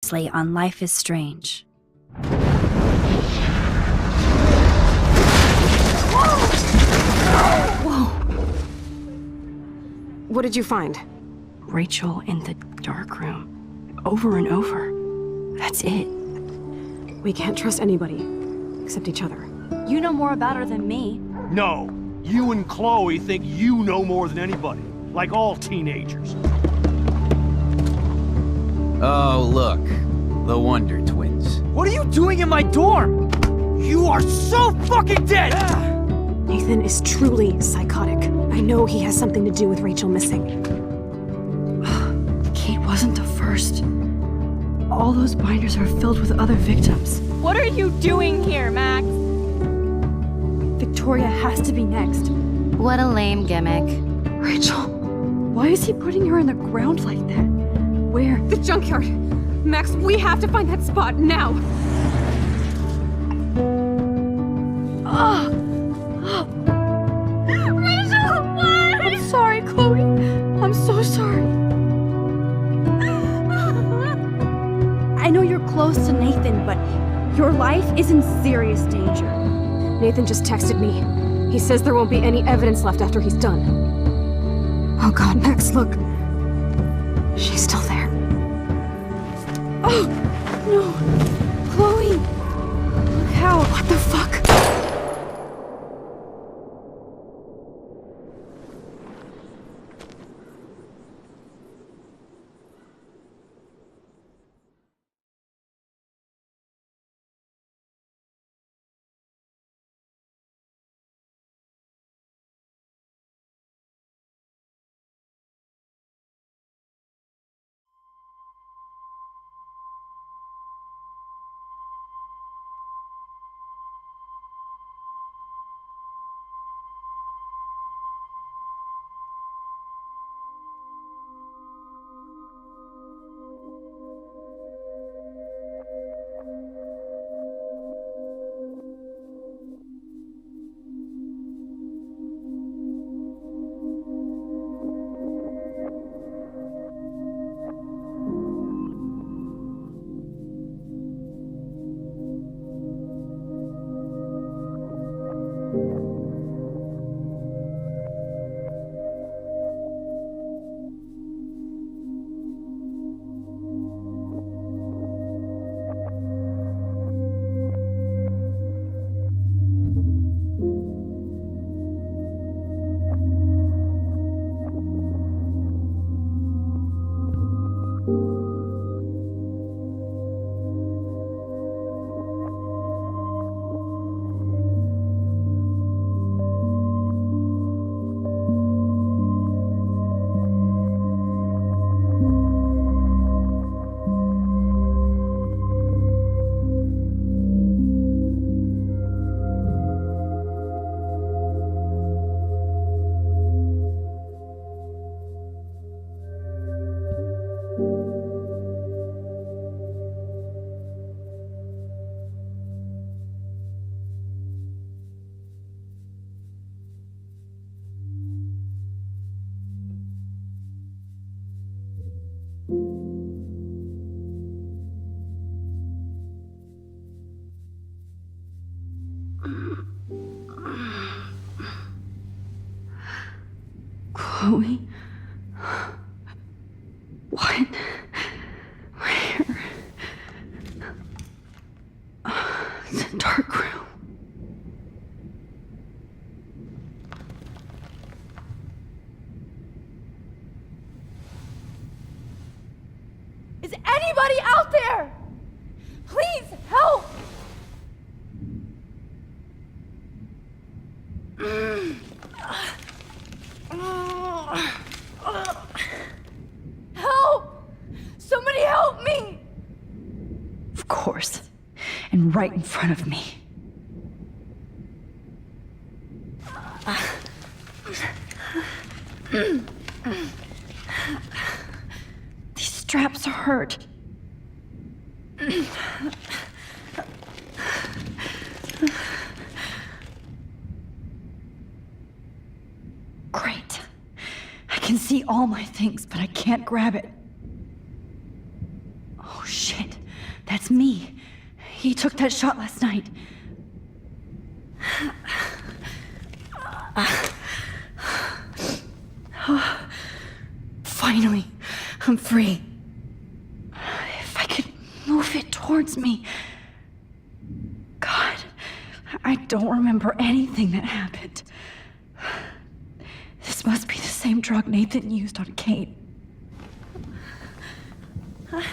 previously on Life is Strange. Whoa! What did you find? Rachel in the dark room. Over and over. That's it. We can't trust anybody, except each other. You know more about her than me. No. You and Chloe think you know more than anybody. Like all teenagers. Oh, look. The Wonder Twins. What are you doing in my dorm? You are so fucking dead! Nathan is truly psychotic. I know he has something to do with Rachel missing. Kate wasn't the first. All those binders are filled with other victims. What are you doing here, Max? Victoria has to be next. What a lame gimmick. Rachel, why is he putting her in the ground like that? Where? The junkyard! Max, we have to find that spot now! Rachel, what? I'm sorry, Chloe. I'm so sorry. I know you're close to Nathan, but your life is in serious danger. Nathan just texted me. He says there won't be any evidence left after he's done. Oh god, Max, look. She's still there. Oh, no. Chloe. Look how. What the fuck? Chloe? What? Where? It's a dark room. Is anybody out there? Please help! Help! Somebody help me! Of course. And right in front of me. These straps hurt. Great. I can see all my things, but I can't grab it. Oh, shit. That's me. He took that shot last night. Finally, I'm free. If I could move it towards me. God, I don't remember anything that happened. This must be the same drug Nathan used on Kate. I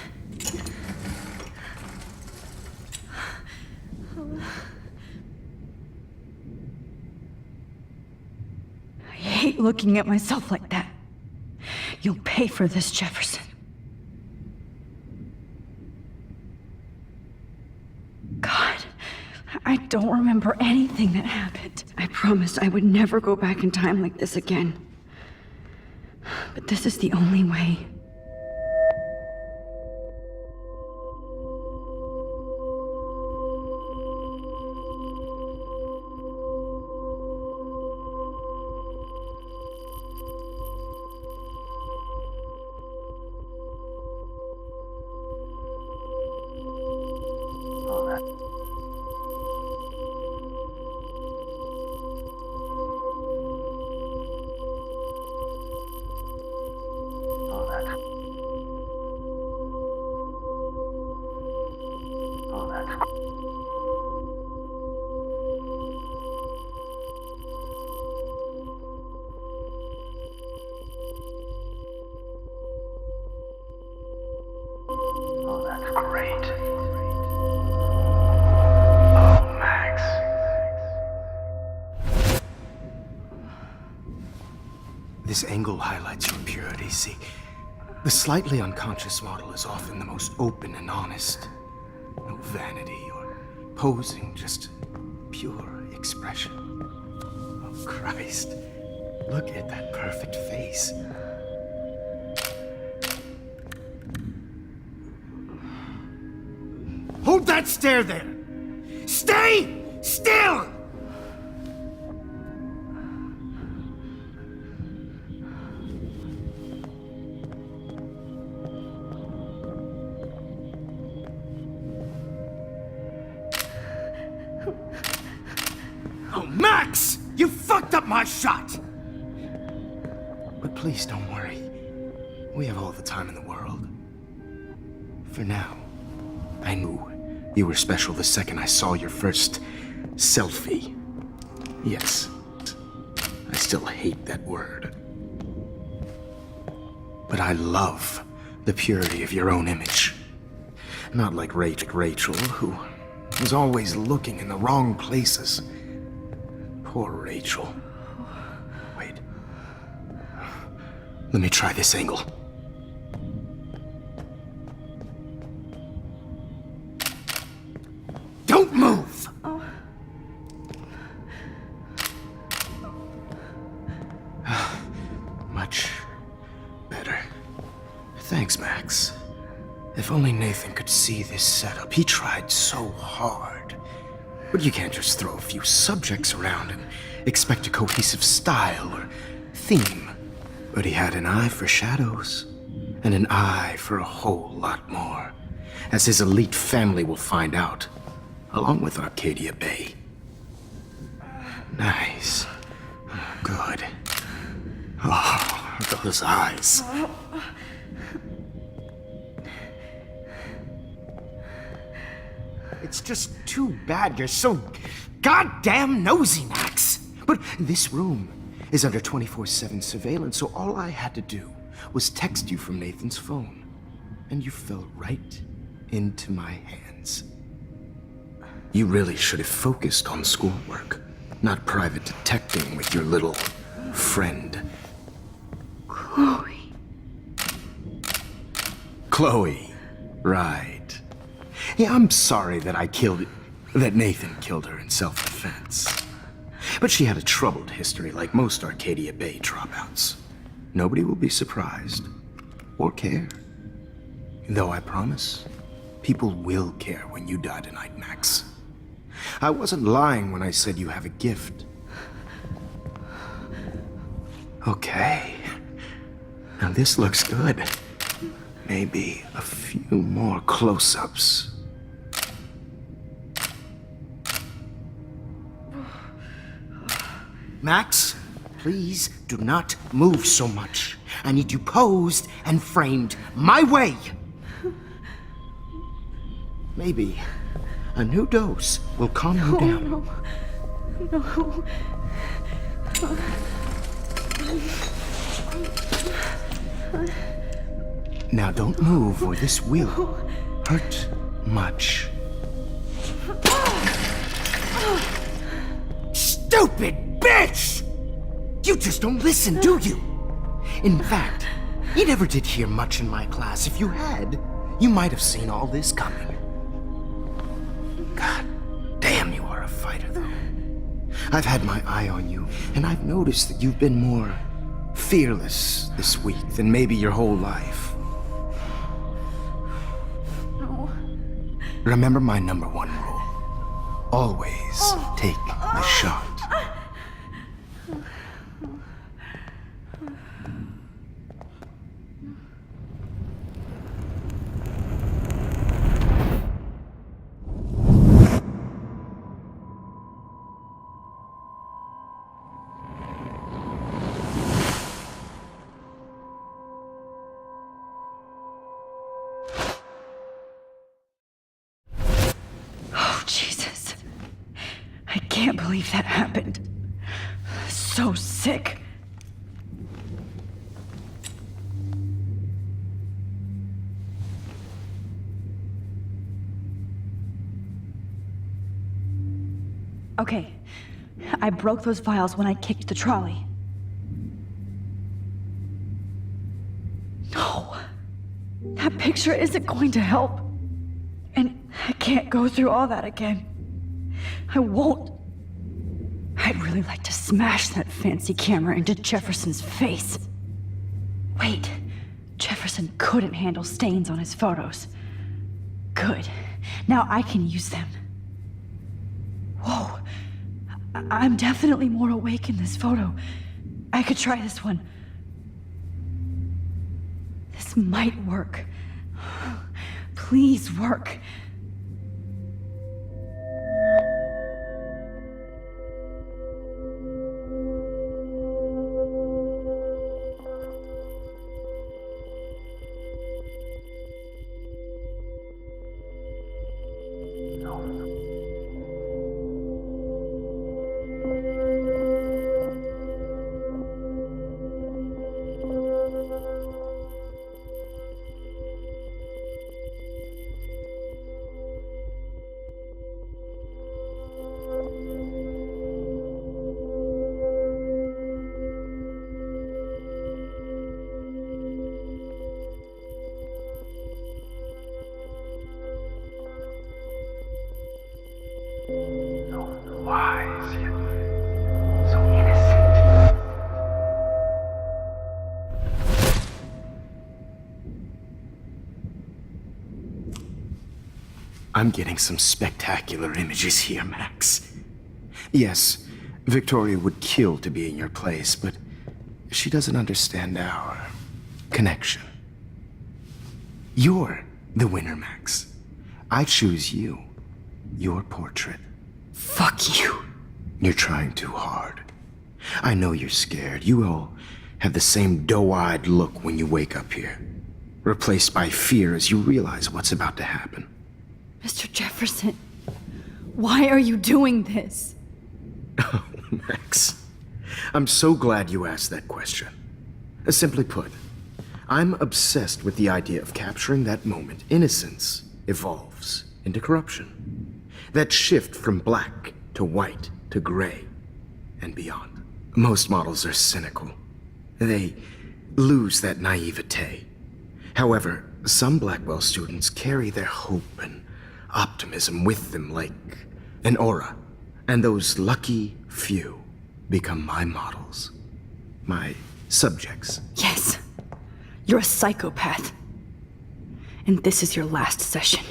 hate looking at myself like that. You'll pay for this, Jefferson. God, I don't remember anything that happened. I promised I would never go back in time like this again. But this is the only way. This angle highlights your purity. See, the slightly unconscious model is often the most open and honest. No vanity or posing, just pure expression. Oh, Christ. Look at that perfect face. Hold that stare there! Stay still! Oh, Max! You fucked up my shot! But please don't worry. We have all the time in the world. For now, I knew you were special the second I saw your first selfie. Yes, I still hate that word. But I love the purity of your own image. Not like Rachel, who was always looking in the wrong places. Poor Rachel. Wait. Let me try this angle. Don't move! Much better. Thanks, Max. If only Nathan could see this setup. He tried so hard. But you can't just throw a few subjects around and expect a cohesive style or theme. But he had an eye for shadows, and an eye for a whole lot more, as his elite family will find out, along with Arcadia Bay. Nice. Good. Oh, those eyes. It's just too bad you're so goddamn nosy, Max. But this room is under 24/7 surveillance, so all I had to do was text you from Nathan's phone. And you fell right into my hands. You really should have focused on schoolwork, not private detecting with your little friend. Chloe, right. Yeah, I'm sorry that Nathan killed her in self-defense. But she had a troubled history like most Arcadia Bay dropouts. Nobody will be surprised or care. Though I promise, people will care when you die tonight, Max. I wasn't lying when I said you have a gift. Okay. Now this looks good. Maybe a few more close-ups. Max, please do not move so much. I need you posed and framed my way. Maybe a new dose will calm you down. No. Now don't move or this will hurt much. Stupid bitch! You just don't listen, do you? In fact, you never did hear much in my class. If you had, you might have seen all this coming. God damn, you are a fighter, though. I've had my eye on you, and I've noticed that you've been more fearless this week than maybe your whole life. No. Remember my number one rule. Always take the shot. Oh, Jesus. I can't believe that happened. So sick. Okay, I broke those vials when I kicked the trolley. No, that picture isn't going to help. And I can't go through all that again. I won't. I'd really like to smash that fancy camera into Jefferson's face. Wait, Jefferson couldn't handle stains on his photos. Good. Now I can use them. Whoa. I'm definitely more awake in this photo. I could try this one. This might work. Please work. I'm getting some spectacular images here, Max. Yes, Victoria would kill to be in your place, but she doesn't understand our connection. You're the winner, Max. I choose you. Your portrait. Fuck you. You're trying too hard. I know you're scared. You all have the same doe-eyed look when you wake up here, replaced by fear as you realize what's about to happen. Mr. Jefferson, why are you doing this? Oh, Max. I'm so glad you asked that question. Simply put, I'm obsessed with the idea of capturing that moment innocence evolves into corruption. That shift from black to white to gray and beyond. Most models are cynical. They lose that naivete. However, some Blackwell students carry their hope and optimism with them like an aura. And those lucky few become my models. My subjects. Yes, you're a psychopath. And this is your last session.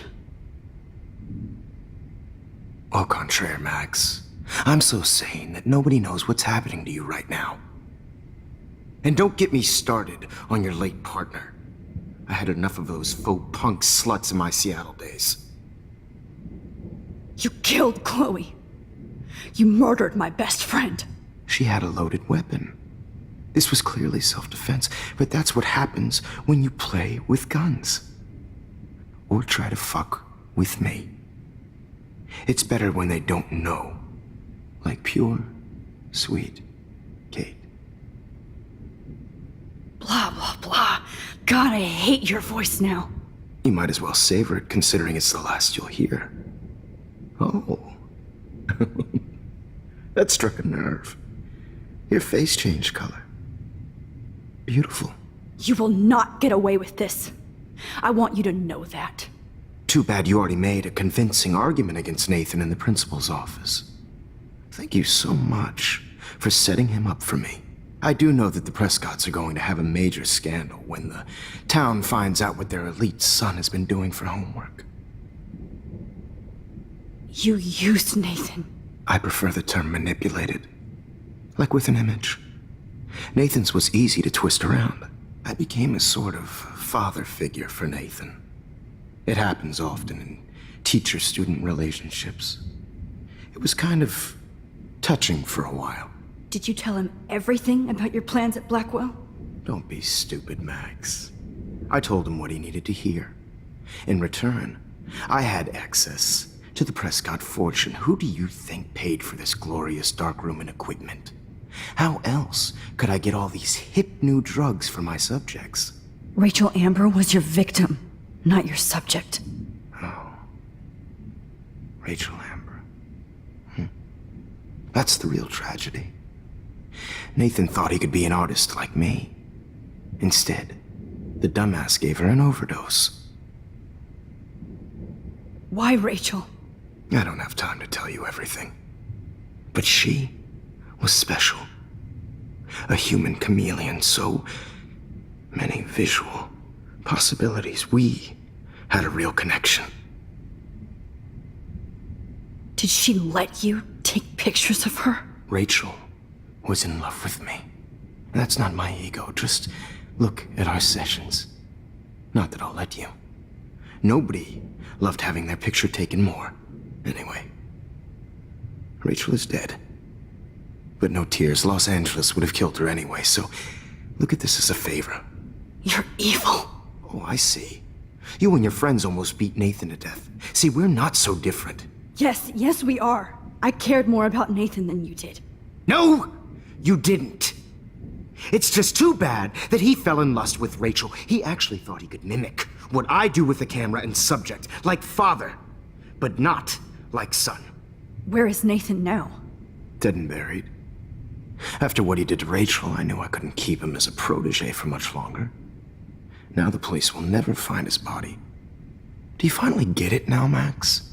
Au contraire, Max. I'm so sane that nobody knows what's happening to you right now. And don't get me started on your late partner. I had enough of those faux punk sluts in my Seattle days. You killed Chloe. You murdered my best friend. She had a loaded weapon. This was clearly self-defense, but that's what happens when you play with guns. Or try to fuck with me. It's better when they don't know. Like pure, sweet Kate. Blah, blah, blah. God, I hate your voice now. You might as well savor it, considering it's the last you'll hear. Oh. That struck a nerve. Your face changed color. Beautiful. You will not get away with this. I want you to know that. Too bad you already made a convincing argument against Nathan in the principal's office. Thank you so much for setting him up for me. I do know that the Prescotts are going to have a major scandal when the town finds out what their elite son has been doing for homework. You used Nathan. I prefer the term manipulated. Like with an image. Nathan's was easy to twist around. I became a sort of father figure for Nathan. It happens often in teacher-student relationships. It was kind of touching for a while. Did you tell him everything about your plans at Blackwell? Don't be stupid, Max. I told him what he needed to hear. In return, I had access to the Prescott fortune. Who do you think paid for this glorious darkroom and equipment? How else could I get all these hip new drugs for my subjects? Rachel Amber was your victim, not your subject. Oh. Rachel Amber. That's the real tragedy. Nathan thought he could be an artist like me. Instead, the dumbass gave her an overdose. Why Rachel? I don't have time to tell you everything. But she was special. A human chameleon, so many visual possibilities. We had a real connection. Did she let you take pictures of her? Rachel was in love with me. That's not my ego. Just look at our sessions. Not that I'll let you. Nobody loved having their picture taken more. Anyway, Rachel is dead. But no tears. Los Angeles would have killed her anyway, so look at this as a favor. You're evil. Oh, I see. You and your friends almost beat Nathan to death. See, we're not so different. Yes, we are. I cared more about Nathan than you did. No, you didn't. It's just too bad that he fell in lust with Rachel. He actually thought he could mimic what I do with the camera and subject, like father, but not like son. Where is Nathan now? Dead and buried. After what he did to Rachel, I knew I couldn't keep him as a protege for much longer. Now the police will never find his body. Do you finally get it now, Max?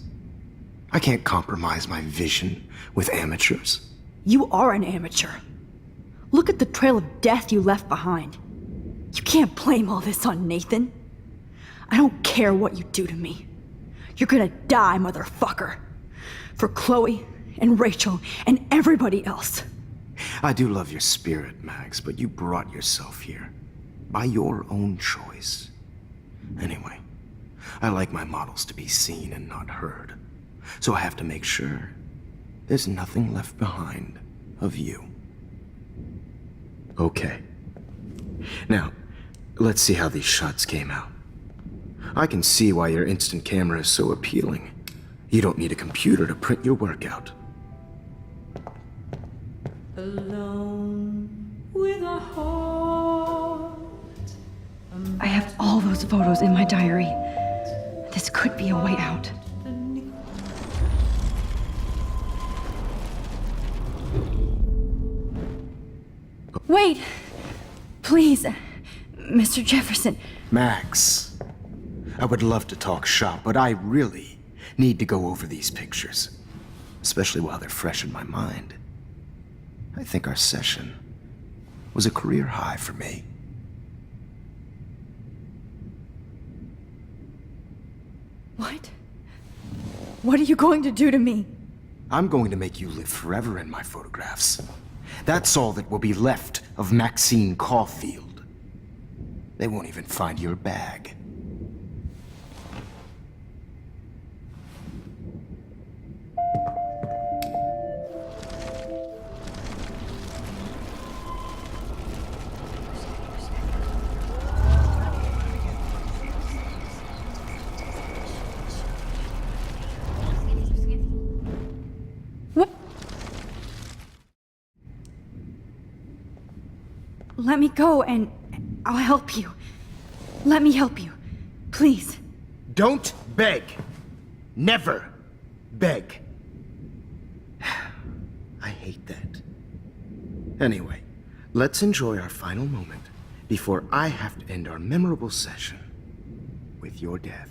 I can't compromise my vision with amateurs. You are an amateur. Look at the trail of death you left behind. You can't blame all this on Nathan. I don't care what you do to me. You're gonna die, motherfucker. For Chloe and Rachel and everybody else. I do love your spirit, Max, but you brought yourself here. By your own choice. Anyway, I like my models to be seen and not heard. So I have to make sure there's nothing left behind of you. Okay. Now, let's see how these shots came out. I can see why your instant camera is so appealing. You don't need a computer to print your work out. Alone with a heart. I have all those photos in my diary. This could be a way out. Wait! Please, Mr. Jefferson. Max, I would love to talk shop, but I really need to go over these pictures. Especially while they're fresh in my mind. I think our session was a career high for me. What? What are you going to do to me? I'm going to make you live forever in my photographs. That's all that will be left of Maxine Caulfield. They won't even find your bag. let me go and I'll help you. Let me help you. Please. Don't beg. Never beg. I hate that. Anyway, let's enjoy our final moment before I have to end our memorable session with your death.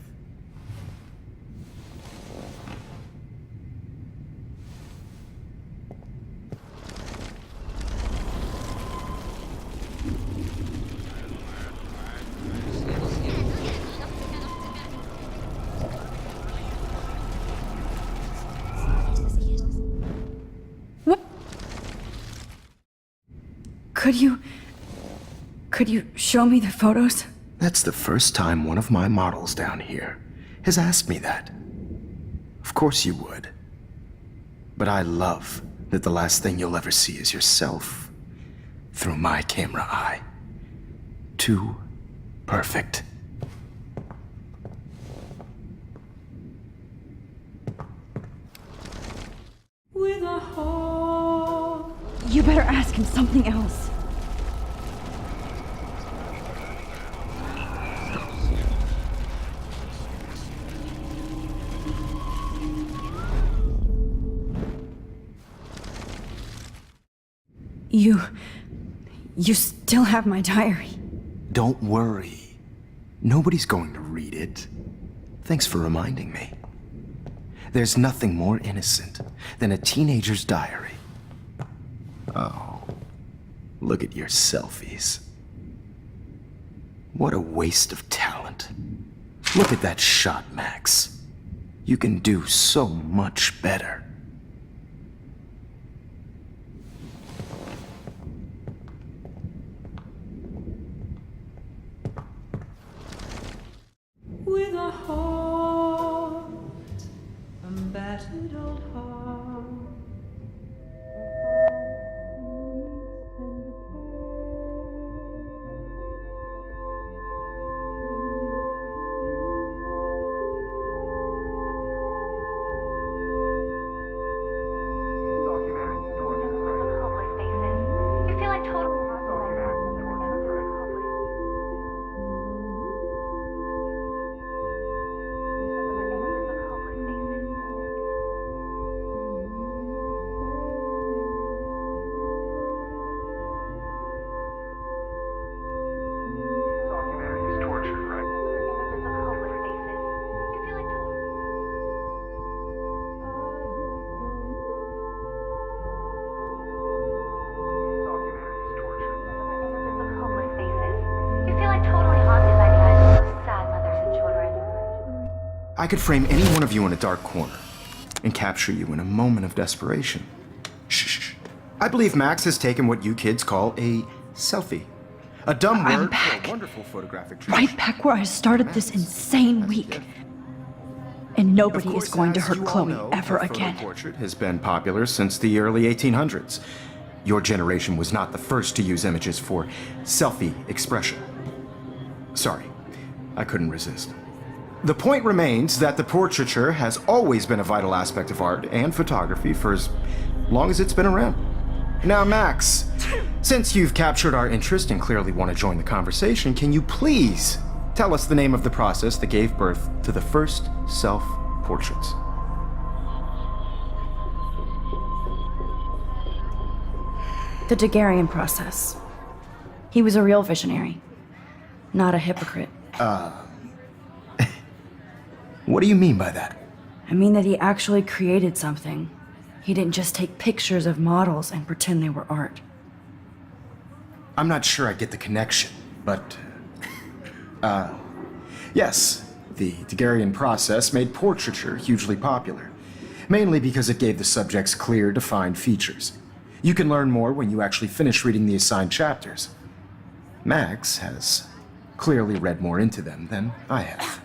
Could you show me the photos? That's the first time one of my models down here has asked me that. Of course you would. But I love that the last thing you'll ever see is yourself through my camera eye. Too perfect. with a heart. You better ask him something else. You still have my diary. Don't worry. Nobody's going to read it. Thanks for reminding me. There's nothing more innocent than a teenager's diary. Oh, look at your selfies. What a waste of talent. Look at that shot, Max. You can do so much better. With a heart, a battered old heart. I could frame any one of you in a dark corner and capture you in a moment of desperation. Shh. I believe Max has taken what you kids call a selfie. A dumb I'm word back. for a wonderful photographic tradition. Right back where I started this insane week. And nobody Of is course, going to as hurt you all Chloe know, ever the again. photo portrait has been popular since the early 1800s. Your generation was not the first to use images for selfie expression. Sorry, I couldn't resist. The point remains that the portraiture has always been a vital aspect of art and photography for as long as it's been around. Now, Max, since you've captured our interest and clearly want to join the conversation, can you please tell us the name of the process that gave birth to the first self-portraits? The Daguerrean process. He was a real visionary, not a hypocrite. What do you mean by that? I mean that he actually created something. He didn't just take pictures of models and pretend they were art. I'm not sure I get the connection, but... yes, the Daguerrean process made portraiture hugely popular, mainly because it gave the subjects clear, defined features. You can learn more when you actually finish reading the assigned chapters. Max has clearly read more into them than I have.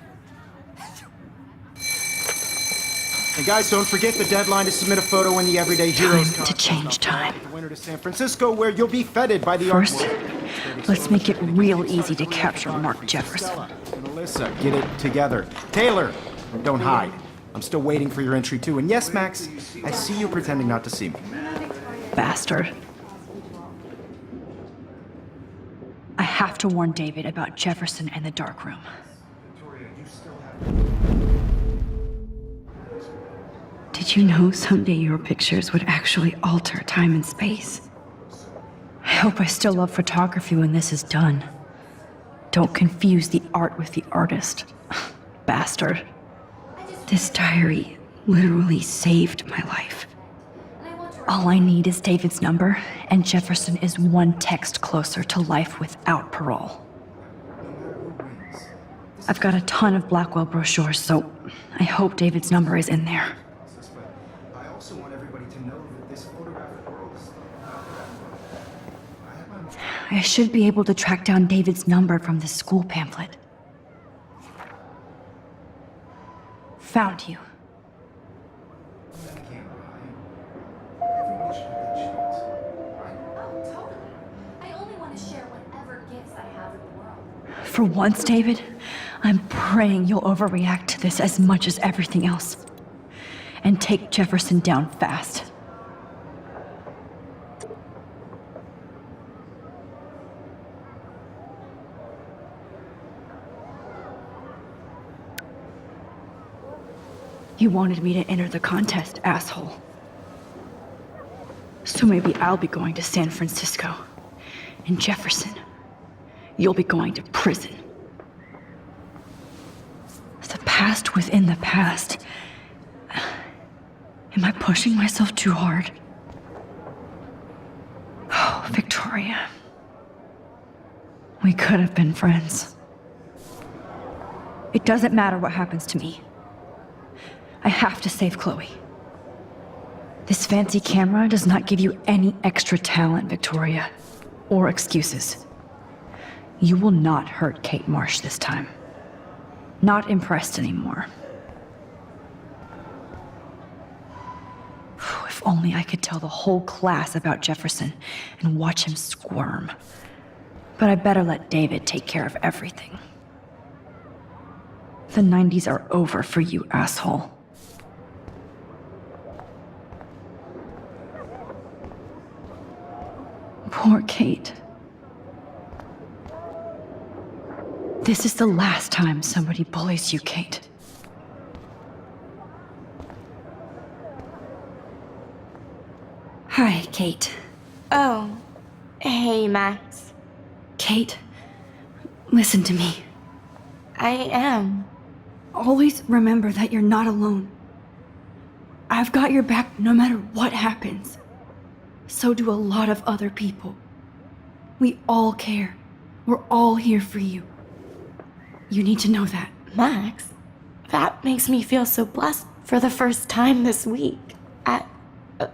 Hey guys, don't forget the deadline to submit a photo in the Everyday Heroes Time to change time. The winter to San Francisco, where you'll be feted by the First, art world. let's make it real easy to capture Mark Jefferson. And Alyssa, get it together. Taylor, don't hide. I'm still waiting for your entry too. And yes, Max, I see you pretending not to see me. Bastard. have to warn David about Jefferson and the dark room. Did you know someday your pictures would actually alter time and space? I hope I still love photography when this is done. Don't confuse the art with the artist. Bastard. This diary literally saved my life. All I need is David's number, and Jefferson is one text closer to life without parole. I've got a ton of Blackwell brochures, so I hope David's number is in there. I also want everybody to know that this photographic world is... I should be able to track down David's number from the school pamphlet. Found you. For once, David, I'm praying you'll overreact to this as much as everything else. And take Jefferson down fast. You wanted me to enter the contest, asshole. So maybe I'll be going to San Francisco. And Jefferson, you'll be going to prison. The past within the past. Am I pushing myself too hard? Oh, Victoria. We could have been friends. It doesn't matter what happens to me. I have to save Chloe. This fancy camera does not give you any extra talent, Victoria, or excuses. You will not hurt Kate Marsh this time. Not impressed anymore. If only I could tell the whole class about Jefferson and watch him squirm. But I better let David take care of everything. The 90s are over for you, asshole. Poor Kate. This is the last time somebody bullies you, Kate. Hi, Kate. Oh, hey, Max. Kate, listen to me. I am. Always remember that you're not alone. I've got your back no matter what happens. So do a lot of other people. We all care. We're all here for you. You need to know that. Max, that makes me feel so blessed for the first time this week.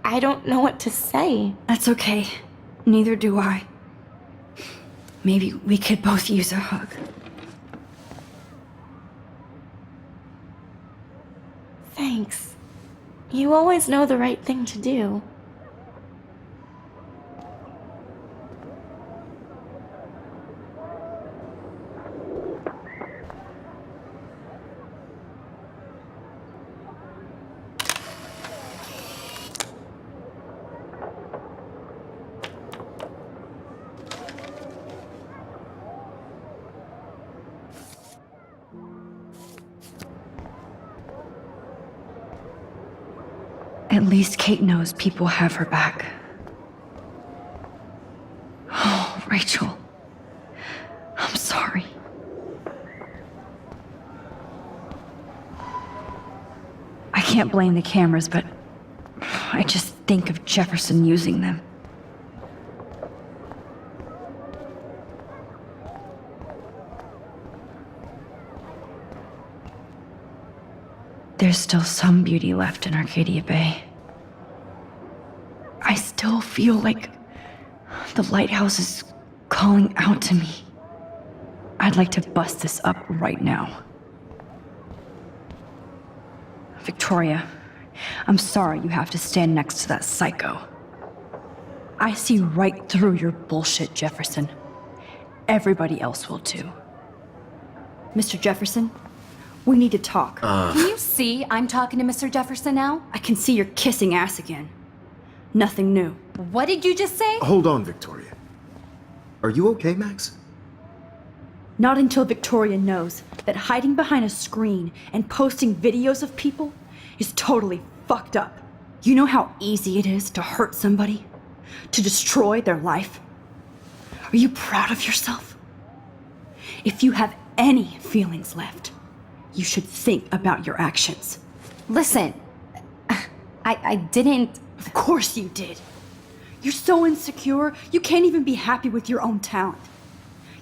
I don't know what to say. That's okay. Neither do I. Maybe we could both use a hug. Thanks. You always know the right thing to do. At least Kate knows people have her back. Oh, Rachel. I'm sorry. I can't blame the cameras, but I just think of Jefferson using them. There's still some beauty left in Arcadia Bay. I still feel like the lighthouse is calling out to me. I'd like to bust this up right now. Victoria, I'm sorry you have to stand next to that psycho. I see right through your bullshit, Jefferson. Everybody else will too. Mr. Jefferson, we need to talk. Can you see I'm talking to Mr. Jefferson now? I can see you're kissing ass again. Nothing new. What did you just say? Hold on, Victoria. Are you okay, Max? Not until Victoria knows that hiding behind a screen and posting videos of people is totally fucked up. You know how easy it is to hurt somebody? To destroy their life? Are you proud of yourself? If you have any feelings left, you should think about your actions. Listen, I didn't. Of course you did. You're so insecure, you can't even be happy with your own talent.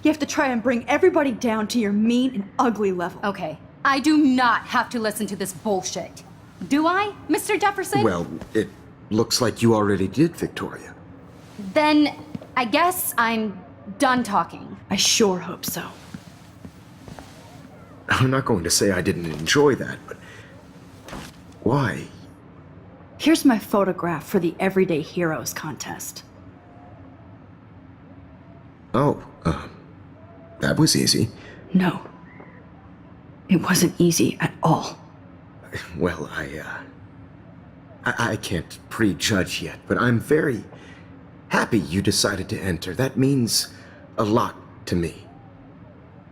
You have to try and bring everybody down to your mean and ugly level. Okay, I do not have to listen to this bullshit. Do I, Mr. Jefferson? Well, it looks like you already did, Victoria. Then I guess I'm done talking. I sure hope so. I'm not going to say I didn't enjoy that, but why? Here's my photograph for the Everyday Heroes contest. Oh, that was easy. No. It wasn't easy at all. Well, I can't prejudge yet, but I'm very happy you decided to enter. That means a lot to me.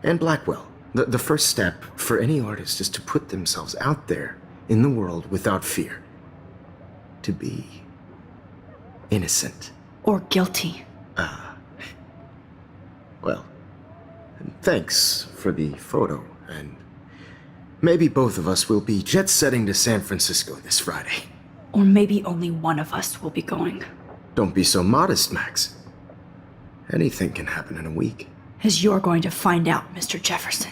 And Blackwell. The first step for any artist is to put themselves out there in the world without fear. To be innocent. Or guilty. Well, thanks for the photo, and maybe both of us will be jet-setting to San Francisco this Friday. Or maybe only one of us will be going. Don't be so modest, Max. Anything can happen in a week. As you're going to find out, Mr. Jefferson.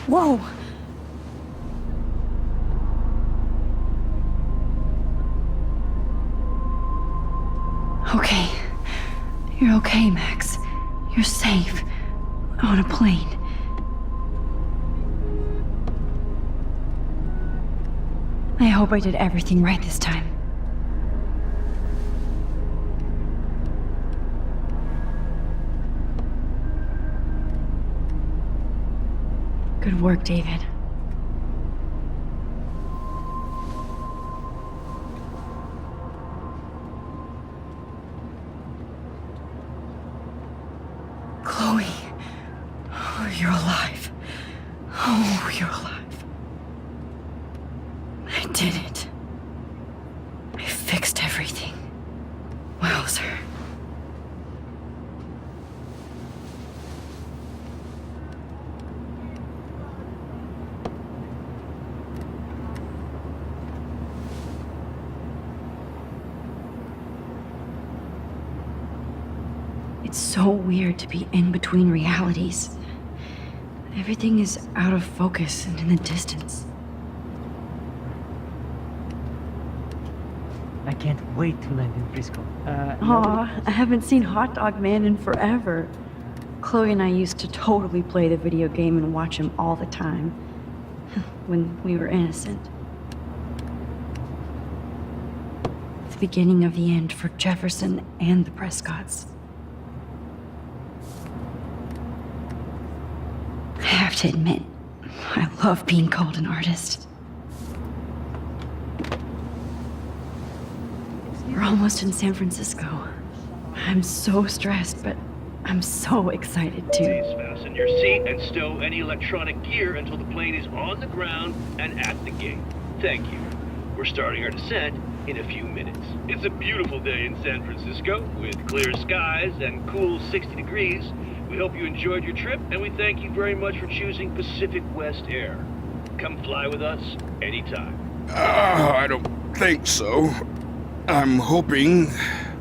Whoa! Okay. You're okay, Max. You're safe. On a plane. I hope I did everything right this time. Good work, David. Chloe. Oh, you're alive. Oh, you're alive. I did it. I fixed everything. Wowzer. It's so weird to be in between realities. Everything is out of focus and in the distance. I can't wait to land in Frisco. Aw, I haven't seen Hot Dog Man in forever. Chloe and I used to totally play the video game and watch him all the time. When we were innocent. The beginning of the end for Jefferson and the Prescotts. I have to admit, I love being called an artist. It's We're almost in San Francisco. I'm so stressed, but I'm so excited too. Please fasten your seat and stow any electronic gear until the plane is on the ground and at the gate. Thank you. We're starting our descent in a few minutes. It's a beautiful day in San Francisco with clear skies and cool 60 degrees. We hope you enjoyed your trip, and we thank you very much for choosing Pacific West Air. Come fly with us anytime. I don't think so. I'm hoping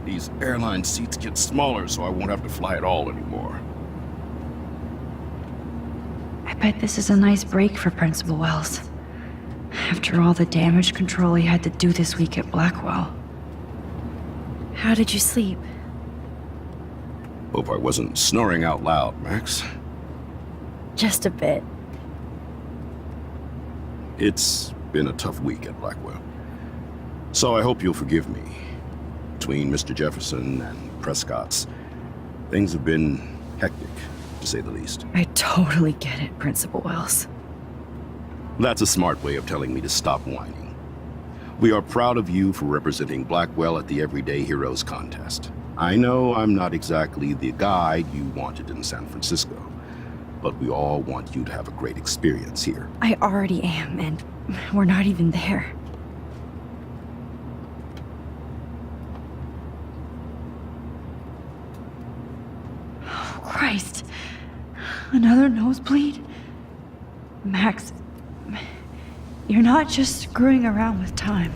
these airline seats get smaller so I won't have to fly at all anymore. I bet this is a nice break for Principal Wells. After all the damage control he had to do this week at Blackwell. How did you sleep? Hope I wasn't snoring out loud, Max. Just a bit. It's been a tough week at Blackwell. So I hope you'll forgive me. Between Mr. Jefferson and Prescott's, things have been hectic, to say the least. I totally get it, Principal Wells. That's a smart way of telling me to stop whining. We are proud of you for representing Blackwell at the Everyday Heroes contest. I know I'm not exactly the guide you wanted in San Francisco, but we all want you to have a great experience here. I already am, and we're not even there. Oh, Christ. Another nosebleed? Max, you're not just screwing around with time.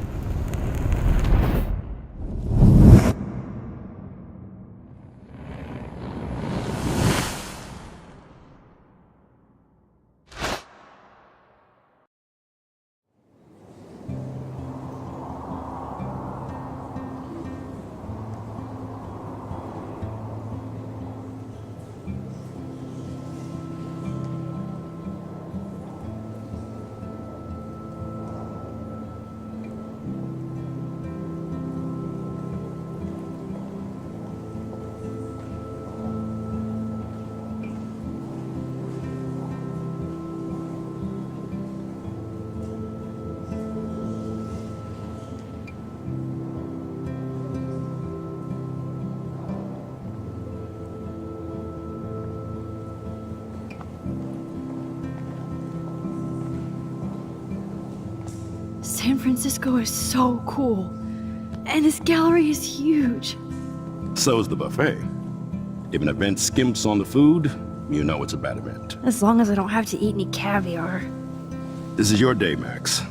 San Francisco is so cool. And this gallery is huge. So is the buffet. If an event skimps on the food, you know it's a bad event. As long as I don't have to eat any caviar. This is your day, Max.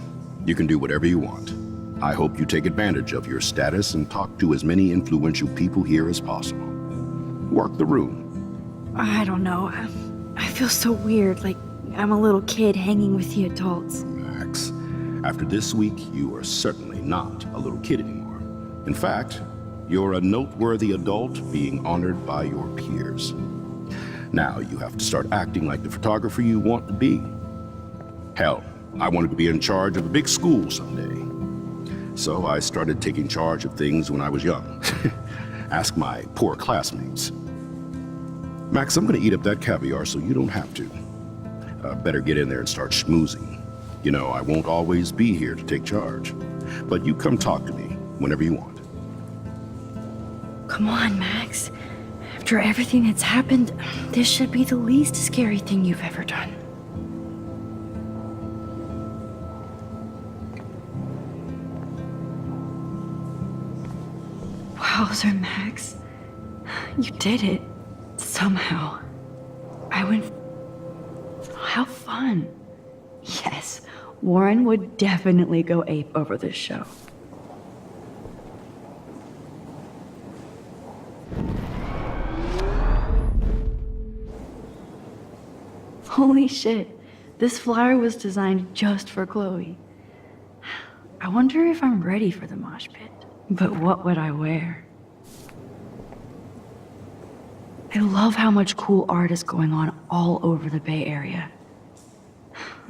You can do whatever you want. I hope you take advantage of your status and talk to as many influential people here as possible. Work the room. I don't know. I feel so weird, like I'm a little kid hanging with the adults. Max, after this week, you are certainly not a little kid anymore. In fact, you're a noteworthy adult being honored by your peers. Now you have to start acting like the photographer you want to be. Hell, I wanted to be in charge of a big school someday. So I started taking charge of things when I was young. Ask my poor classmates. Max, I'm gonna eat up that caviar so you don't have to. Better get in there and start schmoozing. You know, I won't always be here to take charge. But you come talk to me whenever you want. Come on, Max. After everything that's happened, this should be the least scary thing you've ever done. Wowzer, Max. You did it. Somehow. I went... How fun. Yes, Warren would definitely go ape over this show. Holy shit, this flyer was designed just for Chloe. I wonder if I'm ready for the mosh pit. But what would I wear? I love how much cool art is going on all over the Bay Area.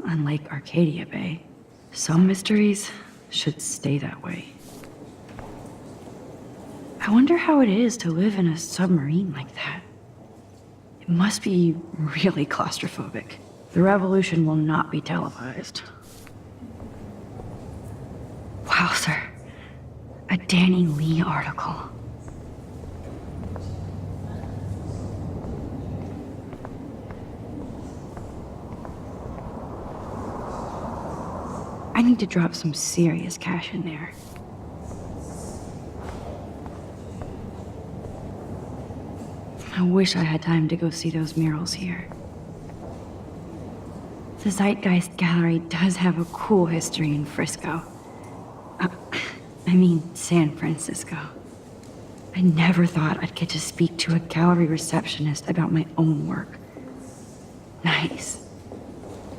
Unlike Arcadia Bay, some mysteries should stay that way. I wonder how it is to live in a submarine like that. It must be really claustrophobic. The revolution will not be televised. Wow, sir. A Danny Lee article. I need to drop some serious cash in there. I wish I had time to go see those murals here. The Zeitgeist Gallery does have a cool history in Frisco. I mean, San Francisco. I never thought I'd get to speak to a gallery receptionist about my own work. Nice.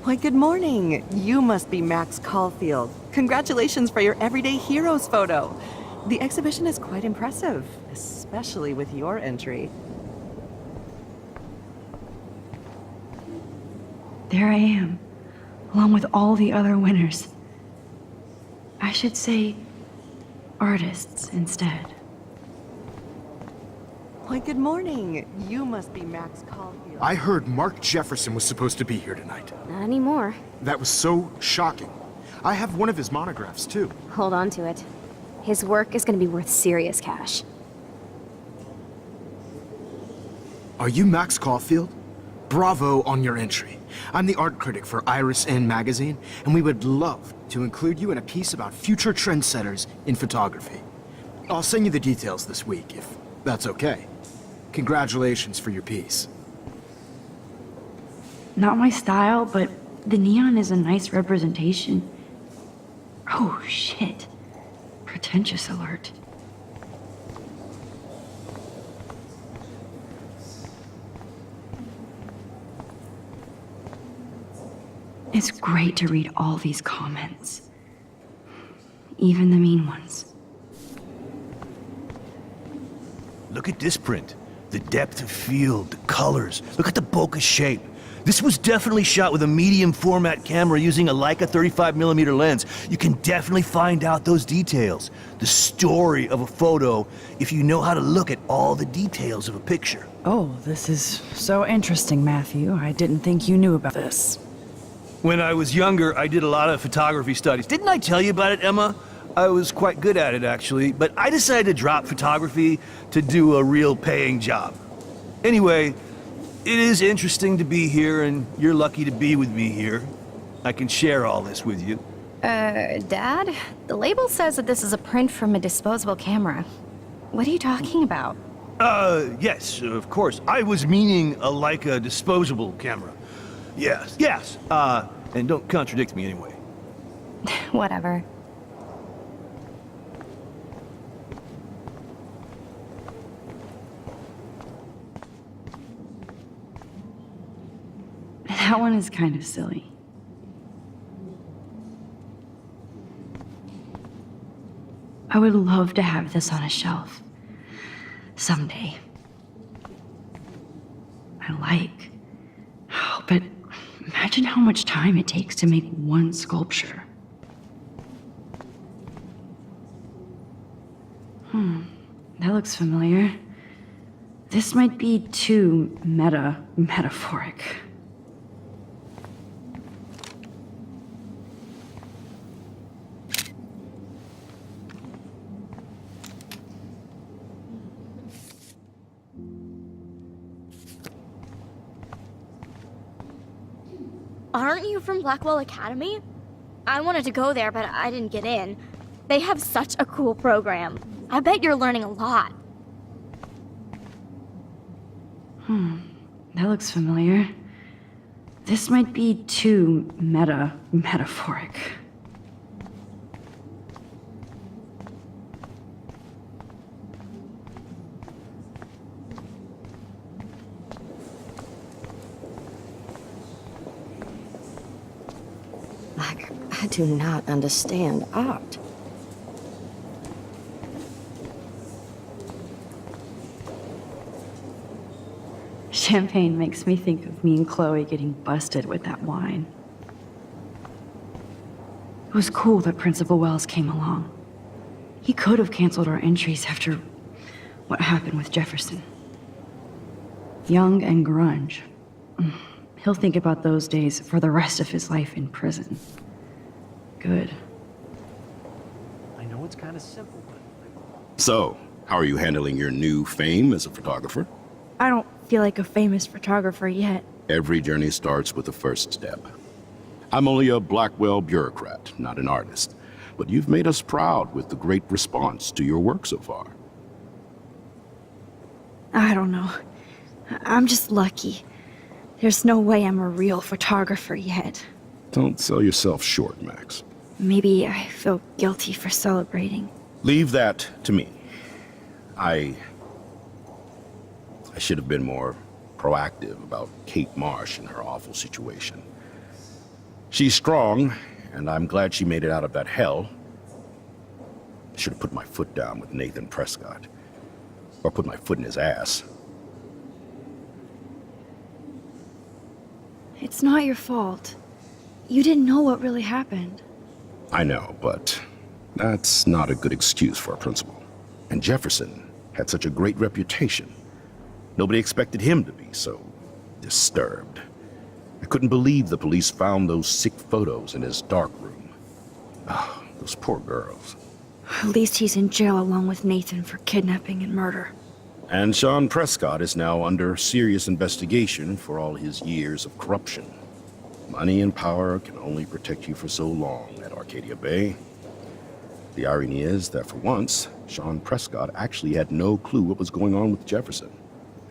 Why, good morning. You must be Max Caulfield. Congratulations for your Everyday Heroes photo. The exhibition is quite impressive, especially with your entry. There I am, along with all the other winners. I should say artists instead. Why, good morning. You must be Max Caulfield. I heard Mark Jefferson was supposed to be here tonight. Not anymore. That was so shocking. I have one of his monographs, too. Hold on to it. His work is gonna be worth serious cash. Are you Max Caulfield? Bravo on your entry. I'm the art critic for Iris N magazine, and we would love to include you in a piece about future trendsetters in photography. I'll send you the details this week, if that's okay. Congratulations for your piece. Not my style, but the neon is a nice representation. Oh, shit. Pretentious alert. It's great to read all these comments. Even the mean ones. Look at this print. The depth of field, the colors. Look at the bokeh shape. This was definitely shot with a medium format camera using a Leica 35mm lens. You can definitely find out those details. The story of a photo if you know how to look at all the details of a picture. Oh, this is so interesting, Matthew. I didn't think you knew about this. When I was younger, I did a lot of photography studies. Didn't I tell you about it, Emma? I was quite good at it, actually, but I decided to drop photography to do a real paying job. Anyway, it is interesting to be here, and you're lucky to be with me here. I can share all this with you. Dad? The label says that this is a print from a disposable camera. What are you talking about? Yes, of course. I was meaning a Leica disposable camera. Yes. And don't contradict me anyway. Whatever. That one is kind of silly. I would love to have this on a shelf. Someday. But imagine how much time it takes to make one sculpture. That looks familiar. This might be too metaphoric. Aren't you from Blackwell Academy? I wanted to go there, but I didn't get in. They have such a cool program. I bet you're learning a lot. That looks familiar. This might be too metaphoric. I do not understand art. Champagne makes me think of me and Chloe getting busted with that wine. It was cool that Principal Wells came along. He could have canceled our entries after what happened with Jefferson. Young and grunge. He'll think about those days for the rest of his life in prison. Good. I know it's kind of simple, but So, how are you handling your new fame as a photographer? I don't feel like a famous photographer yet. Every journey starts with the first step. I'm only a Blackwell bureaucrat, not an artist. But you've made us proud with the great response to your work so far. I don't know. I'm just lucky. There's no way I'm a real photographer yet. Don't sell yourself short, Max. Maybe I feel guilty for celebrating. Leave that to me. I should have been more proactive about Kate Marsh and her awful situation. She's strong, and I'm glad she made it out of that hell. I should have put my foot down with Nathan Prescott. Or put my foot in his ass. It's not your fault. You didn't know what really happened. I know, but that's not a good excuse for a principal. And Jefferson had such a great reputation. Nobody expected him to be so disturbed. I couldn't believe the police found those sick photos in his dark room. Ah, those poor girls. At least he's in jail along with Nathan for kidnapping and murder. And Sean Prescott is now under serious investigation for all his years of corruption. Money and power can only protect you for so long at Arcadia Bay. The irony is that for once, Sean Prescott actually had no clue what was going on with Jefferson.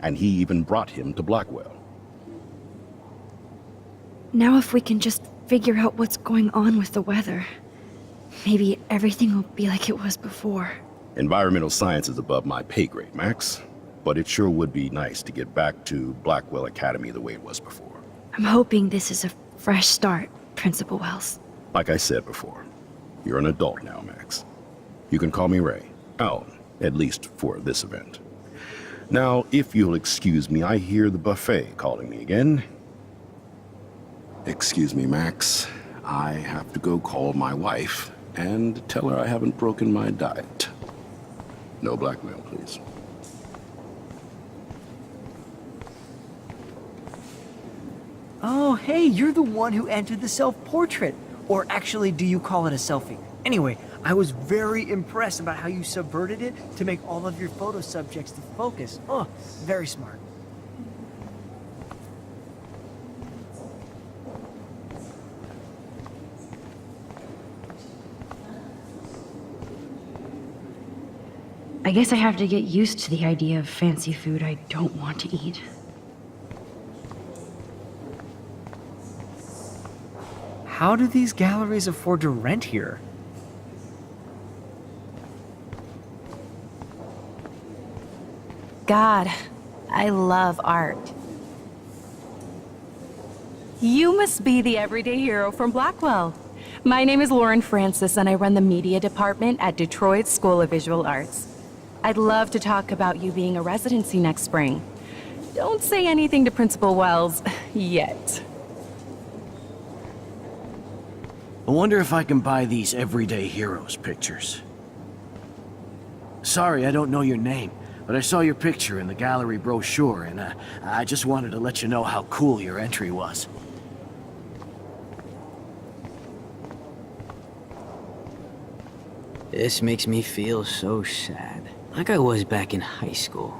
And he even brought him to Blackwell. Now if we can just figure out what's going on with the weather, maybe everything will be like it was before. Environmental science is above my pay grade, Max. But it sure would be nice to get back to Blackwell Academy the way it was before. I'm hoping this is a fresh start, Principal Wells. Like I said before, you're an adult now, Max. You can call me Ray. Oh, at least for this event. Now, if you'll excuse me, I hear the buffet calling me again. Excuse me, Max. I have to go call my wife and tell her I haven't broken my diet. No blackmail, please. Oh, hey, you're the one who entered the self-portrait. Or actually, do you call it a selfie? Anyway, I was very impressed about how you subverted it to make all of your photo subjects the focus. Oh, very smart. I guess I have to get used to the idea of fancy food I don't want to eat. How do these galleries afford to rent here? God, I love art. You must be the everyday hero from Blackwell. My name is Lauren Francis, and I run the media department at Detroit School of Visual Arts. I'd love to talk about you being a residency next spring. Don't say anything to Principal Wells yet. I wonder if I can buy these everyday heroes pictures. Sorry, I don't know your name, but I saw your picture in the gallery brochure, and I just wanted to let you know how cool your entry was. This makes me feel so sad, like I was back in high school.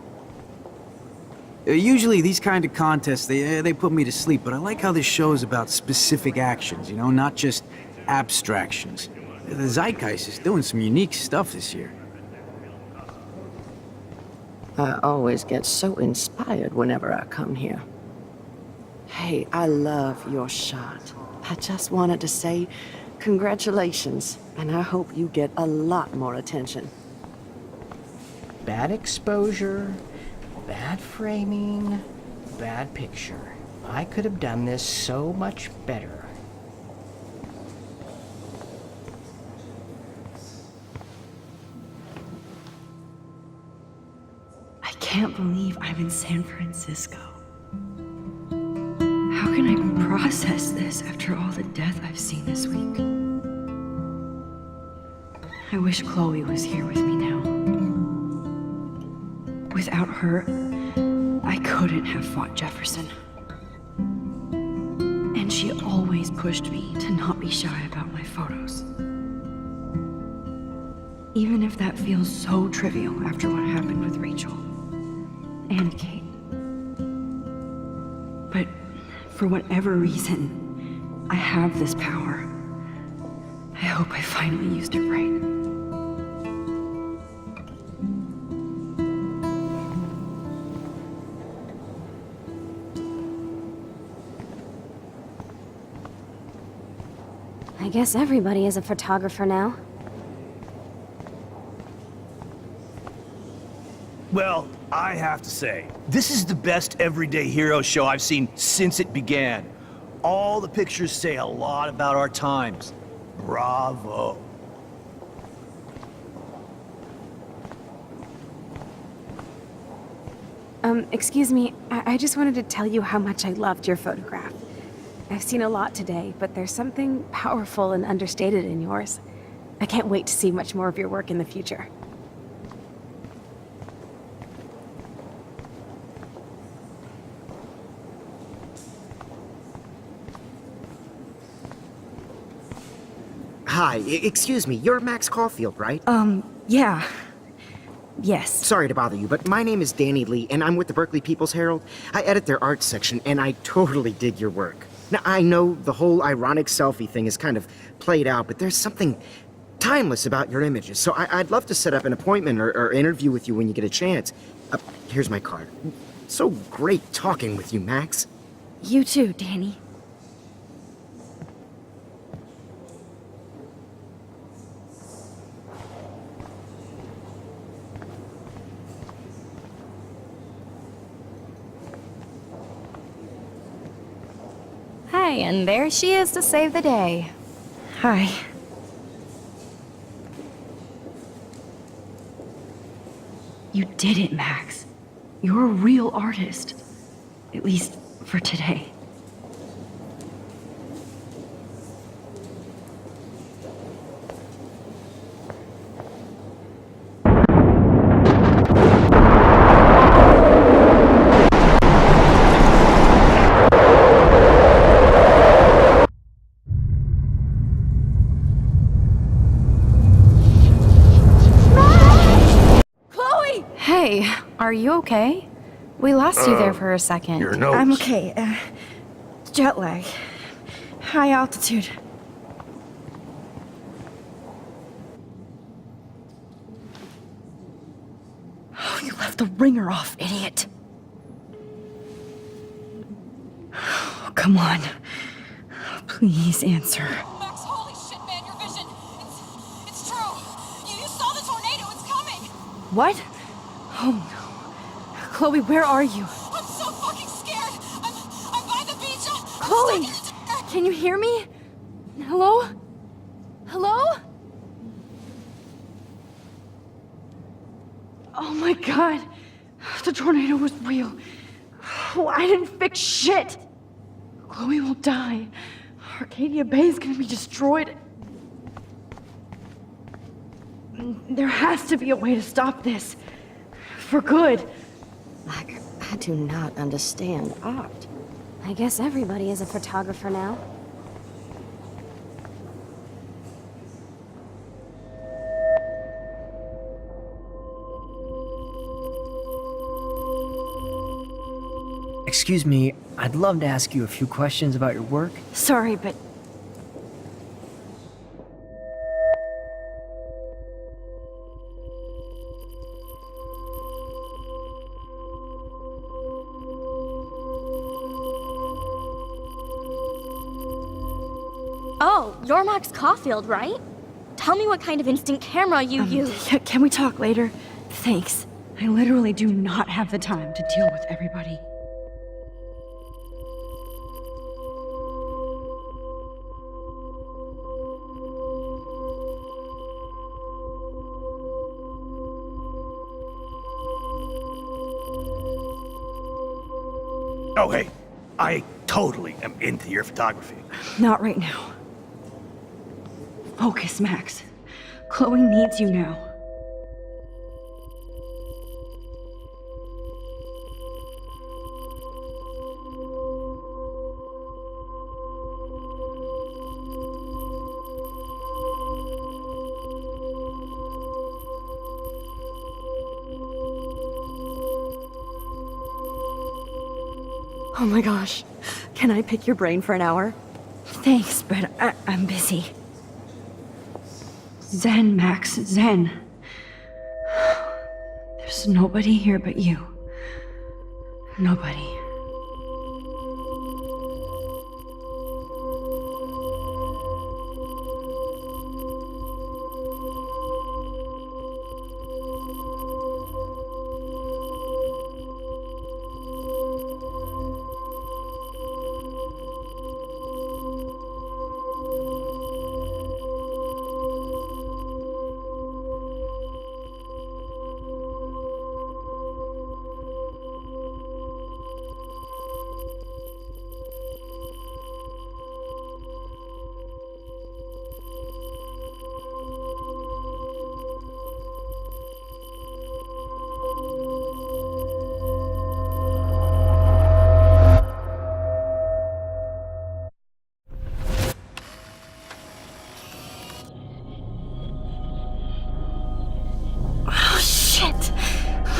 Usually these kind of contests, they put me to sleep, but I like how this show is about specific actions, you know, not just abstractions. The Zeitgeist is doing some unique stuff this year. I always get so inspired whenever I come here. Hey, I love your shot. I just wanted to say congratulations, and I hope you get a lot more attention. Bad exposure, bad framing, bad picture. I could have done this so much better. I can't believe I'm in San Francisco. How can I process this after all the death I've seen this week? I wish Chloe was here with me now. Without her, I couldn't have fought Jefferson. And she always pushed me to not be shy about my photos. Even if that feels so trivial after what happened with Rachel and Kate. But for whatever reason, I have this power. I hope I finally used it right. I guess everybody is a photographer now. Well, I have to say, this is the best Everyday Hero show I've seen since it began. All the pictures say a lot about our times. Bravo. Excuse me, I just wanted to tell you how much I loved your photograph. I've seen a lot today, but there's something powerful and understated in yours. I can't wait to see much more of your work in the future. Hi, excuse me, you're Max Caulfield, right? Yeah. Yes. Sorry to bother you, but my name is Danny Lee, and I'm with the Berkeley People's Herald. I edit their arts section, and I totally dig your work. Now, I know the whole ironic selfie thing is kind of played out, but there's something timeless about your images, so I'd love to set up an appointment or interview with you when you get a chance. Here's my card. So great talking with you, Max. You too, Danny. Hi, and there she is to save the day. Hi. You did it, Max. You're a real artist. At least for today. Hey, are you okay? We lost you there for a second. Your nose. I'm okay. Jet lag. High altitude. Oh, you left the ringer off, idiot. Oh, come on. Please answer. Max, holy shit, man, your vision. It's true. You saw the tornado. It's coming. What? Oh no. Chloe, where are you? I'm so fucking scared. I'm by the beach. Chloe! Can you hear me? Hello? Hello? Oh my god. The tornado was real. Oh, I didn't fix shit. Chloe will die. Arcadia Bay is gonna be destroyed. There has to be a way to stop this. For good. Like, I do not understand art. I guess everybody is a photographer now. Excuse me, I'd love to ask you a few questions about your work. Sorry, but Oh, you're Max Caulfield, right? Tell me what kind of instant camera you use. Can we talk later? Thanks. I literally do not have the time to deal with everybody. Oh, hey, I totally am into your photography. Not right now. Focus, Max. Chloe needs you now. Oh my gosh. Can I pick your brain for an hour? Thanks, but I'm busy. Zen, Max, Zen. There's nobody here but you. Nobody.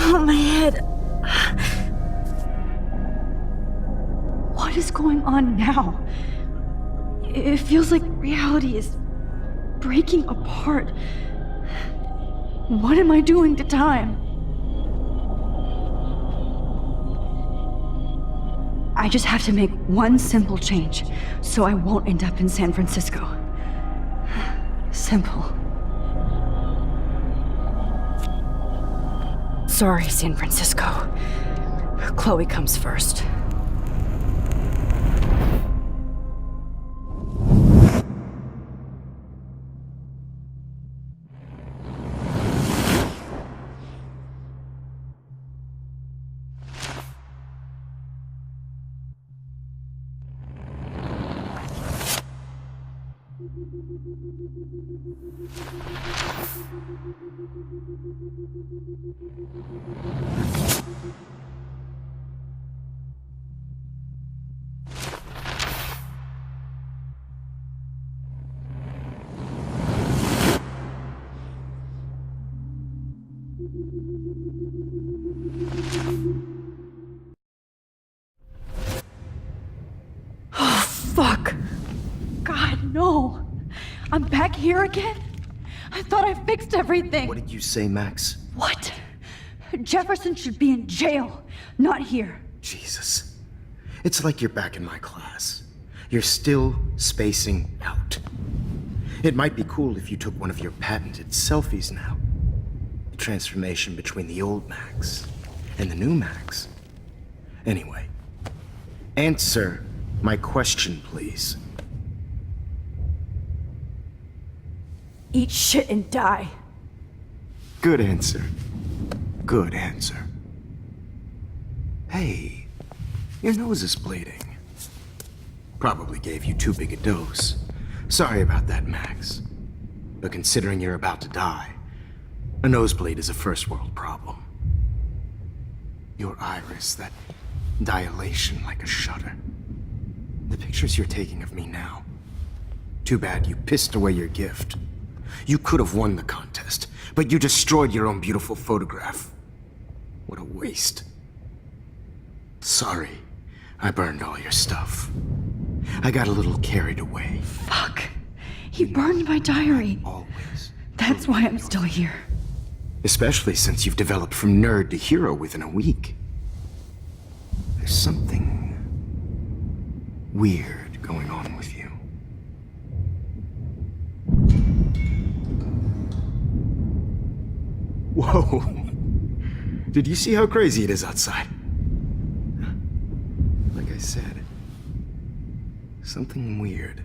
Oh, my head. What is going on now? It feels like reality is breaking apart. What am I doing to time? I just have to make one simple change, so I won't end up in San Francisco. Simple. Sorry, San Francisco. Chloe comes first. Oh, fuck. God, no. I'm back here again? I thought I fixed everything. What did you say, Max? What? Jefferson should be in jail, not here. Jesus. It's like you're back in my class. You're still spacing out. It might be cool if you took one of your patented selfies now. The transformation between the old Max and the new Max. Anyway, answer my question, please. Eat shit and die. Good answer. Good answer. Hey, your nose is bleeding. Probably gave you too big a dose. Sorry about that, Max. But considering you're about to die, a nosebleed is a first world problem. Your iris, that dilation like a shutter. The pictures you're taking of me now. Too bad you pissed away your gift. You could have won the contest, but you destroyed your own beautiful photograph. What a waste. Sorry, I burned all your stuff. I got a little carried away. Fuck. He burned my diary. Always. That's why I'm still here. Especially since you've developed from nerd to hero within a week. There's something weird going on with you. Whoa! Did you see how crazy it is outside? Like I said, something weird.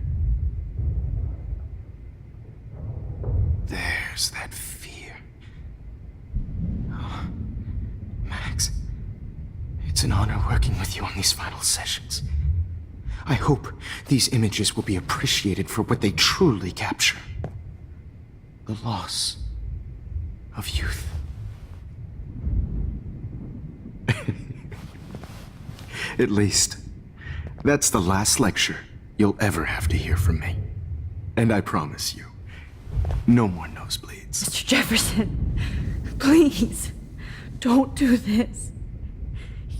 There's that fear. Oh, Max, it's an honor working with you on these final sessions. I hope these images will be appreciated for what they truly capture. The loss of youth. At least, that's the last lecture you'll ever have to hear from me. And I promise you, no more nosebleeds. Mr. Jefferson, please, don't do this.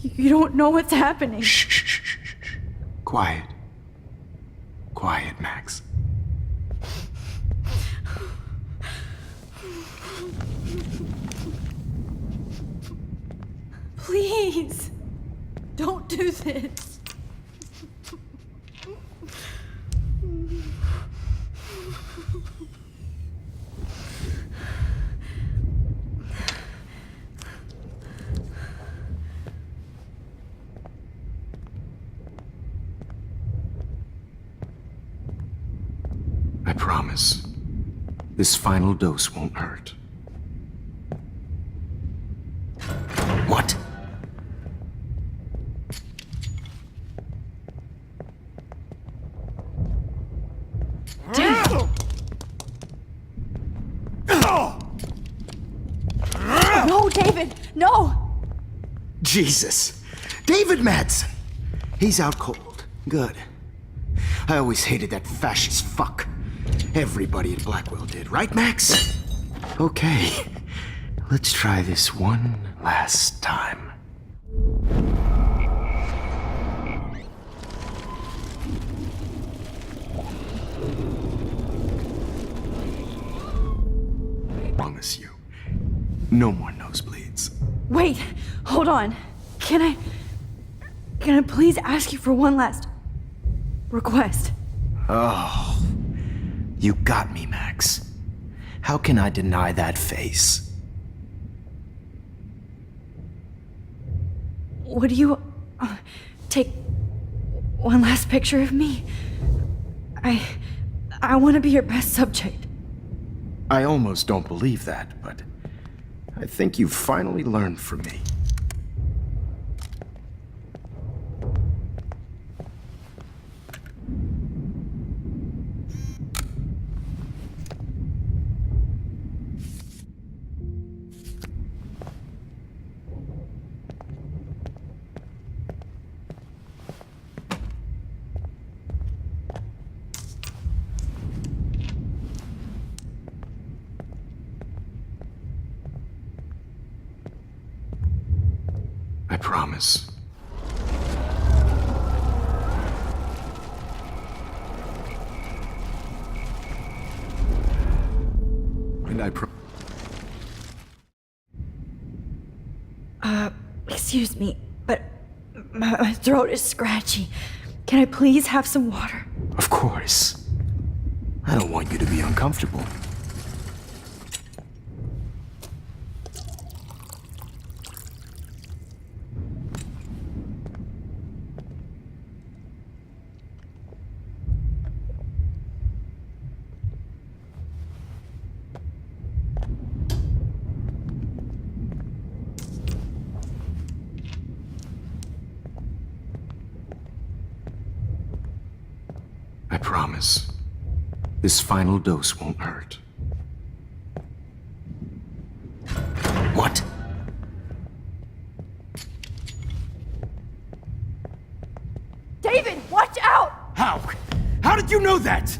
You don't know what's happening. Shh. Quiet. Quiet, Max. Please, don't do this. I promise. This final dose won't hurt. What? No, David, no! Jesus. David Madsen. He's out cold. Good. I always hated that fascist fuck. Everybody at Blackwell did, right, Max? Okay. Let's try this one last time. Promise you. No more nosebleeds. Wait, hold on. Can I please ask you for one last request? Oh, you got me, Max. How can I deny that face? Would you take one last picture of me? I want to be your best subject. I almost don't believe that, but I think you've finally learned from me. I promise. And I Excuse me, but my throat is scratchy. Can I please have some water? Of course. I don't want you to be uncomfortable. I promise. This final dose won't hurt. What? David, watch out! How? How did you know that?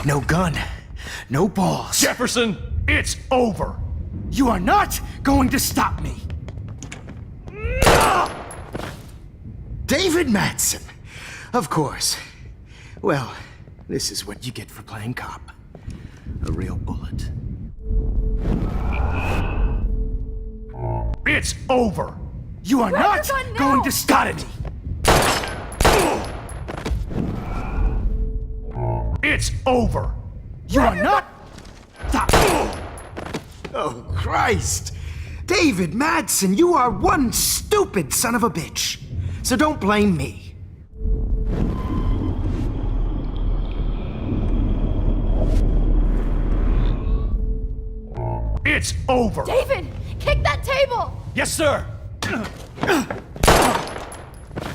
No gun. No balls. Jefferson, it's over. You are not going to stop me. David Madsen. Of course. Well, this is what you get for playing cop. A real bullet. It's over. You are not going to stop me. It's over. You are not. Stop. Oh, Christ. David Madsen, you are one stupid son of a bitch. So don't blame me. It's over. David, kick that table! Yes, sir.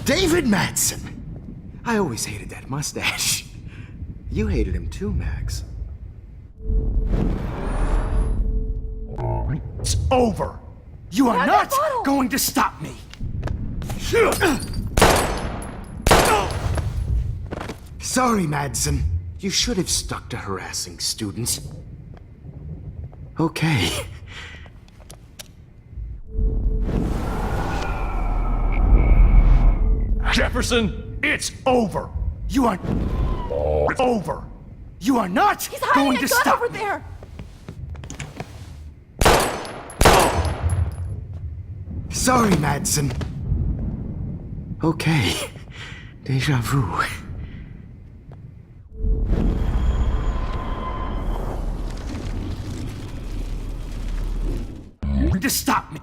David Madsen. I always hated that mustache. You hated him too, Max. It's over. You are not going to stop me. Sorry, Madsen. You should have stuck to harassing students. Okay. Jefferson, it's over. You are... Over. You are not He's hiding going a to gun stop... over there! Sorry, Madsen. Okay. Deja vu. To stop me.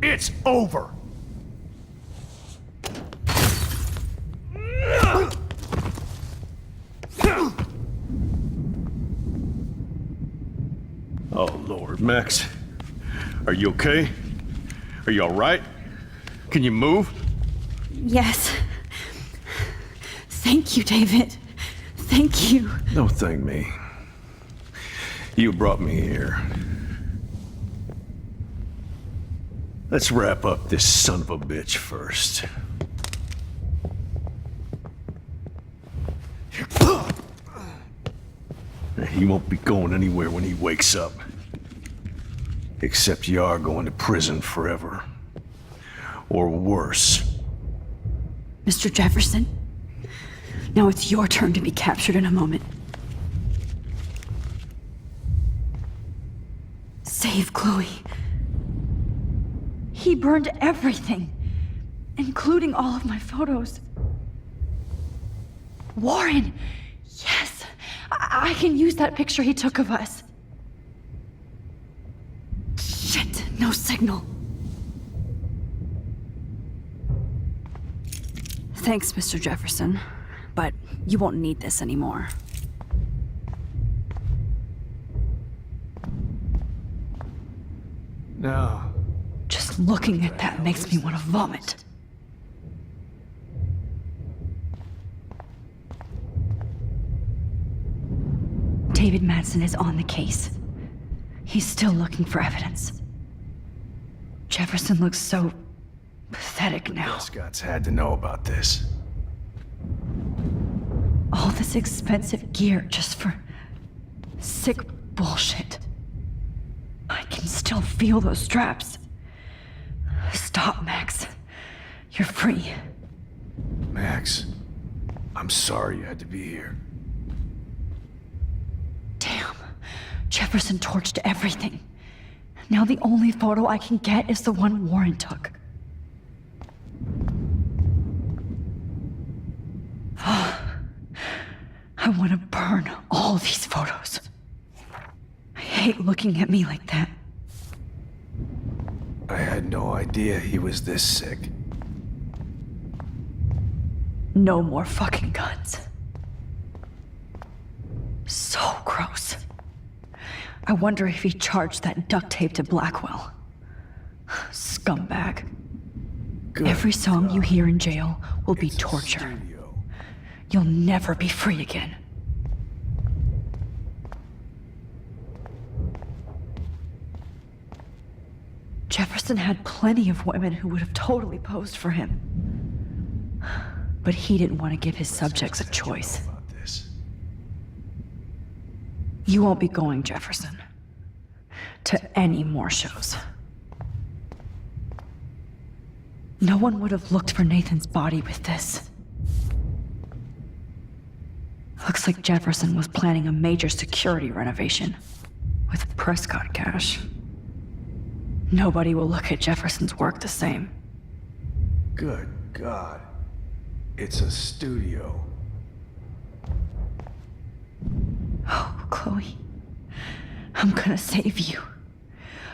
It's over. Oh, Lord, Max. Are you okay? Are you all right? Can you move? Yes. Thank you, David. Thank you. Don't thank me. You brought me here. Let's wrap up this son of a bitch first. He won't be going anywhere when he wakes up. Except you are going to prison forever. Or worse. Mr. Jefferson, now it's your turn to be captured in a moment. Save Chloe. He burned everything, including all of my photos. Warren! Yes! I can use that picture he took of us. Shit, no signal. Thanks, Mr. Jefferson, but you won't need this anymore. No. Just looking at that makes me want to vomit. David Madsen is on the case. He's still looking for evidence. Jefferson looks so pathetic now. Scott's had to know about this. All this expensive gear just for sick bullshit. I can still feel those straps. Stop, Max. You're free. Max, I'm sorry you had to be here. Damn. Jefferson torched everything. Now the only photo I can get is the one Warren took. I want to burn all these photos. I hate looking at me like that. I had no idea he was this sick. No more fucking guns. So gross. I wonder if he charged that duct tape to Blackwell. Scumbag. Every song you hear in jail will be torture. You'll never be free again. Jefferson had plenty of women who would have totally posed for him. But he didn't want to give his subjects a choice. You won't be going, Jefferson, to any more shows. No one would have looked for Nathan's body with this. Looks like Jefferson was planning a major security renovation with Prescott cash. Nobody will look at Jefferson's work the same. Good God. It's a studio. Oh, Chloe. I'm gonna save you.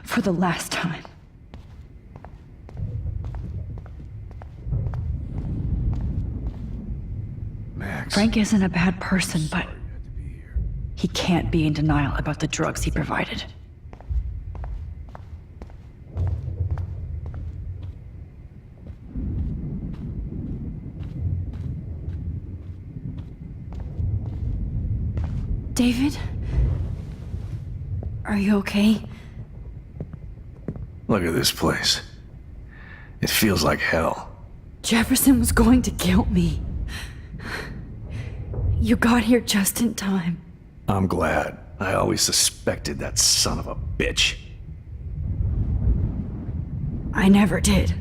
For the last time. Max. Frank isn't a bad person, but he can't be in denial about the drugs he provided. David? Are you okay? Look at this place. It feels like hell. Jefferson was going to kill me. You got here just in time. I'm glad. I always suspected that son of a bitch. I never did.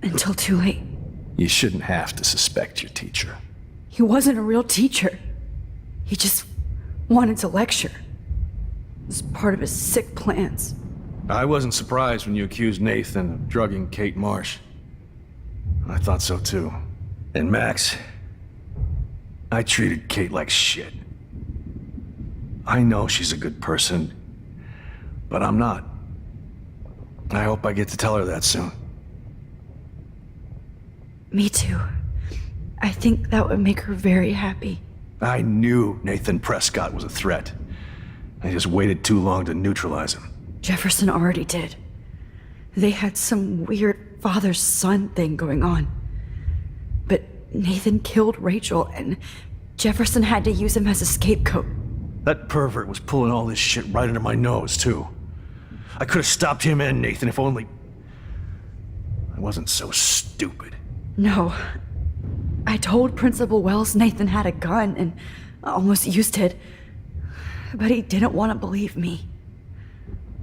Until too late. You shouldn't have to suspect your teacher. He wasn't a real teacher. He just wanted to lecture. It was part of his sick plans. I wasn't surprised when you accused Nathan of drugging Kate Marsh. I thought so too. And Max, I treated Kate like shit. I know she's a good person, but I'm not. I hope I get to tell her that soon. Me too. I think that would make her very happy. I knew Nathan Prescott was a threat. I just waited too long to neutralize him. Jefferson already did. They had some weird father-son thing going on. But Nathan killed Rachel, and Jefferson had to use him as a scapegoat. That pervert was pulling all this shit right under my nose, too. I could have stopped him and Nathan if only... I wasn't so stupid. No. I told Principal Wells Nathan had a gun and almost used it. But he didn't want to believe me.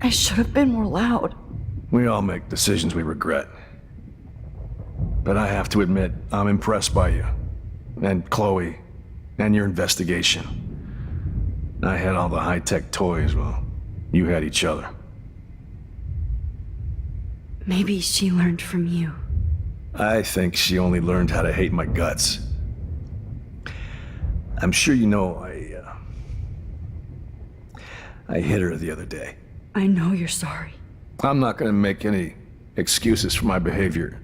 I should have been more loud. We all make decisions we regret. But I have to admit, I'm impressed by you. And Chloe. And your investigation. I had all the high-tech toys, well, you had each other. Maybe she learned from you. I think she only learned how to hate my guts. I'm sure you know I hit her the other day. I know you're sorry. I'm not gonna make any excuses for my behavior.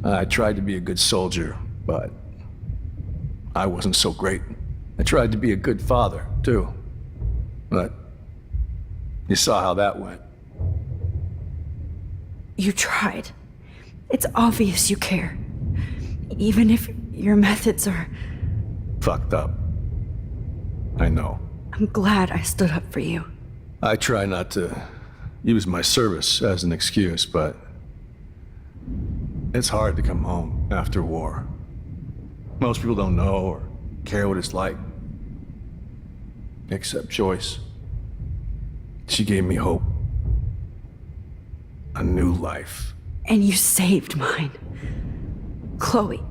I tried to be a good soldier, but I wasn't so great. I tried to be a good father, too. But you saw how that went. You tried. It's obvious you care. Even if your methods are... Fucked up. I know. I'm glad I stood up for you. I try not to use my service as an excuse, but it's hard to come home after war. Most people don't know or care what it's like. Except Joyce. She gave me hope. A new life. And you saved mine. Chloe,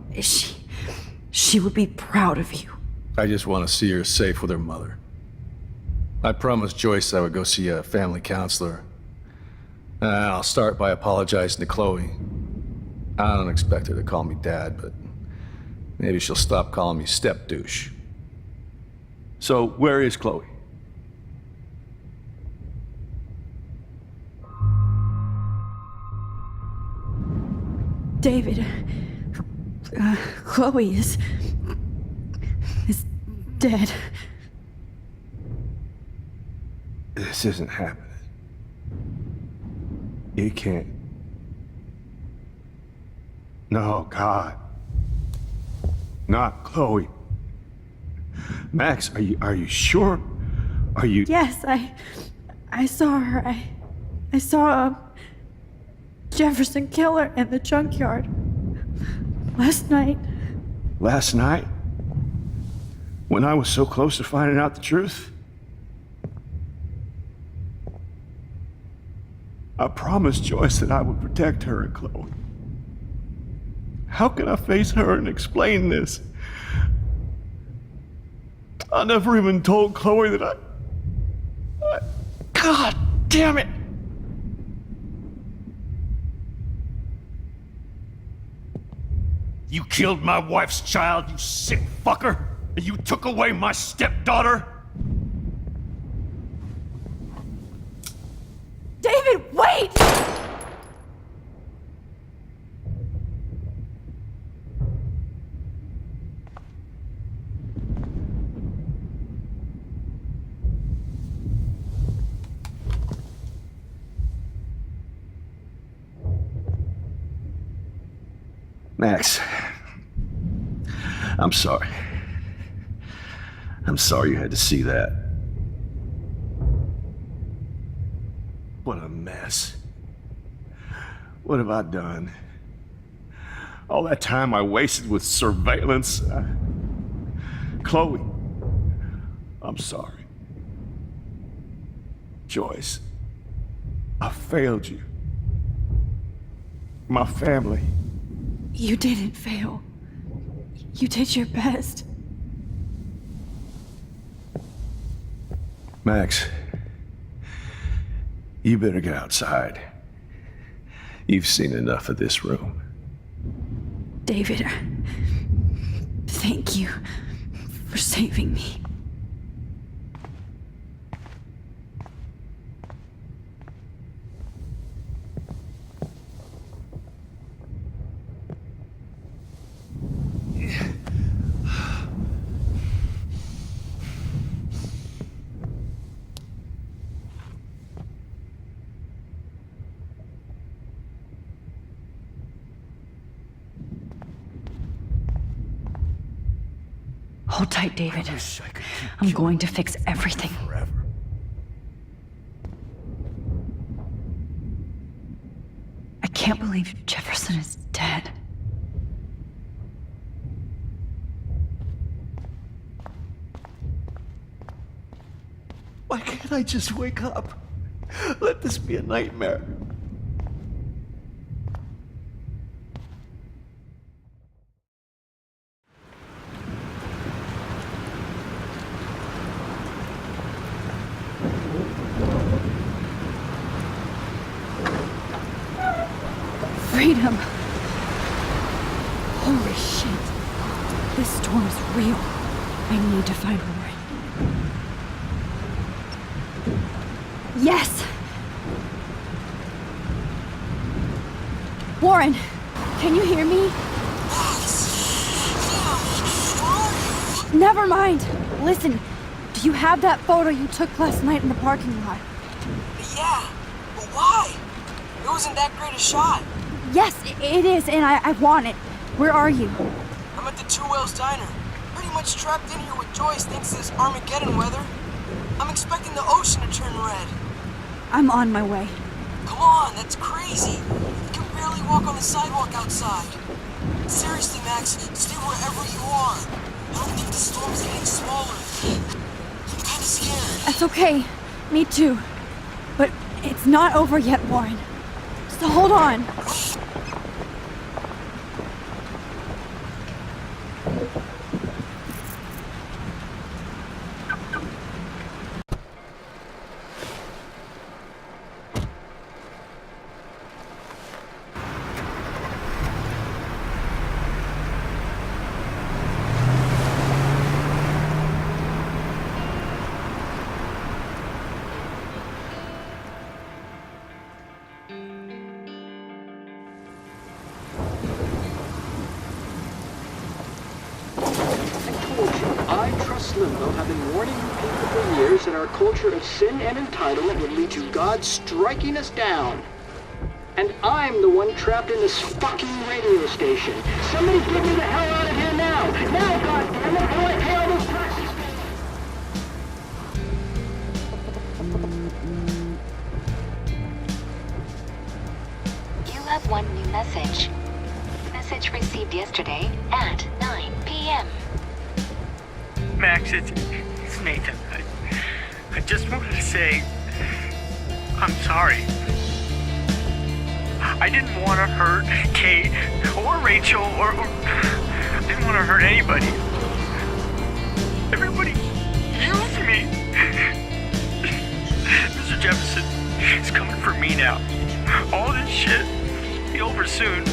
she would be proud of you. I just want to see her safe with her mother. I promised Joyce I would go see a family counselor. And I'll start by apologizing to Chloe. I don't expect her to call me Dad, but maybe she'll stop calling me step douche. So, where is Chloe? David, Chloe is dead. This isn't happening. You can't. No, God. Not Chloe. Max, are you sure? Are you... Yes, I saw her. I saw Jefferson kill her in the junkyard. Last night. Last night? When I was so close to finding out the truth? I promised Joyce that I would protect her and Chloe. How can I face her and explain this? I never even told Chloe that I... God damn it! You killed my wife's child, you sick fucker! And you took away my stepdaughter? David, wait! Max, I'm sorry. I'm sorry you had to see that. What a mess. What have I done? All that time I wasted with surveillance. Chloe, I'm sorry. Joyce, I failed you. My family. You didn't fail. You did your best. Max, you better get outside. You've seen enough of this room. David, thank you for saving me. Hold tight, David. I'm going to fix everything. I can't believe Jefferson is dead. Why can't I just wake up? Let this be a nightmare. Freedom! Holy shit. This storm is real. I need to find Warren. Yes! Warren, can you hear me? Never mind. Listen, do you have that photo you took last night in the parking lot? Yeah, but why? It wasn't that great a shot. Yes, it is, and I want it. Where are you? I'm at the Two Whales Diner. Pretty much trapped in here with Joyce thanks to this Armageddon weather. I'm expecting the ocean to turn red. I'm on my way. Come on, that's crazy. You can barely walk on the sidewalk outside. Seriously, Max, stay wherever you are. I don't think the storm's getting smaller. I'm kinda scared. That's okay. Me too. But it's not over yet, Warren. So hold on. Limbo have been warning you people for years that our culture of sin and entitlement would lead to God striking us down. And I'm the one trapped in this fucking radio station. Somebody get me the hell out of here now! Now, goddammit, or I pay all those taxes! You have one new message. Message received yesterday at 9 p.m. Max, it's Nathan. I just wanted to say, I'm sorry. I didn't want to hurt Kate or Rachel or I didn't want to hurt anybody. Everybody used me. Mr. Jefferson is coming for me now. All this shit will be over soon.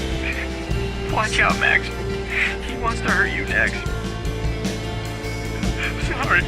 Watch out, Max. He wants to hurt you next. Sorry.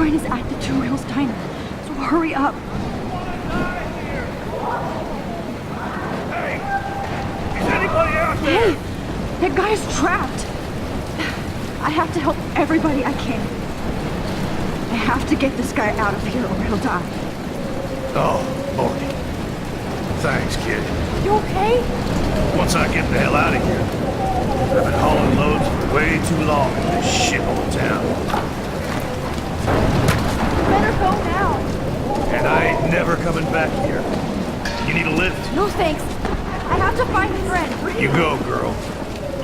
Lauren is at the Two Wheels Diner, so hurry up. Is anybody out Hey, that guy's trapped. I have to help everybody I can. I have to get this guy out of here or he'll die. Oh, Morty. Thanks, kid. You okay? Once I get the hell out of here, I've been hauling loads for way too long in this shithole town. Better go now. And I ain't never coming back here. You need a lift? No thanks. I have to find a friend. You go, girl.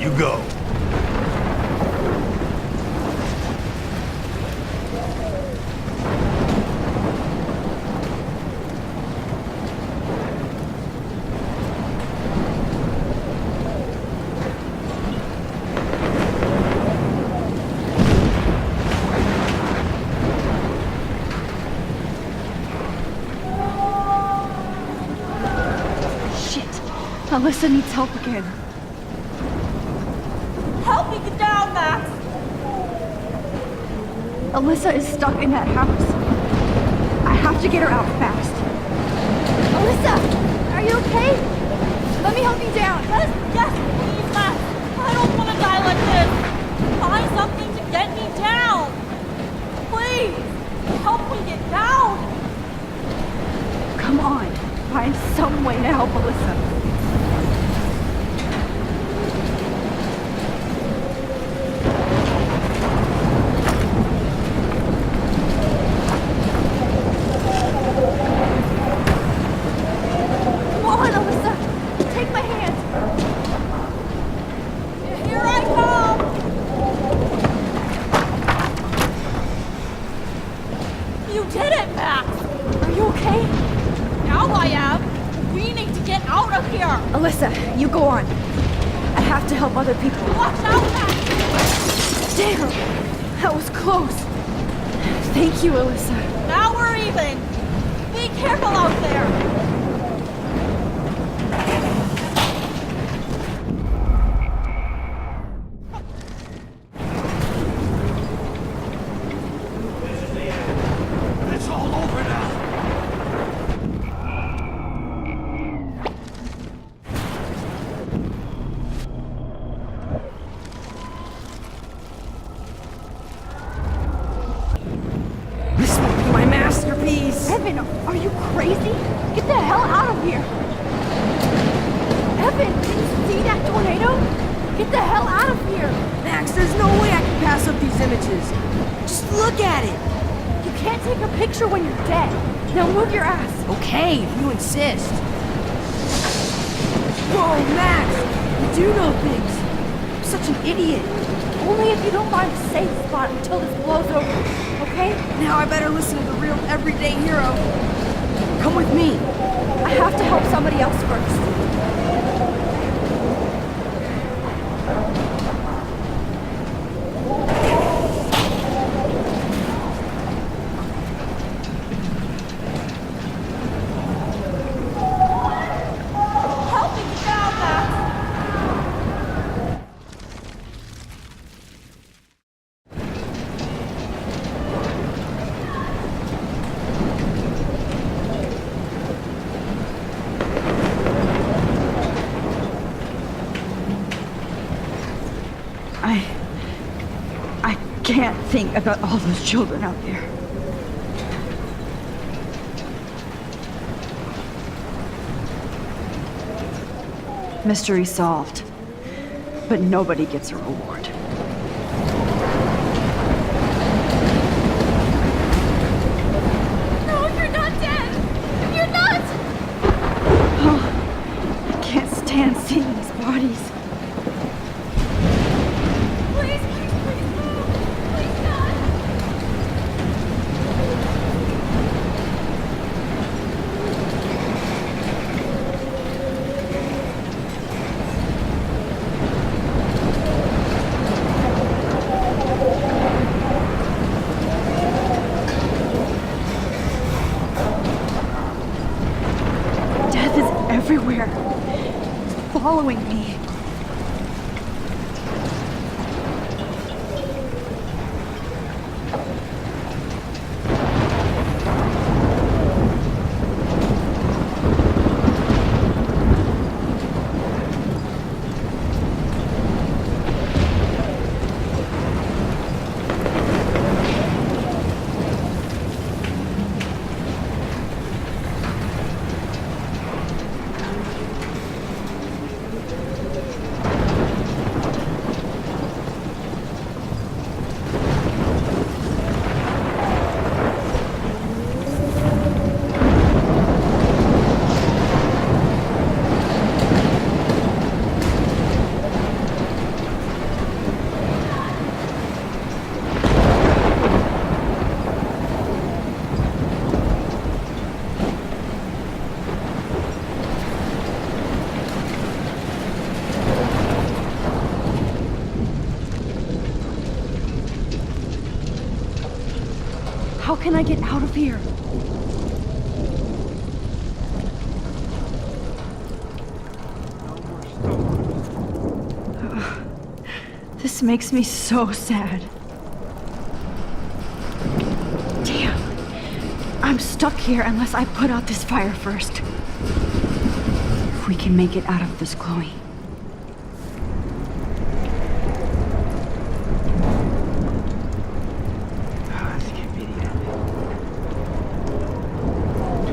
You go. Alyssa needs help again. Help me get down, Max! Alyssa is stuck in that house. I have to get her out fast. Alyssa! Are you okay? Let me help you down. Yes, please, Max! I don't want to die like this! Find something to get me down! Please! Help me get down! Come on. Find some way to help Alyssa. Alyssa, you go on. I have to help other people. Watch out, Max! Damn! That was close. Thank you, Alyssa. Now we're even. Be careful out there. Evan, are you crazy? Get the hell out of here! Evan, did you see that tornado? Get the hell out of here! Max, there's no way I can pass up these images. Just look at it. You can't take a picture when you're dead. Now move your ass. Okay, if you insist. Whoa, Max! You do know things. I'm such an idiot. Only if you don't find a safe spot until this blows over, okay? Now I better listen to the real everyday hero. Come with me. I have to help somebody else first. I can't think about all those children out there. Mystery solved, but nobody gets a reward. No, you're not dead! You're not! Oh, I can't stand seeing these bodies. How can I get out of here? This makes me so sad. Damn. I'm stuck here unless I put out this fire first. If we can make it out of this, Chloe.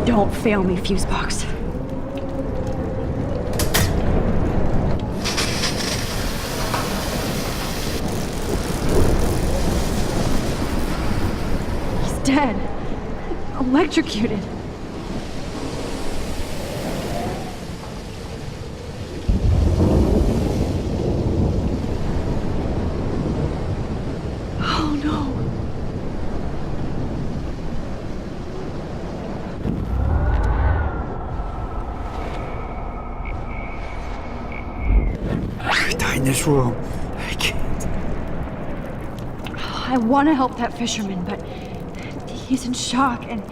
Don't fail me, Fusebox. He's dead. Electrocuted. Oh no. Die in this room. I can't. I want to help that fisherman, but he's in shock and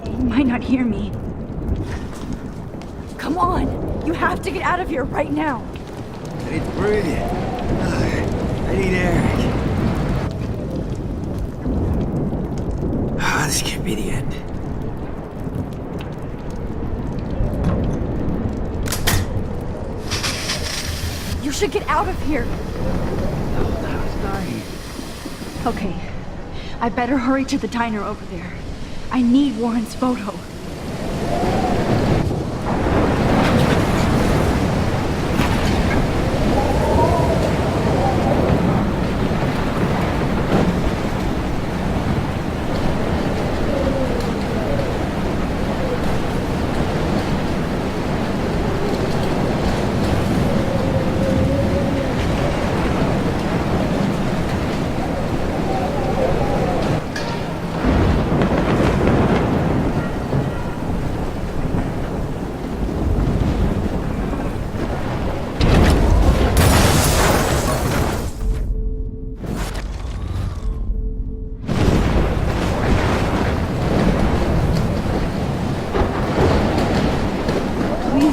he might not hear me. Come on! You have to get out of here right now! I need to breathe. I need air. This can't be the end. You should get out of here! Okay, I better hurry to the diner over there. I need Warren's photo.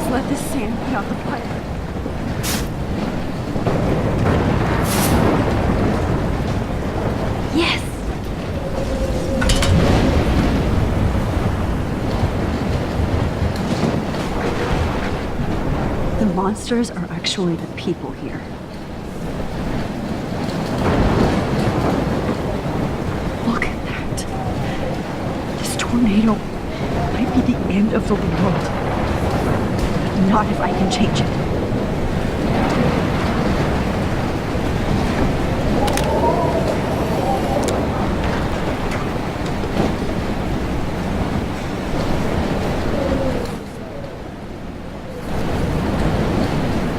Let the sand put out the fire. Yes! The monsters are actually the people here. Look at that. This tornado might be the end of the world. Not if I can change it.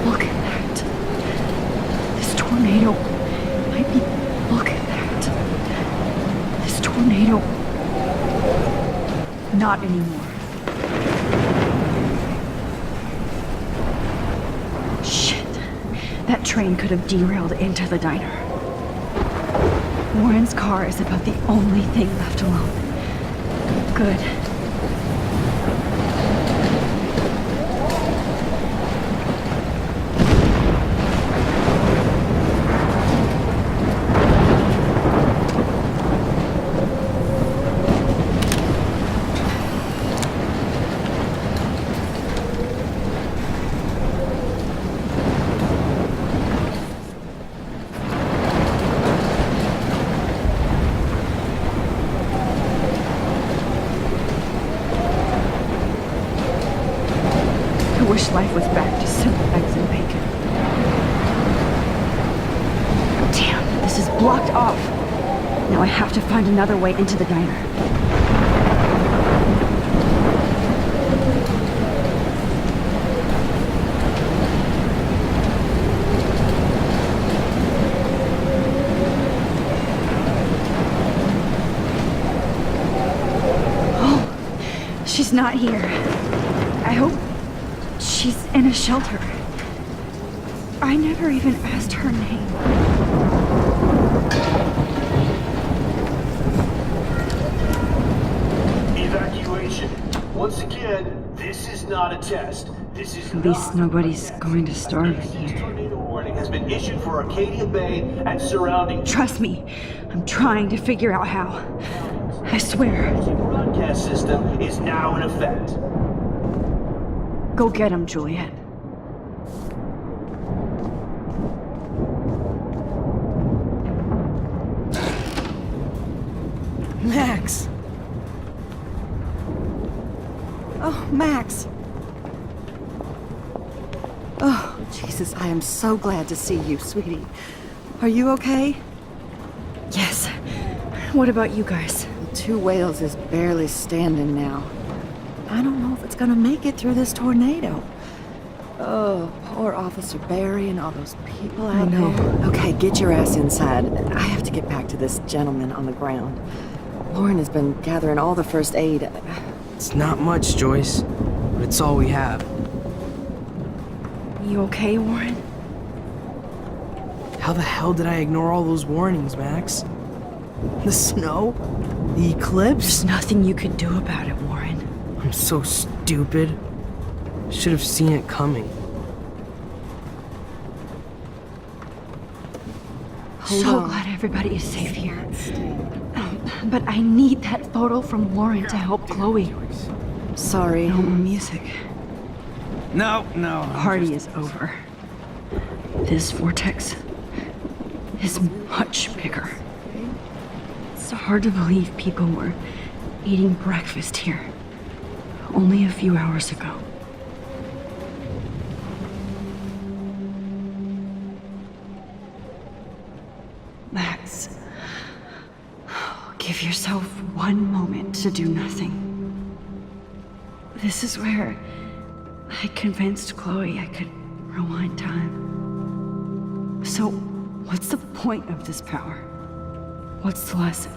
Look at that. This tornado might be... Look at that. This tornado... Not anymore. That train could have derailed into the diner. Warren's car is about the only thing left alone. Good. I wish life was back to simple eggs and bacon. Damn, this is blocked off. Now I have to find another way into the diner. Oh, she's not here. I hope she's in a shelter. I never even asked her name. not a test. This is At least nobody's going to starve in here. tornado warning has been issued for Arcadia Bay and surrounding Trust me, I'm trying to figure out how. I swear. broadcast system is now in effect. Go get him, Juliet. Max! Oh, Max! Oh, Jesus, I am so glad to see you, sweetie. Are you okay? Yes. What about you guys? The Two Whales is barely standing now. I don't know if it's gonna make it through this tornado. Oh, poor Officer Barry and all those people out there. Okay, get your ass inside. I have to get back to this gentleman on the ground. Lauren has been gathering all the first aid. It's not much, Joyce, but it's all we have. You okay, Warren? How the hell did I ignore all those warnings, Max? The snow? The eclipse? There's nothing you could do about it, Warren. I'm so stupid. Should have seen it coming. So glad everybody is safe here. But I need that photo from Warren to help Chloe. Sorry. No more music. No. The party is over. This vortex is much bigger. It's hard to believe people were eating breakfast here only a few hours ago. Max, give yourself one moment to do nothing. This is where I convinced Chloe I could rewind time. So, what's the point of this power? What's the lesson?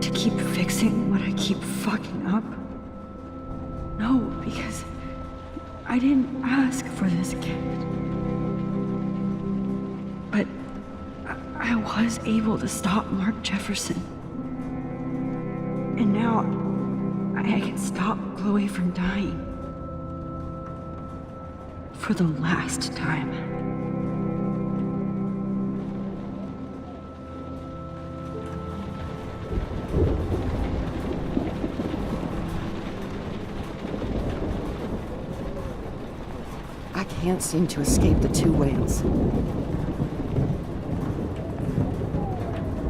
To keep fixing what I keep fucking up? No, because I didn't ask for this gift. But I was able to stop Mark Jefferson. And now I can stop Chloe from dying. For the last time. I can't seem to escape the Two Whales.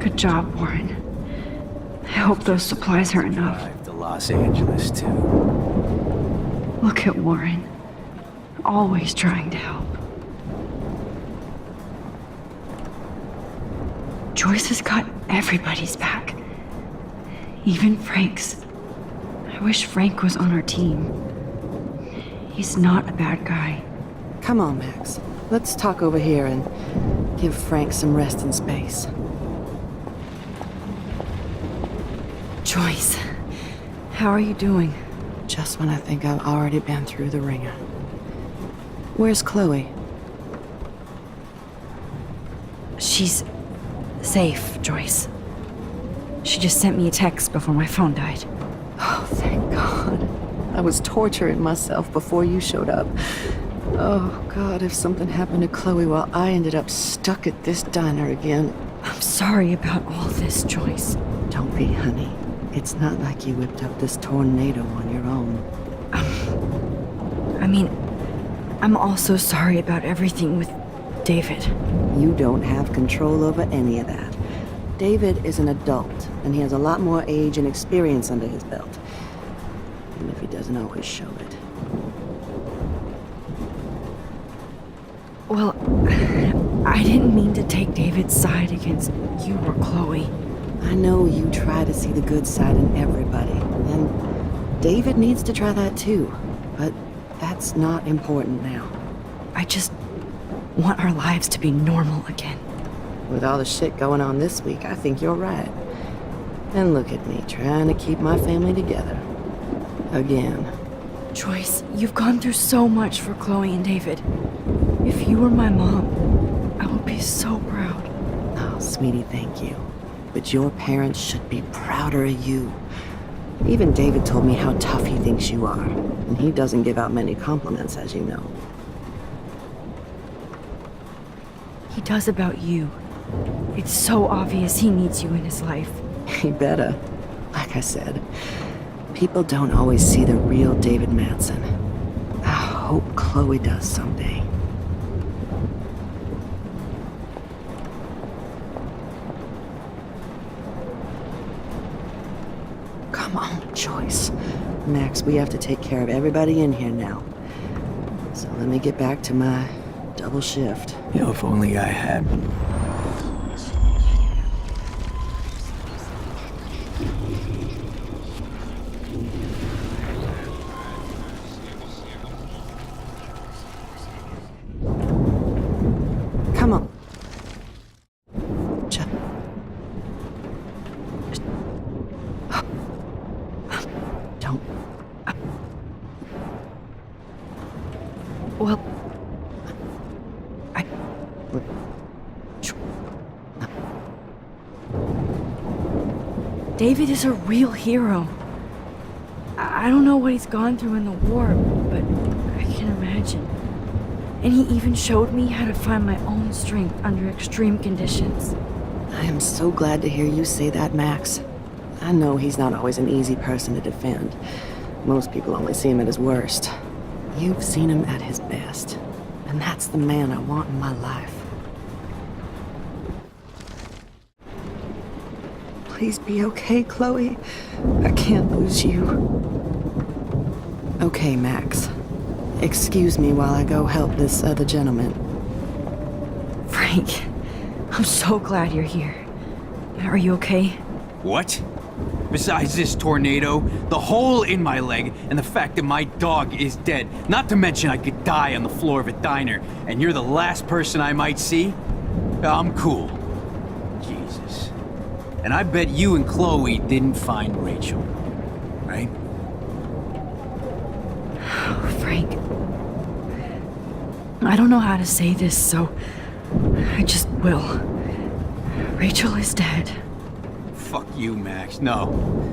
Good job, Warren. I hope those supplies are enough. To Los Angeles, too. Look at Warren. Always trying to help. Joyce has got everybody's back. Even Frank's. I wish Frank was on our team. He's not a bad guy. Come on, Max. Let's talk over here and give Frank some rest and space. Joyce, how are you doing? Just when I think I've already been through the ringer. Where's Chloe? She's safe, Joyce. She just sent me a text before my phone died. Oh, thank God. I was torturing myself before you showed up. Oh, God, if something happened to Chloe while I ended up stuck at this diner again. I'm sorry about all this, Joyce. Don't be, honey. It's not like you whipped up this tornado on your own. I mean, I'm also sorry about everything with David. You don't have control over any of that. David is an adult, and he has a lot more age and experience under his belt. Even if he doesn't always show it. Well, I didn't mean to take David's side against you or Chloe. I know you try to see the good side in everybody, and David needs to try that too, but that's not important now. I just want our lives to be normal again. With all the shit going on this week, I think you're right. And look at me, trying to keep my family together. Again. Joyce, you've gone through so much for Chloe and David. If you were my mom, I would be so proud. Oh, sweetie, thank you. But your parents should be prouder of you. Even David told me how tough he thinks you are, and he doesn't give out many compliments, as you know. He does about you. It's so obvious he needs you in his life. He better. Like I said, people don't always see the real David Madsen. I hope Chloe does someday. Come on, Joyce. Max, we have to take care of everybody in here now. So let me get back to my double shift. You know, if only I had. Come on. Don't. Well, David is a real hero. I don't know what he's gone through in the war, but I can imagine. And he even showed me how to find my own strength under extreme conditions. I am so glad to hear you say that, Max. I know he's not always an easy person to defend. Most people only see him at his worst. You've seen him at his best. And that's the man I want in my life. Please be okay, Chloe. I can't lose you. Okay, Max. Excuse me while I go help this other gentleman. Frank, I'm so glad you're here. Are you okay? What? Besides this tornado, the hole in my leg, and the fact that my dog is dead. Not to mention I could die on the floor of a diner, and you're the last person I might see? I'm cool. Jesus. And I bet you and Chloe didn't find Rachel, right? Frank, I don't know how to say this, so I just will. Rachel is dead. Fuck you, Max. No.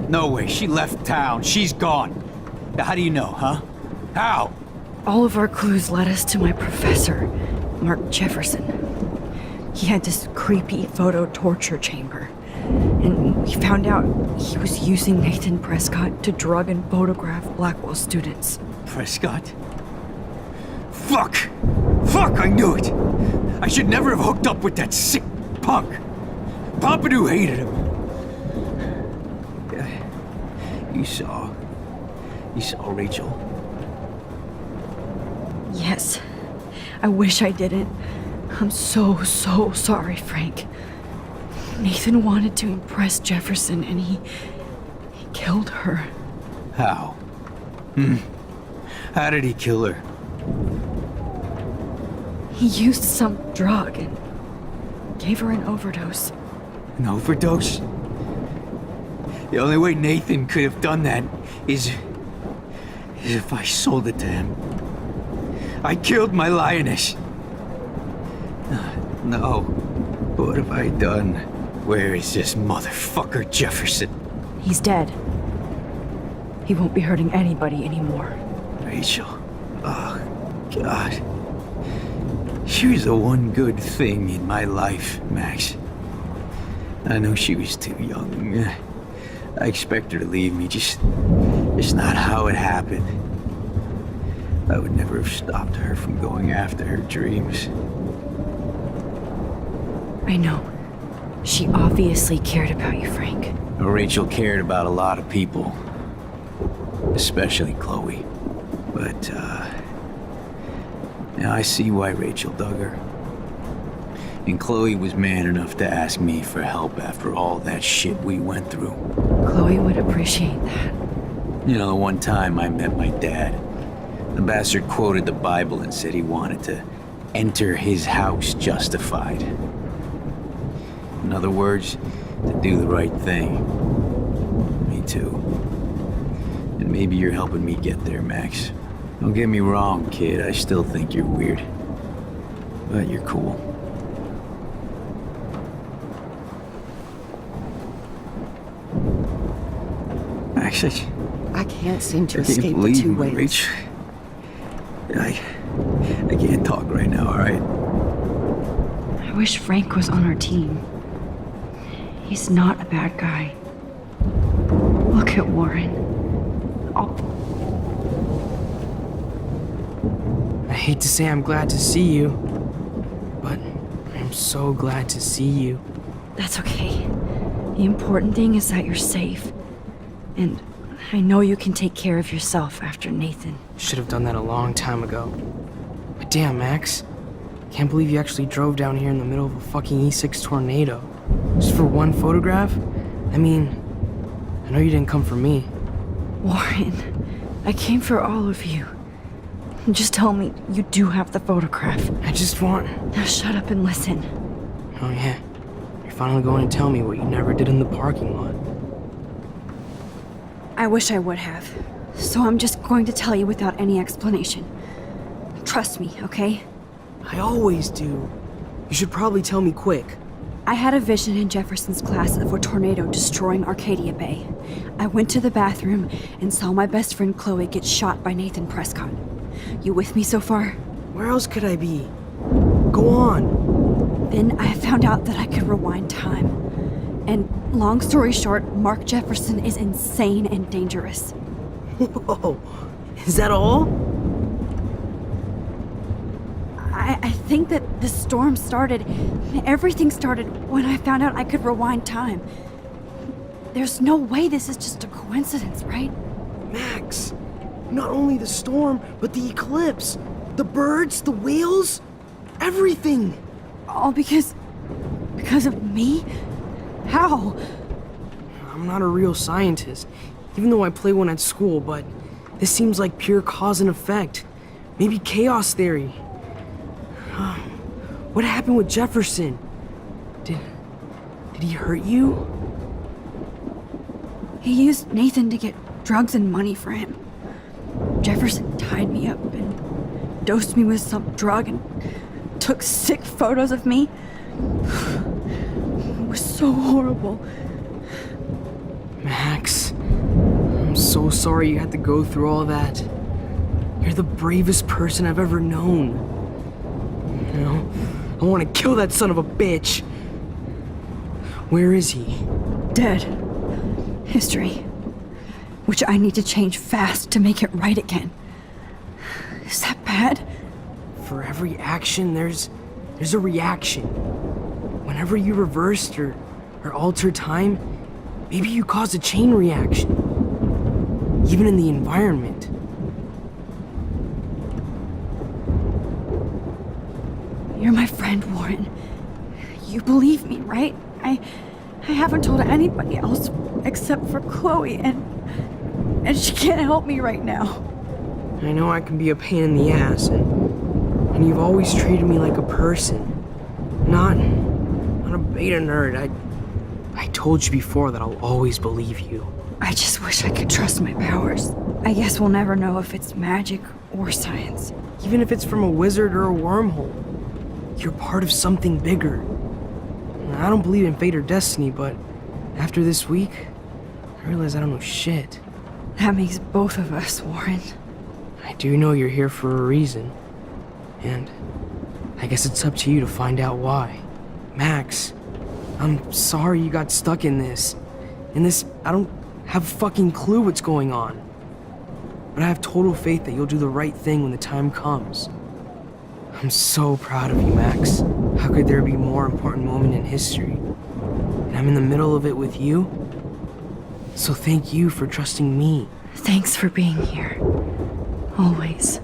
No way. She left town. She's gone. How do you know, huh? How? All of our clues led us to my professor, Mark Jefferson. He had this creepy photo torture chamber. And we found out he was using Nathan Prescott to drug and photograph Blackwell students. Prescott? Fuck! Fuck, I knew it! I should never have hooked up with that sick punk! Pompidou hated him! You saw Rachel? Yes. I wish I didn't. I'm so sorry, Frank. Nathan wanted to impress Jefferson, and he killed her. How? How did he kill her? He used some drug and gave her an overdose. An overdose? The only way Nathan could have done that is if I sold it to him. I killed my lioness. No. What have I done? Where is this motherfucker Jefferson? He's dead. He won't be hurting anybody anymore. Rachel. Oh, God. She was the one good thing in my life, Max. I know she was too young. I expect her to leave me, just not how it happened. I would never have stopped her from going after her dreams. I know. She obviously cared about you, Frank. Rachel cared about a lot of people. Especially Chloe. But, now I see why Rachel dug her. And Chloe was man enough to ask me for help after all that shit we went through. Chloe would appreciate that. You know, the one time I met my dad, the bastard quoted the Bible and said he wanted to enter his house justified. In other words, to do the right thing. Me too. And maybe you're helping me get there, Max. Don't get me wrong, kid, I still think you're weird. But you're cool. Max, I can't seem to I can't escape the believe two you, ways. Rach. I can't talk right now, alright? I wish Frank was on our team. He's not a bad guy. Look at Warren. I hate to say I'm glad to see you, but I'm so glad to see you. That's okay. The important thing is that you're safe. And I know you can take care of yourself after Nathan. Should have done that a long time ago. But damn, Max. Can't believe you actually drove down here in the middle of a fucking E6 tornado. Just for one photograph? I mean, I know you didn't come for me. Warren, I came for all of you. Just tell me you do have the photograph. I just want... Now shut up and listen. Oh yeah. You're finally going to tell me what you never did in the parking lot. I wish I would have. So I'm just going to tell you without any explanation. Trust me, okay? I always do. You should probably tell me quick. I had a vision in Jefferson's class of a tornado destroying Arcadia Bay. I went to the bathroom and saw my best friend Chloe get shot by Nathan Prescott. You with me so far? Where else could I be? Go on. Then I found out that I could rewind time. And long story short, Mark Jefferson is insane and dangerous. Whoa. Is that all? I think that the storm started, everything started when I found out I could rewind time. There's no way this is just a coincidence, right? Max, not only the storm, but the eclipse, the birds, the whales, everything. All because of me? How? I'm not a real scientist, even though I play one at school, but this seems like pure cause and effect. Maybe chaos theory. What happened with Jefferson? Did he hurt you? He used Nathan to get drugs and money for him. Jefferson tied me up and dosed me with some drug and took sick photos of me. It was so horrible. Max, I'm so sorry you had to go through all that. You're the bravest person I've ever known. You know, I want to kill that son of a bitch. Where is he? Dead. History. Which I need to change fast to make it right again. Is that bad? For every action, there's a reaction. Whenever you reversed or altered time, maybe you caused a chain reaction. Even in the environment. You're my friend, Warren. You believe me, right? I haven't told anybody else except for Chloe, and she can't help me right now. I know I can be a pain in the ass, and you've always treated me like a person. Not a beta nerd. I told you before that I'll always believe you. I just wish I could trust my powers. I guess we'll never know if it's magic or science. Even if it's from a wizard or a wormhole. You're part of something bigger. I don't believe in fate or destiny, but after this week, I realize I don't know shit. That makes both of us, Warren. I do know you're here for a reason. And I guess it's up to you to find out why. Max, I'm sorry you got stuck in this. I don't have a fucking clue what's going on. But I have total faith that you'll do the right thing when the time comes. I'm so proud of you, Max. How could there be a more important moment in history? And I'm in the middle of it with you. So thank you for trusting me. Thanks for being here. Always.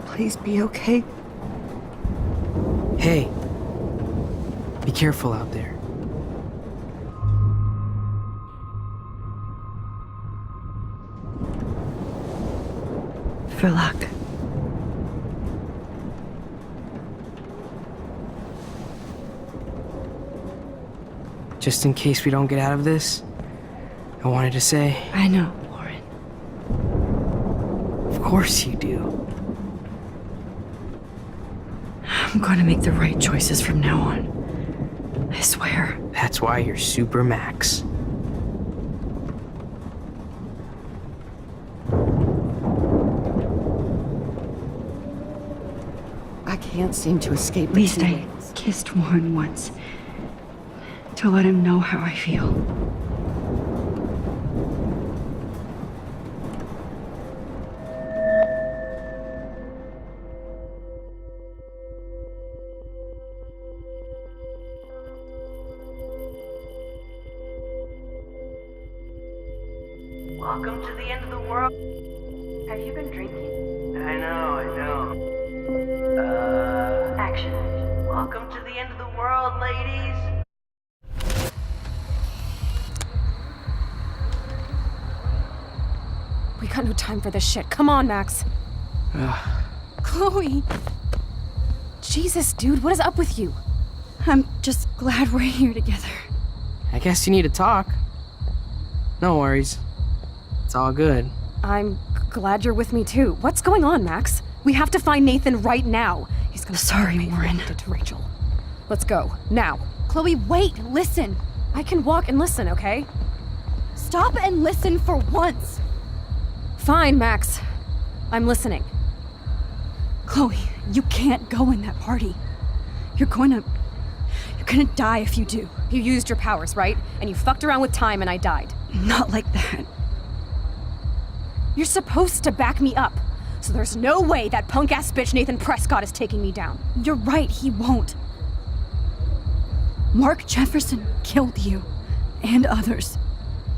Please be okay. Hey, be careful out there. For luck. Just in case we don't get out of this, I wanted to say... I know, Warren. Of course you do. I'm going to make the right choices from now on. I swear. That's why you're Super Max. I can't seem to escape At the least I feelings. kissed Warren once. To let him know how I feel. Welcome to the end of the world. Have you been drinking? I know. Action. Welcome to the end of the world, ladies. We got no time for this shit. Come on, Max. Chloe! Jesus, dude, what is up with you? I'm just glad we're here together. I guess you need to talk. No worries. It's all good. I'm glad you're with me too. What's going on, Max? We have to find Nathan right now. He's gonna Sorry, Warren. Did to Rachel. Let's go now. Chloe, wait! Listen! I can walk and listen, okay? Stop and listen for once! Fine, Max. I'm listening. Chloe, you can't go in that party. You're gonna die if you do. You used your powers, right? And you fucked around with time and I died. Not like that. You're supposed to back me up. So there's no way that punk-ass bitch Nathan Prescott is taking me down. You're right, he won't. Mark Jefferson killed you. And others.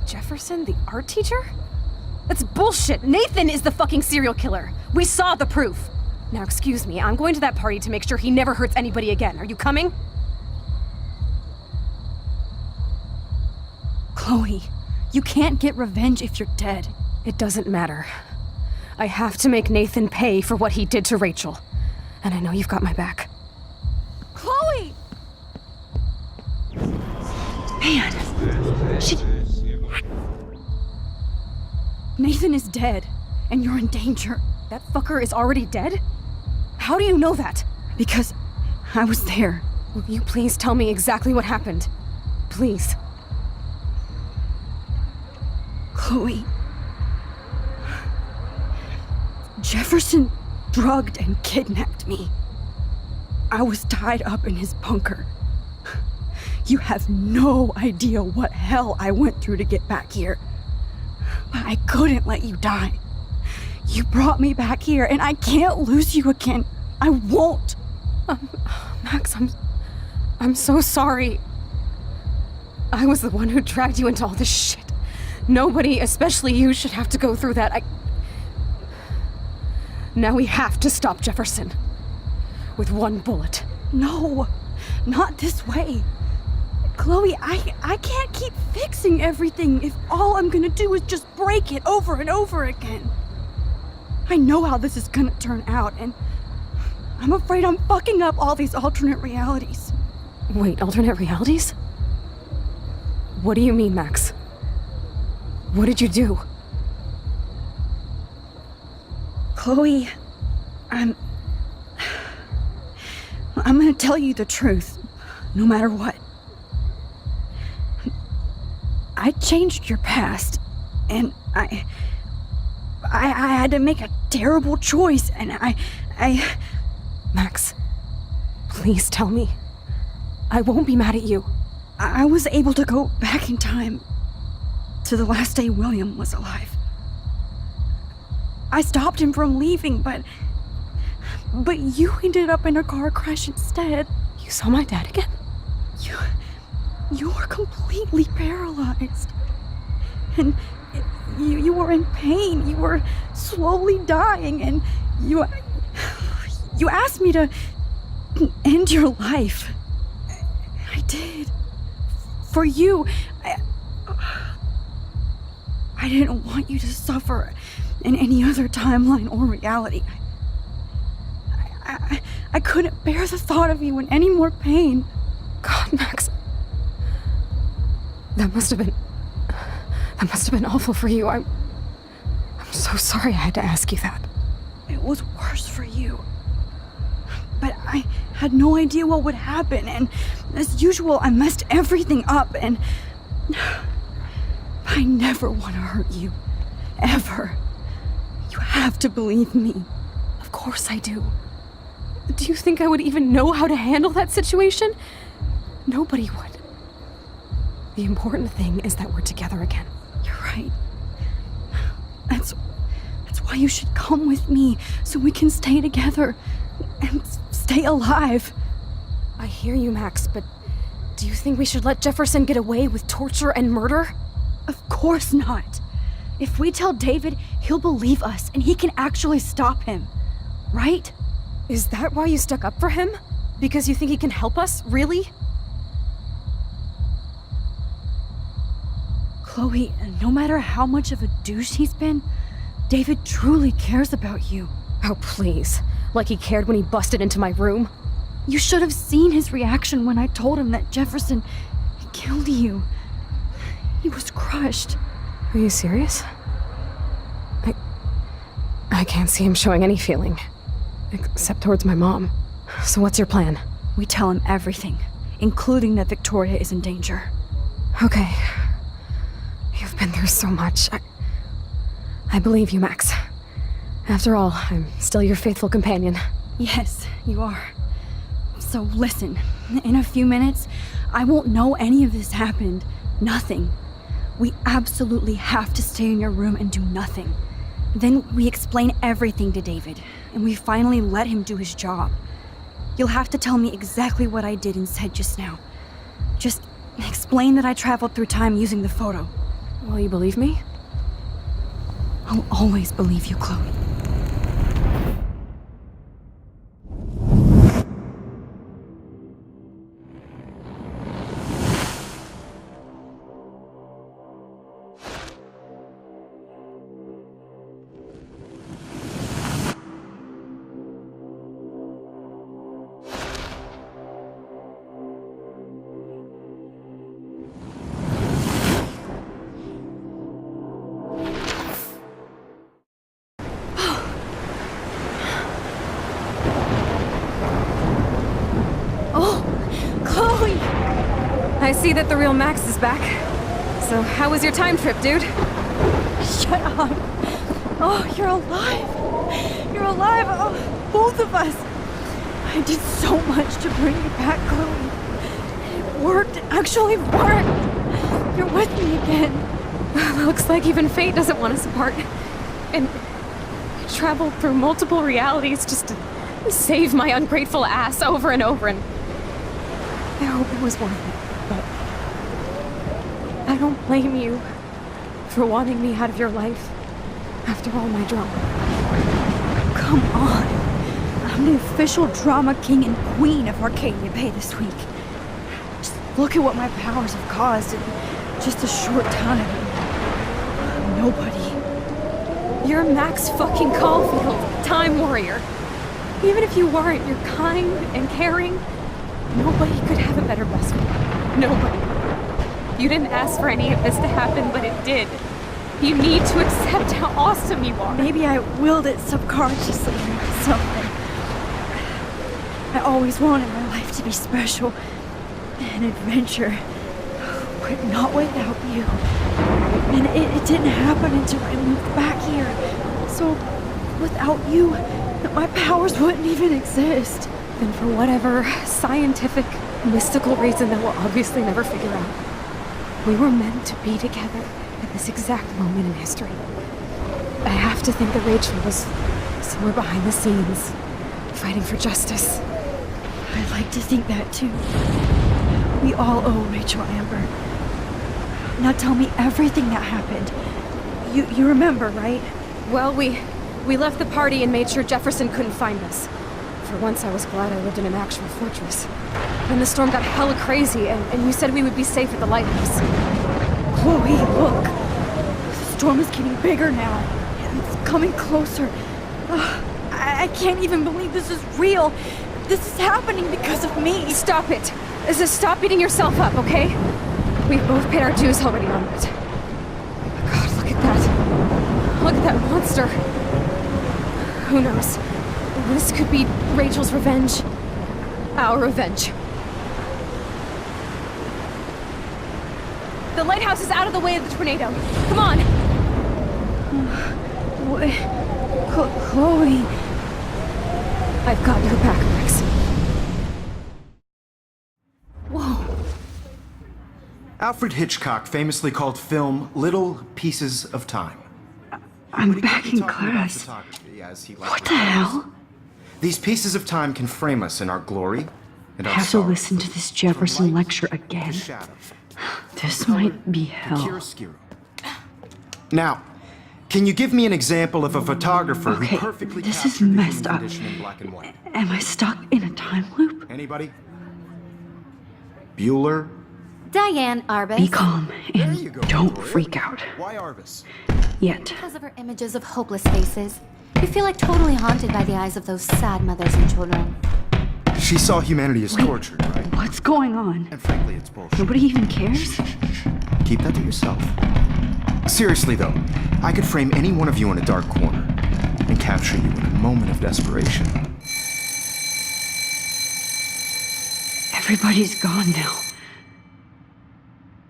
Jefferson, the art teacher? That's bullshit. Nathan is the fucking serial killer. We saw the proof. Now, excuse me, I'm going to that party to make sure he never hurts anybody again. Are you coming? Chloe, you can't get revenge if you're dead. It doesn't matter. I have to make Nathan pay for what he did to Rachel. And I know you've got my back. Chloe! Man, Nathan is dead, and you're in danger. That fucker is already dead? How do you know that? Because I was there. Will you please tell me exactly what happened? Please. Chloe. Jefferson drugged and kidnapped me. I was tied up in his bunker. You have no idea what hell I went through to get back here. But I couldn't let you die. You brought me back here, and I can't lose you again. I won't. Max, I'm so sorry. I was the one who dragged you into all this shit. Nobody, especially you, should have to go through that. Now we have to stop Jefferson. With one bullet. No, not this way. Chloe, I can't keep fixing everything if all I'm gonna do is just break it over and over again. I know how this is gonna turn out, and I'm afraid I'm fucking up all these alternate realities. Wait, alternate realities? What do you mean, Max? What did you do? Chloe, I'm gonna tell you the truth, no matter what. I changed your past, and I had to make a terrible choice, and I... Max, please tell me. I won't be mad at you. I was able to go back in time to the last day William was alive. I stopped him from leaving, but you ended up in a car crash instead. You saw my dad again? You were completely paralyzed. And you were in pain. You were slowly dying, and you asked me to end your life. I did. For you. I didn't want you to suffer in any other timeline or reality. I couldn't bear the thought of you in any more pain. God, Max. That must have been awful for you. I'm so sorry I had to ask you that. It was worse for you. but I had no idea what would happen, and as usual, I messed everything up, and I never want to hurt you. Ever. You have to believe me. Of course I do. Do you think I would even know how to handle that situation? Nobody would. The important thing is that we're together again. You're right. That's why you should come with me, so we can stay together and stay alive. I hear you, Max, but do you think we should let Jefferson get away with torture and murder? Of course not. If we tell David, he'll believe us and he can actually stop him. Right? Is that why you stuck up for him? Because you think he can help us? Really? Chloe, no matter how much of a douche he's been, David truly cares about you. Oh, please. Like he cared when he busted into my room? You should have seen his reaction when I told him that Jefferson killed you. He was crushed. Are you serious? I can't see him showing any feeling. Except towards my mom. So what's your plan? We tell him everything, including that Victoria is in danger. Okay. You've been through so much. I believe you, Max. After all, I'm still your faithful companion. Yes, you are. So listen, in a few minutes, I won't know any of this happened. Nothing. We absolutely have to stay in your room and do nothing. Then we explain everything to David, and we finally let him do his job. You'll have to tell me exactly what I did and said just now. Just explain that I traveled through time using the photo. Will you believe me? I'll always believe you, Chloe. I see that the real Max is back. So how was your time trip, dude? Shut up. Oh, you're alive. You're alive. Oh, both of us. I did so much to bring you back, Chloe. It worked. It actually worked. You're with me again. Looks like even fate doesn't want us apart. And I traveled through multiple realities just to save my ungrateful ass over and over, and I hope it was worth it. But I don't blame you for wanting me out of your life after all my drama. Come on. I'm the official drama king and queen of Arcadia Bay this week. Just look at what my powers have caused in just a short time. Nobody. You're Max fucking Caulfield, Time Warrior. Even if you weren't, you're kind and caring. Nobody could have a better best friend. Nobody. You didn't ask for any of this to happen, but it did. You need to accept how awesome you are. Maybe I willed it subconsciously or something. I always wanted my life to be special. An adventure. But not without you. And it didn't happen until I moved back here. So, without you, my powers wouldn't even exist. And for whatever scientific, mystical reason that we'll obviously never figure out, we were meant to be together at this exact moment in history. I have to think that Rachel was somewhere behind the scenes, fighting for justice. I'd like to think that too. We all owe Rachel Amber. Now tell me everything that happened. You remember, right? Well, we left the party and made sure Jefferson couldn't find us. For once, I was glad I lived in an actual fortress. Then the storm got hella crazy, and you said we would be safe at the lighthouse. Chloe, look! The storm is getting bigger now. It's coming closer. I can't even believe this is real. This is happening because of me. Stop it! Stop beating yourself up, okay? We've both paid our dues already on it. God, look at that. Look at that monster. Who knows? This could be Rachel's revenge. our revenge. The lighthouse is out of the way of the tornado. Come on! Chloe... I've got your back, Max. Whoa. Alfred Hitchcock famously called film little pieces of time. I'm back in class. What the hell? These pieces of time can frame us in our glory and I our have to sorrow. listen to this Jefferson lecture again. This might be hell. Now, can you give me an example of a photographer Okay, who perfectly this is captured the messed human up. condition in black and white? Am I stuck in a time loop? Anybody? Bueller? Diane Arbus. Be calm and don't freak out. Why Arbus? Yet. Because of her images of hopeless faces. You feel like totally haunted by the eyes of those sad mothers and children. She saw humanity as tortured, right? What's going on? And frankly, it's bullshit. Nobody even cares? Keep that to yourself. Seriously, though, I could frame any one of you in a dark corner and capture you in a moment of desperation. Everybody's gone now.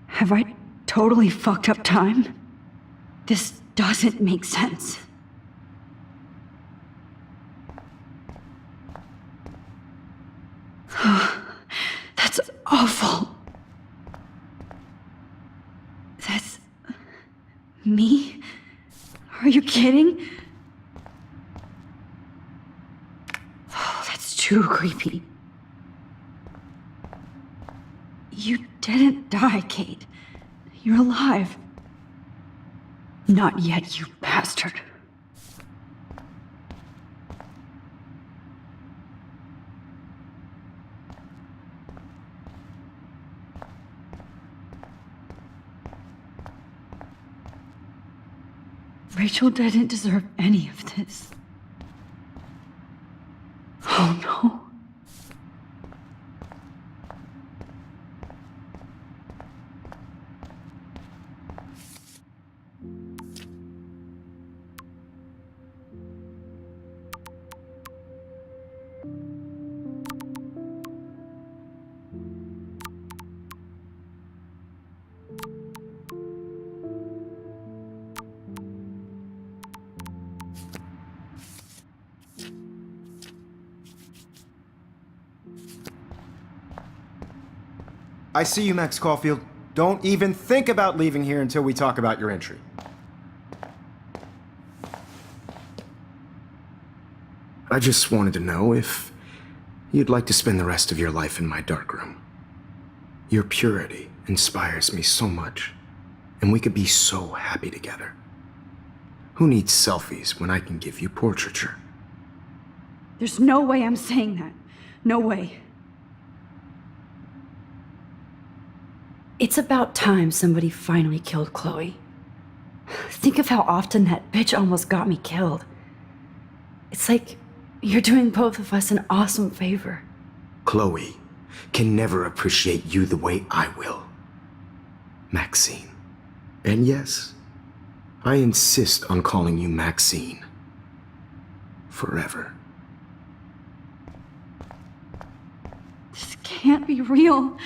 Have I totally fucked up time? This doesn't make sense. That's awful. That's... me? Are you kidding? Oh, that's too creepy. You didn't die, Kate. You're alive. Not yet, you bastard. Rachel didn't deserve any of this. Oh no. I see you, Max Caulfield. Don't even think about leaving here until we talk about your entry. I just wanted to know if you'd like to spend the rest of your life in my darkroom. Your purity inspires me so much, and we could be so happy together. Who needs selfies when I can give you portraiture? There's no way I'm saying that. No way. It's about time somebody finally killed Chloe. Think of how often that bitch almost got me killed. It's like you're doing both of us an awesome favor. Chloe can never appreciate you the way I will. Maxine. And yes, I insist on calling you Maxine. Forever. This can't be real.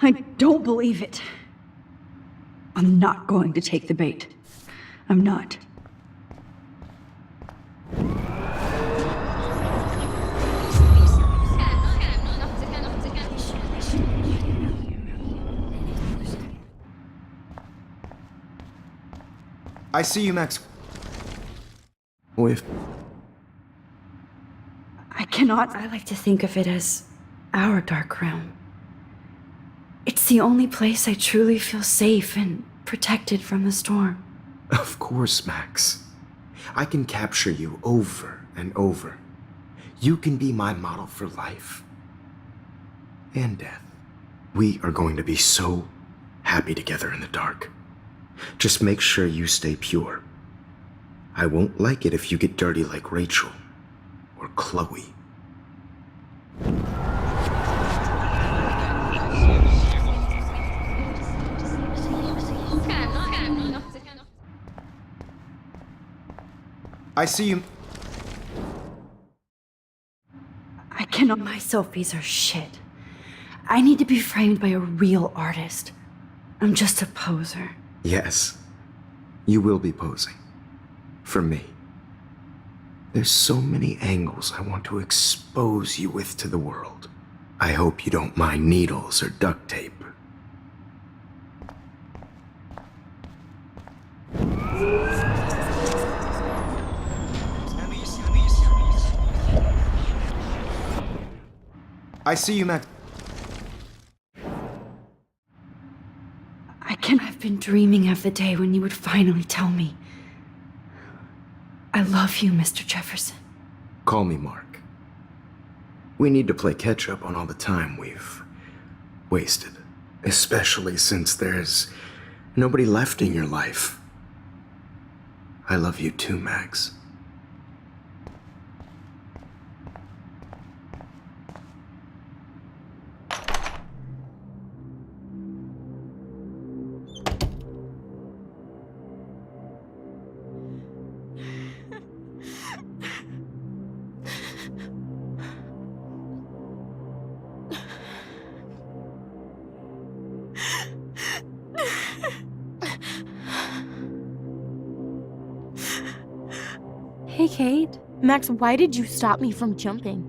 I don't believe it. I'm not going to take the bait. I'm not. I see you, Max. With I cannot. I like to think of it as our dark realm. It's the only place I truly feel safe and protected from the storm. Of course, Max. I can capture you over and over. You can be my model for life and death. We are going to be so happy together in the dark. Just make sure you stay pure. I won't like it if you get dirty like Rachel or Chloe. I see you. cannot. My selfies are shit. I need to be framed by a real artist. I'm just a poser. Yes, you will be posing. For me. There's so many angles I want to expose you with to the world. I hope you don't mind needles or duct tape. I see you, Max. I've been dreaming of the day when you would finally tell me. I love you, Mr. Jefferson. Call me Mark. We need to play catch up on all the time we've wasted. Especially since there's nobody left in your life. I love you too, Max. Hey, Kate. Max, why did you stop me from jumping?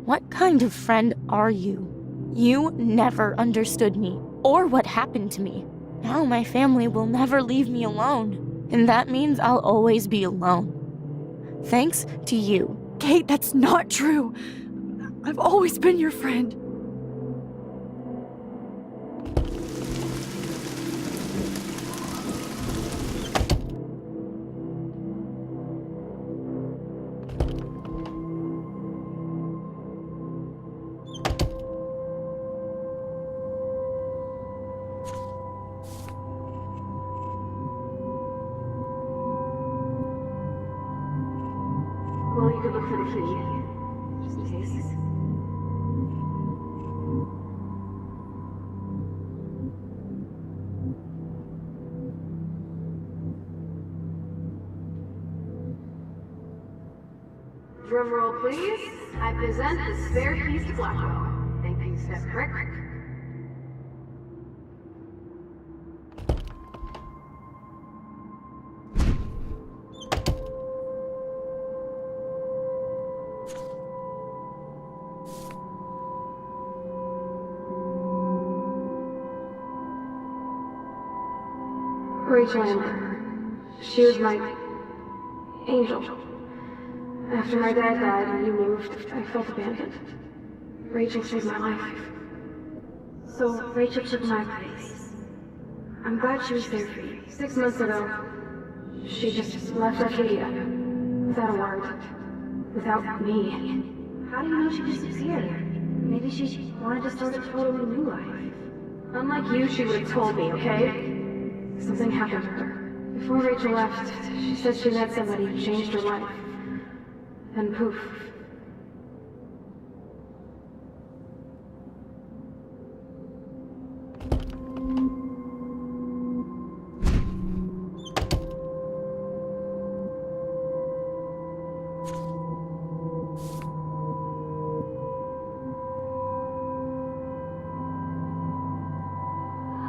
What kind of friend are you? You never understood me, or what happened to me. Now my family will never leave me alone, and that means I'll always be alone. Thanks to you. Kate, that's not true. I've always been your friend. Well, you could look for the key. Just in case. Drum roll, please. I present the spare keys to Blackwell. Thank you, Steph Crick. Rachel Amber. She was my angel. After my dad died and you moved, I felt abandoned. Rachel saved my life. So Rachel took my place. I'm glad she was there for you. 6 months ago, she just left Arcadia. Without a word. Without me. How do you know she disappeared? Maybe she wanted to start a totally new life. Unlike you, she would have told me, okay? Something happened to her. Before Rachel left, she said she met somebody who changed her life. And poof.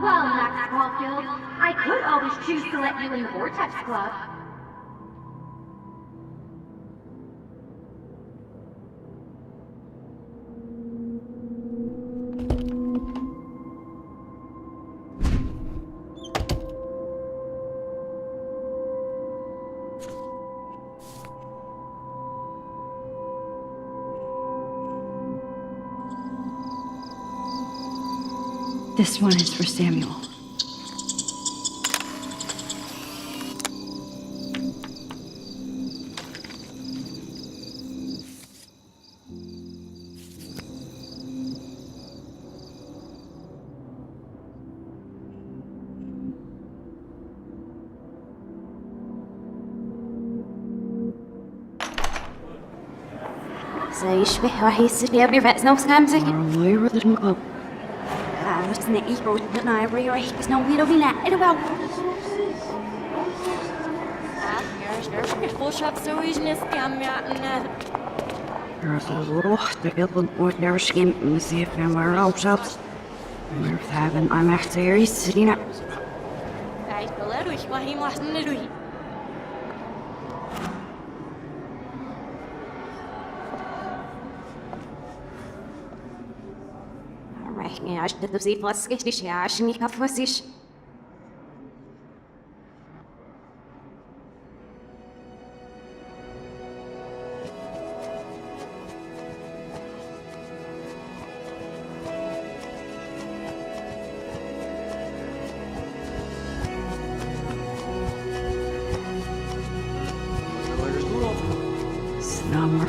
Well, Max Caulfield, I could always choose to let you in the Vortex Club. This one is for Samuel. زي يشبه راح يصير يبي رأس نفس همزة بس نقيك ودنا يبري راح بس نوي لو بينا إيه بقى Ich habe so ich nicht gern mehr. There's a little difficult with their skin and see if I'm wearing ourselves. We're having, I'm actually sitting up. Ja, ich hätte sie was richtig, ja, ich nicht auf was ich.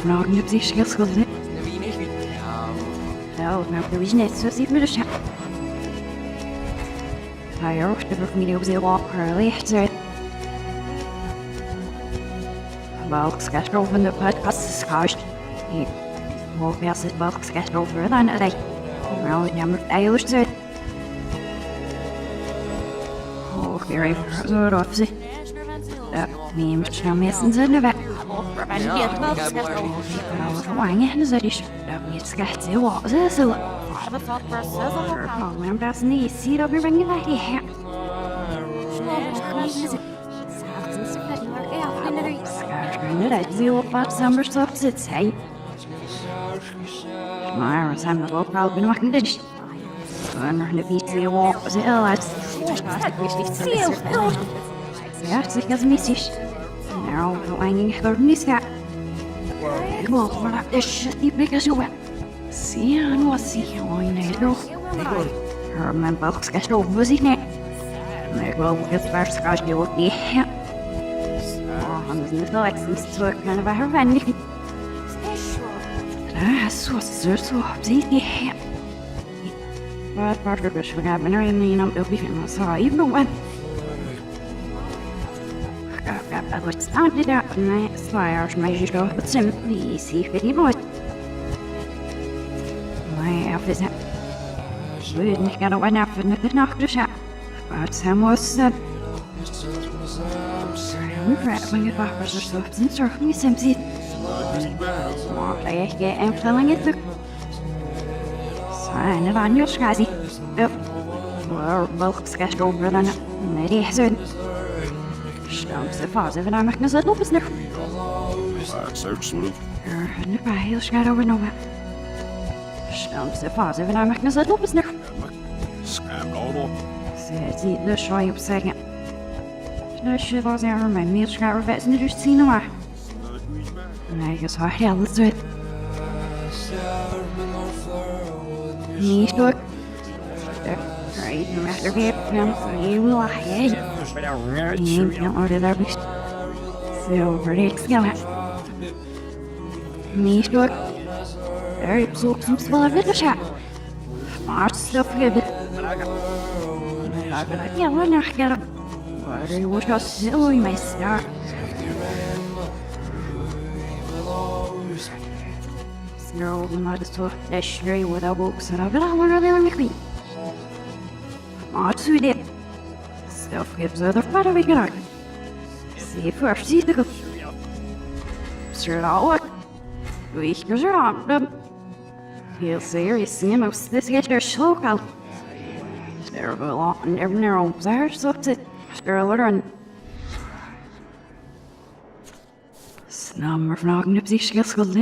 Nog niet op zich schilderd. Nou, er is net zo ziet me de schap. Hij hoort de familie op zijn walker licht uit. Welk sketch over de podcast is gast. Ik hoop eerst het welk sketch over dan het. Nou, ik neem het eigenlijk uit. Oh, weer even zo erop zit. Dat neemt je meestal in de weg. Wangen, dat is niet slecht, zo. Zo. Maar dat is niet, zie dat weer ben je weg hier. Dat is heel wat anders op zit, hè. Maar we zijn er ook al genoeg in dit. We nog een beetje heel uit. Ja, het is als missies. Nou, verlanging voor misga. Ik wil maar dat shit niet meer zo wet. Zie aan wat zie je mooi Nederland. Mijn boekskast over zich niet. Ik wil het waarschijnlijk je ook niet. Anders niet wel echt terug naar waar we niet. Dat is zo op zich niet. Wat was er dus? We gaan er in een op die film. Zo, je moet wat staat dit daar? Nee, zwaar, maar je zou het simpel zie ik niet mooi. Nee, of is het? We niet gaan op een avond met de nacht dus ja. Wat zijn moesten? Hoe ver ben je wakker zo stopt en zorg niet simpel ziet. Maar ik ga en verlang het ook. Zijn er aan je schazi? Welk sketch over dan? Nee, die is het. Stamse fase van haar zet op is nog. Nu bij heel schaar overnomen. Stamse fase van haar zet op is nog. Ze ziet de schwaai op zeggen. Dus je was er mijn meer schaar vet nu dus zien maar. Nee, je zou heel het uit. Niet door. Right, no matter what, you will hide. You can't order that beast. Silver eggs, go ahead. Me, sure. There, so some small of it, a shot. Smart stuff, good. Yeah, we're not gonna. What are you just silly, my star? Snarl, not so stray without books, and I've been all really McQueen. Wat doe dit? Zelf geeft ze de vader weer gedaan. Zie first, zie de goed. Zerlaal. Doe ik er zo aan. Heel serious, zie hem op dit gaat er zo koud. Er wil al en er naar ons daar zo zit. Sterler en. Snam maar vragen op zich schuld.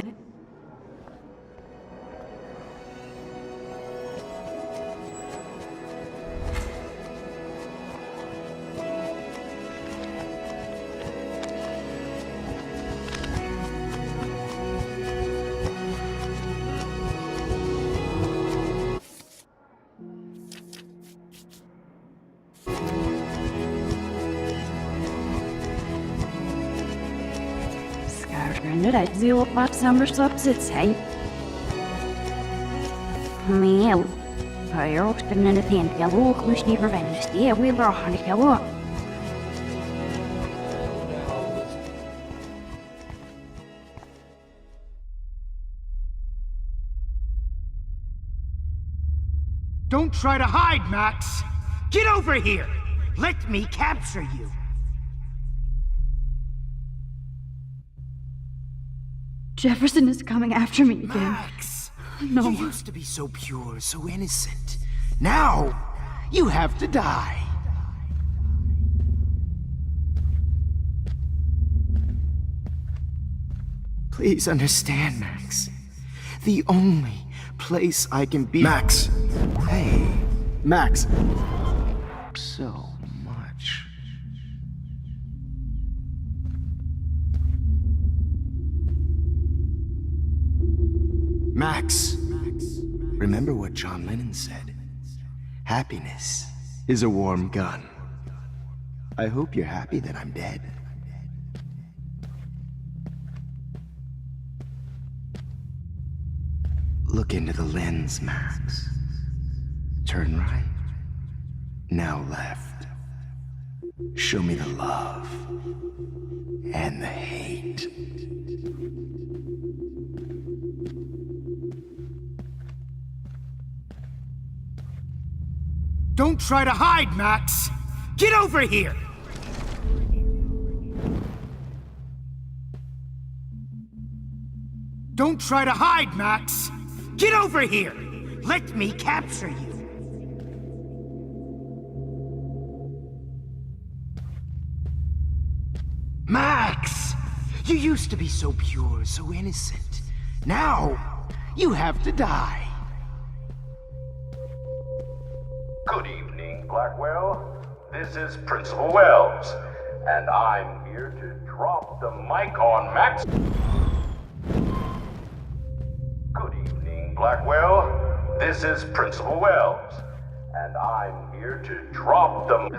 Nu dat ze op wat zomers op zit zijn. Meel. Hij ook kunnen het in de loog moest niet verwennen. Die wil er aan de loog. Don't try to hide, Max. Get over here. Let me capture you. Jefferson is coming after me again. Max! No. You used to be so pure, so innocent. Now, you have to die. Please understand, Max. The only place I can be— Max! Hey, Max. So much. Max! Remember what John Lennon said. Happiness is a warm gun. I hope you're happy that I'm dead. Look into the lens, Max. Turn right. Now left. Show me the love and the hate. Don't try to hide, Max! Get over here! Don't try to hide, Max! Get over here! Let me capture you! Max! You used to be so pure, so innocent. Now, you have to die. Good evening, Blackwell. This is Principal Wells, and I'm here to drop the mic on Max. Good evening, Blackwell. This is Principal Wells, and I'm here to drop the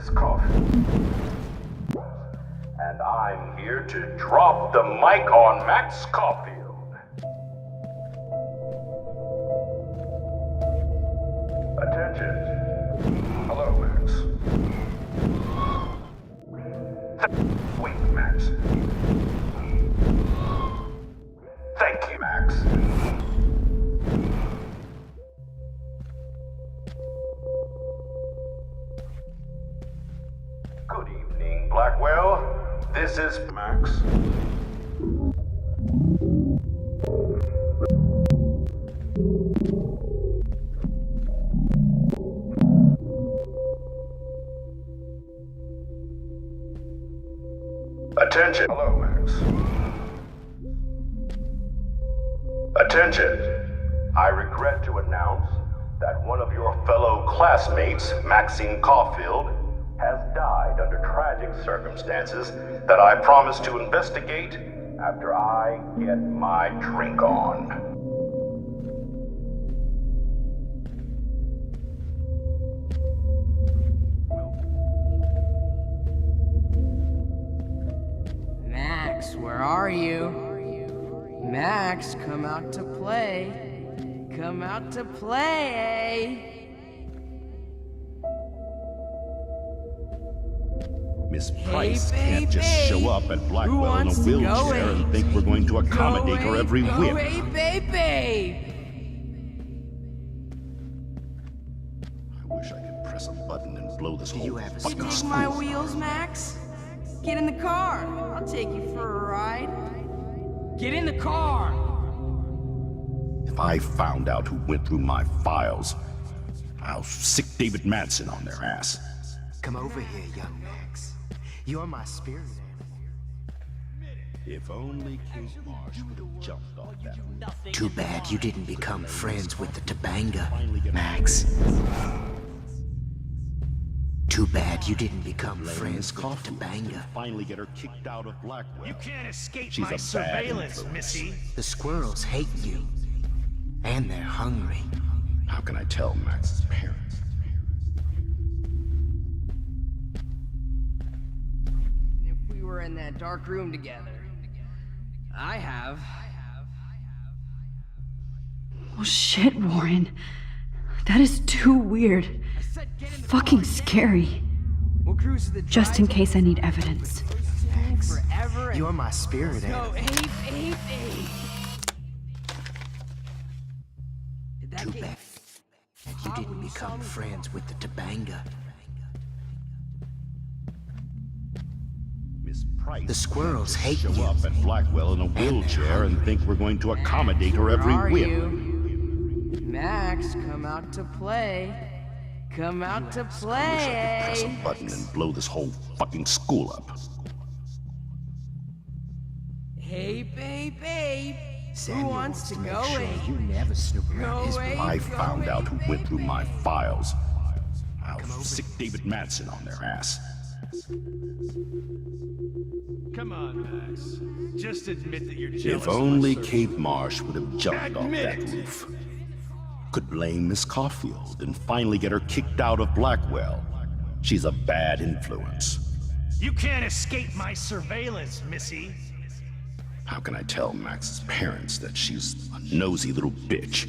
And I'm here to drop the mic on Max Caulfield. Attention. Hello, Max. Wait, Max. Thank you, Max. Good evening, Blackwell. This is Max. Attention. Hello, Max. Attention. I regret to announce that one of your fellow classmates, Maxine Caulfield, has died under tragic circumstances that I promise to investigate after I get my drink on. Max, where are you? Max, come out to play. Come out to play. Miss Price can't just show up at Blackwell in a wheelchair and think we're going to accommodate her every whim. Hey, baby! I wish I could press a button and blow this whole fucking Dig school. my wheels, Max? Get in the car. I'll take you for a ride. Get in the car! If I found out who went through my files, I'll sick David Madsen on their ass. Come over here, young Max. You're my spirit animal. If only Kate Marsh would have jumped off that roof. Too bad you didn't become friends with the Tobanga, Max. Too bad you didn't become friends with the Tobanga. Finally get her kicked out of Blackwell. You can't escape She's my a bad surveillance, influence. Missy. The squirrels hate you. And they're hungry. How can I tell Max's parents? If we were in that dark room together, I have. Oh shit, Warren. That is too weird. Fucking scary. We'll cruise to the Just in case I need evidence. Max, forever. you're my spirit animal. Go, ape. Did that Too get bad you didn't become friends with the Tobanga. Miss The squirrels hate show you. up at Blackwell in a wheelchair and think we're going to accommodate her every Where are whim. you? Max, come out to play. Come out to play. Press a button and blow this whole fucking school up. Hey, babe. Who wants to go Sure away? you never snoop around his If I found out who went through my files, I'll sick David Madsen on their ass. Come on, Max. Just admit that you're jealous. If only Kate Marsh would have jumped off that roof. Could blame Miss Caulfield and finally get her kicked out of Blackwell. She's a bad influence. You can't escape my surveillance, Missy. How can I tell Max's parents that she's a nosy little bitch?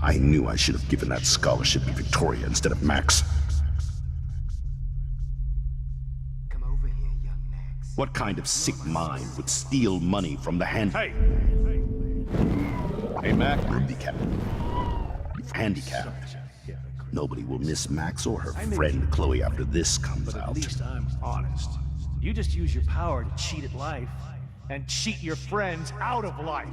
I knew I should have given that scholarship to Victoria instead of Max. Come over here, young Max. What kind of sick mind would steal money from the Hey, Mac. handicapped? Nobody will miss Max or her friend Chloe after this comes But at out. least I'm honest. You just use your power to cheat at life and cheat your friends out of life.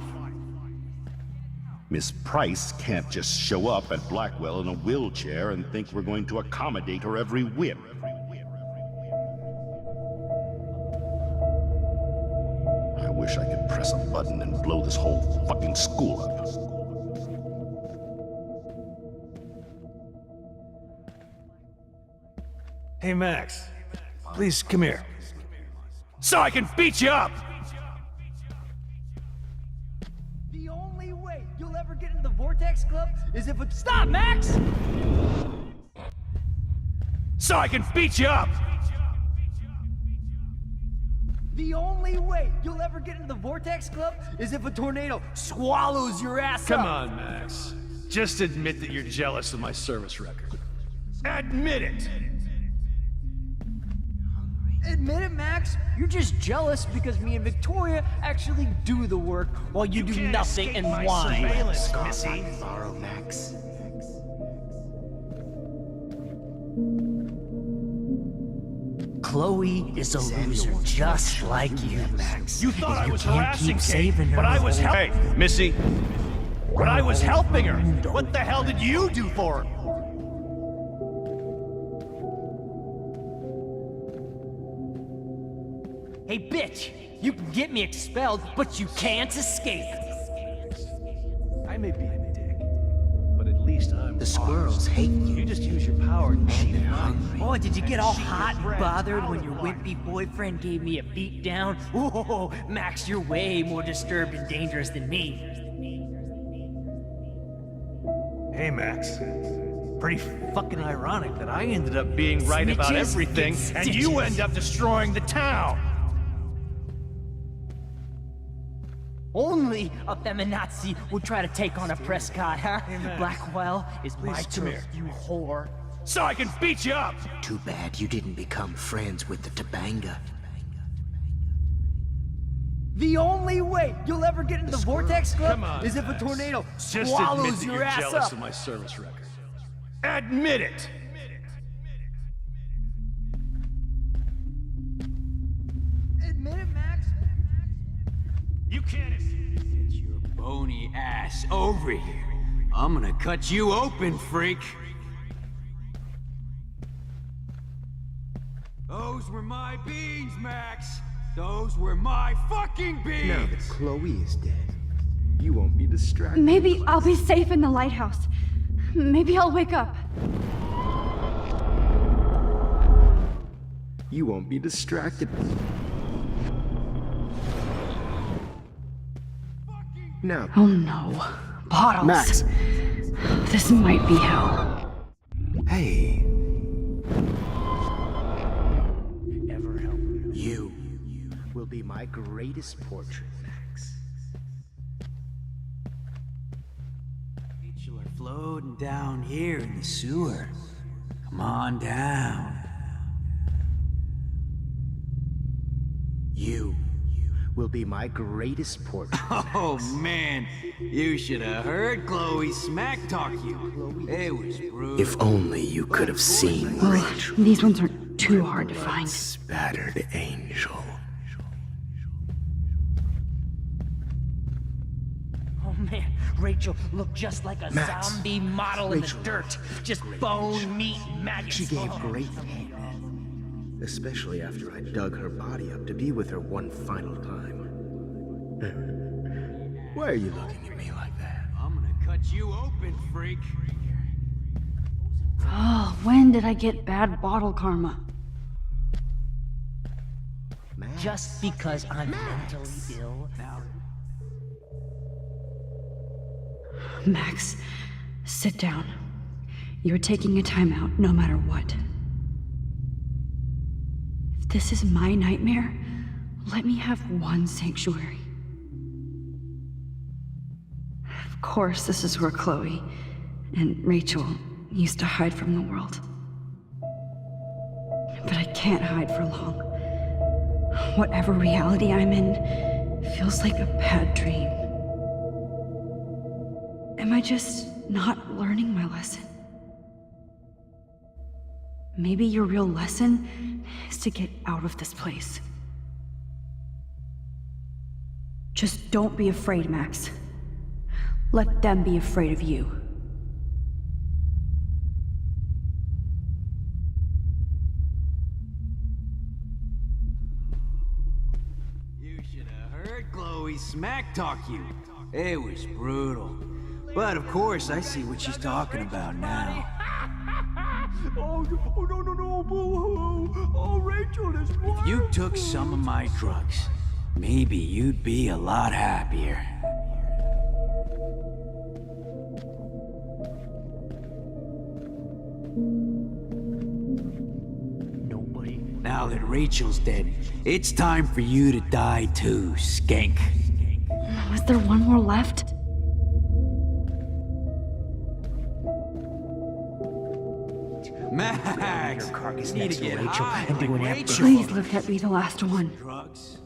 Miss Price can't just show up at Blackwell in a wheelchair and think we're going to accommodate her every whim. I wish I could press a button and blow this whole fucking school up. Hey, Max. Please, come here. So I can beat you up! The only way you'll ever get into the Vortex Club is if it— Stop, Max! So I can beat you up! The only way you'll ever get into the Vortex Club is if a tornado swallows your ass Come up. on, Max. Just admit that you're jealous of my service record. Admit it! Admit it, Max. You're just jealous because me and Victoria actually do the work while you do can't nothing escape and my whine. surveillance, Missy. Borrow Max. Chloe is a loser just like you, Max. You thought I was can't harassing keep Kate, saving her but I was the whole- Hey, Missy. But I was helping her. What the hell did you do for her? Hey, bitch! You can get me expelled, but you can't escape! I may be a dick, but at least I'm The squirrels hate you. You just use your power to cheat at life. Oh, did you get all hot and bothered when your wimpy boyfriend gave me a beat down? Whoa, Max, you're way more disturbed and dangerous than me. Hey, Max. Pretty fucking ironic that I ended up being right about Snitches everything, get and you stitches. end up destroying the town. Only a feminazi would try to take on a Prescott, huh? Blackwell is my Please, come turf, you whore. So I can beat you up! Too bad you didn't become friends with the Topanga. The only way you'll ever get into the Vortex Club Come on, is if a Max. tornado Just admit swallows that your you're ass jealous up. of my service record. Admit it! Admit it, Max. You can't. Get your bony ass over here. I'm gonna cut you open, freak. Those were my beans, Max. Those were my fucking beans. Now that Chloe is dead, you won't be distracted. Maybe I'll be safe in the lighthouse. Maybe I'll wake up. You won't be distracted. Now, Oh no. Bottles. Max. This might be hell. Hey, Ever help me? you will be my greatest portrait, Max. Rachel are floating down here in the sewer. Come on down. You will be my greatest portrait. Oh man, you should have heard Chloe smack talk you. It was brutal. If only you could have seen Well, these ones aren't too hard to find. Spattered angel. Oh man, Rachel looked just like a Max. zombie model in the Rachel. dirt. Just bone, meat, maggots. She gave great pain, especially after I dug her body up to be with her one final time. Why are you looking at me like that? I'm gonna cut you open, freak. Oh, when did I get bad bottle karma? Just because I'm mentally ill. Max, sit down. You're taking a timeout no matter what. If this is my nightmare, let me have one sanctuary. Of course, this is where Chloe and Rachel used to hide from the world. But I can't hide for long. Whatever reality I'm in feels like a bad dream. Am I just not learning my lesson? Maybe your real lesson is to get out of this place. Just don't be afraid, Max. Let them be afraid of you. You should have heard Chloe smack talk you. It was brutal. But of course, I see what she's talking about now. Oh, no, boo-hoo. Oh, Rachel is If you took some of my drugs, maybe you'd be a lot happier. Nobody. Now that Rachel's dead, it's time for you to die too, skank. Was there one more left? Max, Your carcass need next to to get Rachel high and do like an Rachel. Please let that be the last one. Drugs.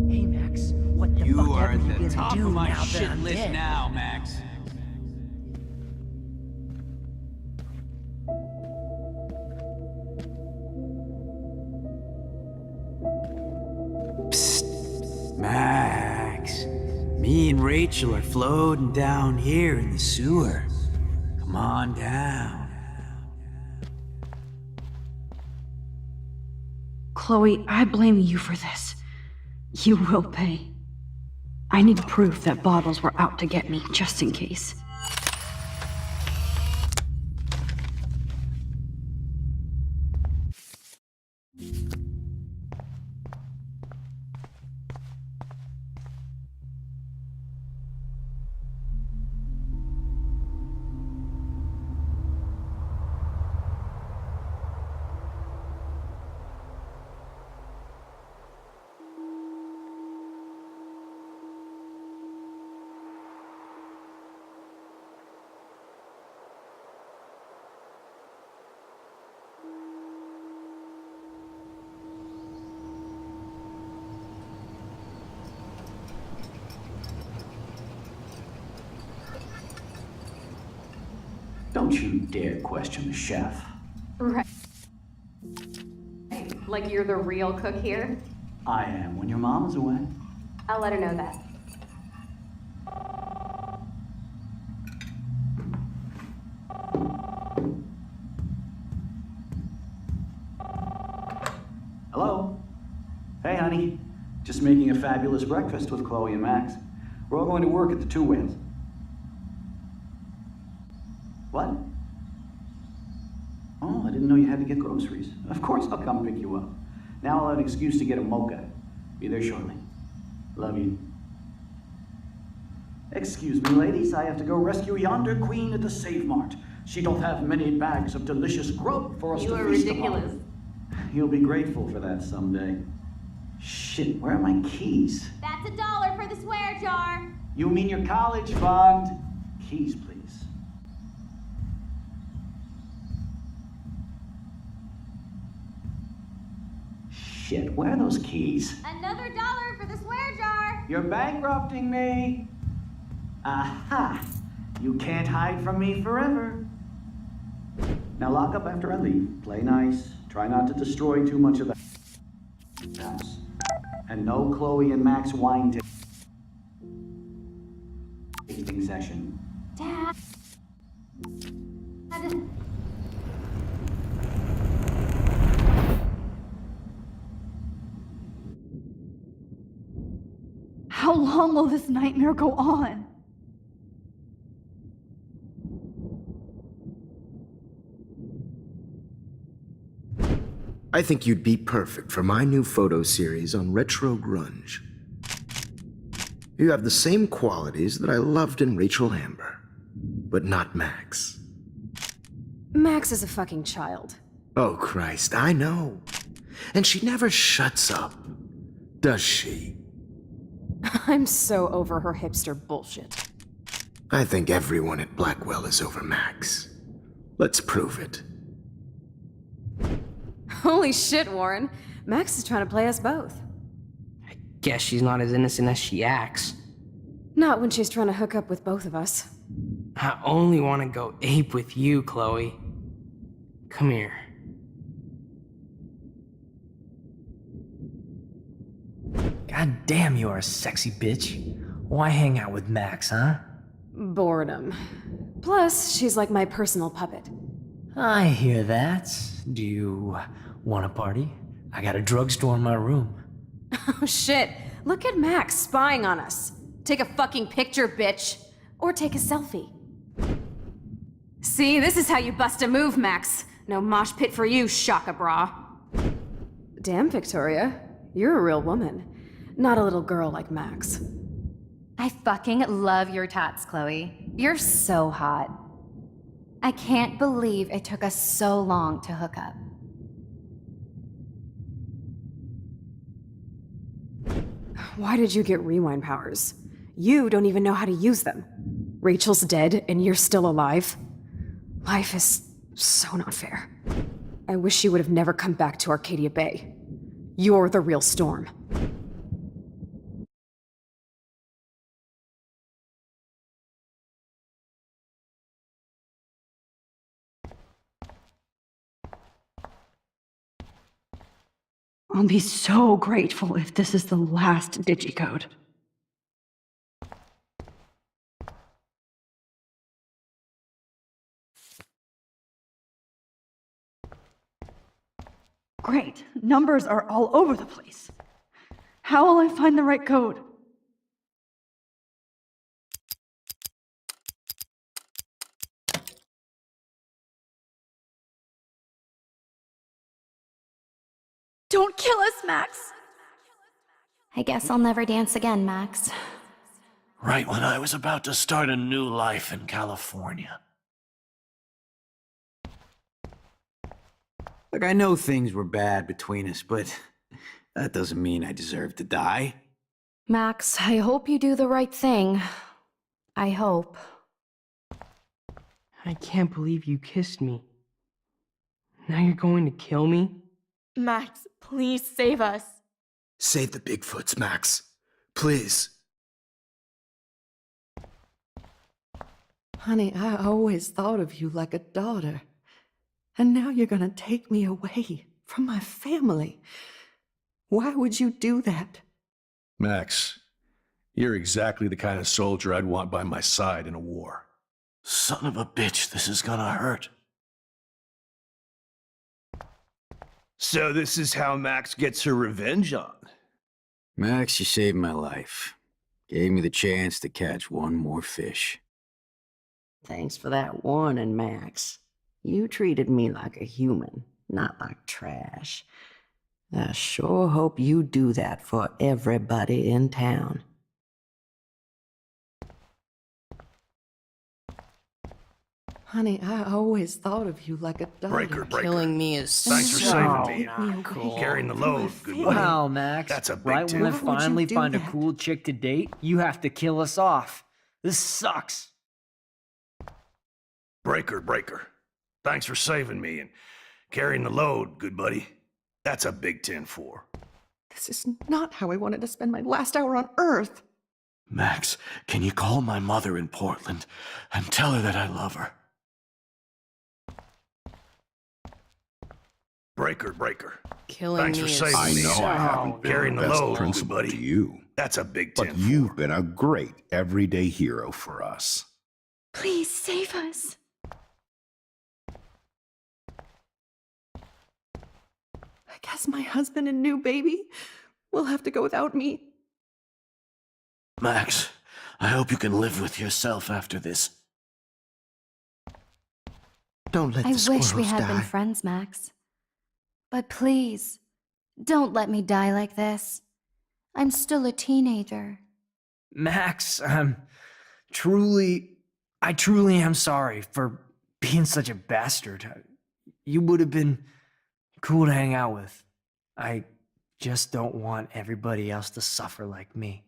Hey, Max, what the You fuck are ever at you the gonna top do of my now that shit I'm list dead? now, Max. Psst, Max. Me and Rachel are floating down here in the sewer. Come on down. Chloe, I blame you for this. You will pay. I need proof that bottles were out to get me, just in case. Don't you dare question the chef. Right. Like you're the real cook here? I am when your mom is away. I'll let her know that. Hello? Hey, honey. Just making a fabulous breakfast with Chloe and Max. We're all going to work at the Two Whales. What? Oh, I didn't know you had to get groceries. Of course I'll come pick you up. Now I'll have an excuse to get a mocha. Be there shortly. Love you. Excuse me, ladies. I have to go rescue yonder queen at the Save Mart. She doth have many bags of delicious grub for us You to are feast ridiculous. upon. You'll be grateful for that someday. Shit, where are my keys? That's $1 for the swear jar. You mean your college fund? Keys, please. Shit, where are those keys? Another $1 for the swear jar. You're bankrupting me. Aha! You can't hide from me forever. Now lock up after I leave. Play nice. Try not to destroy too much of the house. And no Chloe and Max wine tasting session. Dad. How long will this nightmare go on? I think you'd be perfect for my new photo series on retro grunge. You have the same qualities that I loved in Rachel Amber, but not Max. Max is a fucking child. Oh, Christ, I know. And she never shuts up, does she? I'm so over her hipster bullshit. I think everyone at Blackwell is over Max. Let's prove it. Holy shit, Warren. Max is trying to play us both. Guess she's not as innocent as she acts. Not when she's trying to hook up with both of us. I only want to go ape with you, Chloe. Come here. God damn, you are a sexy bitch. Why hang out with Max, huh? Boredom. Plus, she's like my personal puppet. I hear that. Do you want a party? I got a drugstore in my room. Oh shit, look at Max spying on us. Take a fucking picture, bitch. Or take a selfie. See, this is how you bust a move, Max. No mosh pit for you, Shaka Bra. Damn, Victoria. You're a real woman. Not a little girl like Max. I fucking love your tats, Chloe. You're so hot. I can't believe it took us so long to hook up. Why did you get rewind powers? You don't even know how to use them. Rachel's dead and you're still alive. Life is so not fair. I wish you would have never come back to Arcadia Bay. You're the real Storm. I'll be so grateful if this is the last digicode. Great. Numbers are all over the place. How will I find the right code? Don't kill us, Max! I guess I'll never dance again, Max. Right when I was about to start a new life in California. Look, I know things were bad between us, but that doesn't mean I deserve to die. Max, I hope you do the right thing. I hope. I can't believe you kissed me. Now you're going to kill me? Max, please save us. Save the Bigfoots, Max. Please. Honey, I always thought of you like a daughter. And now you're gonna take me away from my family. Why would you do that? Max, you're exactly the kind of soldier I'd want by my side in a war. Son of a bitch, this is gonna hurt. So this is how Max gets her revenge on? Max, you saved my life. Gave me the chance to catch one more fish. Thanks for that warning, Max. You treated me like a human, not like trash. I sure hope you do that for everybody in town. Honey, I always thought of you like a daughter. Breaker. Killing me is Thanks for so saving me. not cool. Carrying the load, good buddy. Wow, Max. That's a big right when we tip. finally do find a that? cool chick to date, you have to kill us off. This sucks. Breaker. Thanks for saving me and carrying the load, good buddy. That's a big 10-4. This is not how I wanted to spend my last hour on Earth. Max, can you call my mother in Portland and tell her that I love her? Breaker. Killing Thanks me for is saving I me. know I haven't been Carrying the the best load, principal buddy. to you, That's a big but 10. you've been a great everyday hero for us. Please save us. I guess my husband and new baby will have to go without me. Max, I hope you can live with yourself after this. Don't let I the wish we squirrels had been die. friends, Max. But please, don't let me die like this. I'm still a teenager. Max, I truly am sorry for being such a bastard. You would have been cool to hang out with. I just don't want everybody else to suffer like me.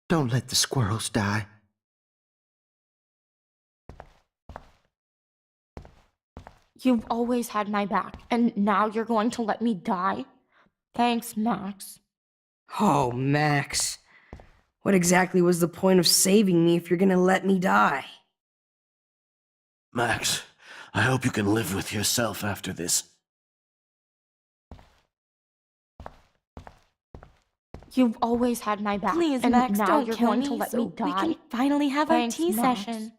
Don't let the squirrels die. You've always had my back, and now you're going to let me die? Thanks, Max. Oh, Max. What exactly was the point of saving me if you're gonna let me die? Max, I hope you can live with yourself after this. You've always had my back, Please, and Max, now don't you're kill going me to let so me die? we can finally have Thanks, our tea Max. session.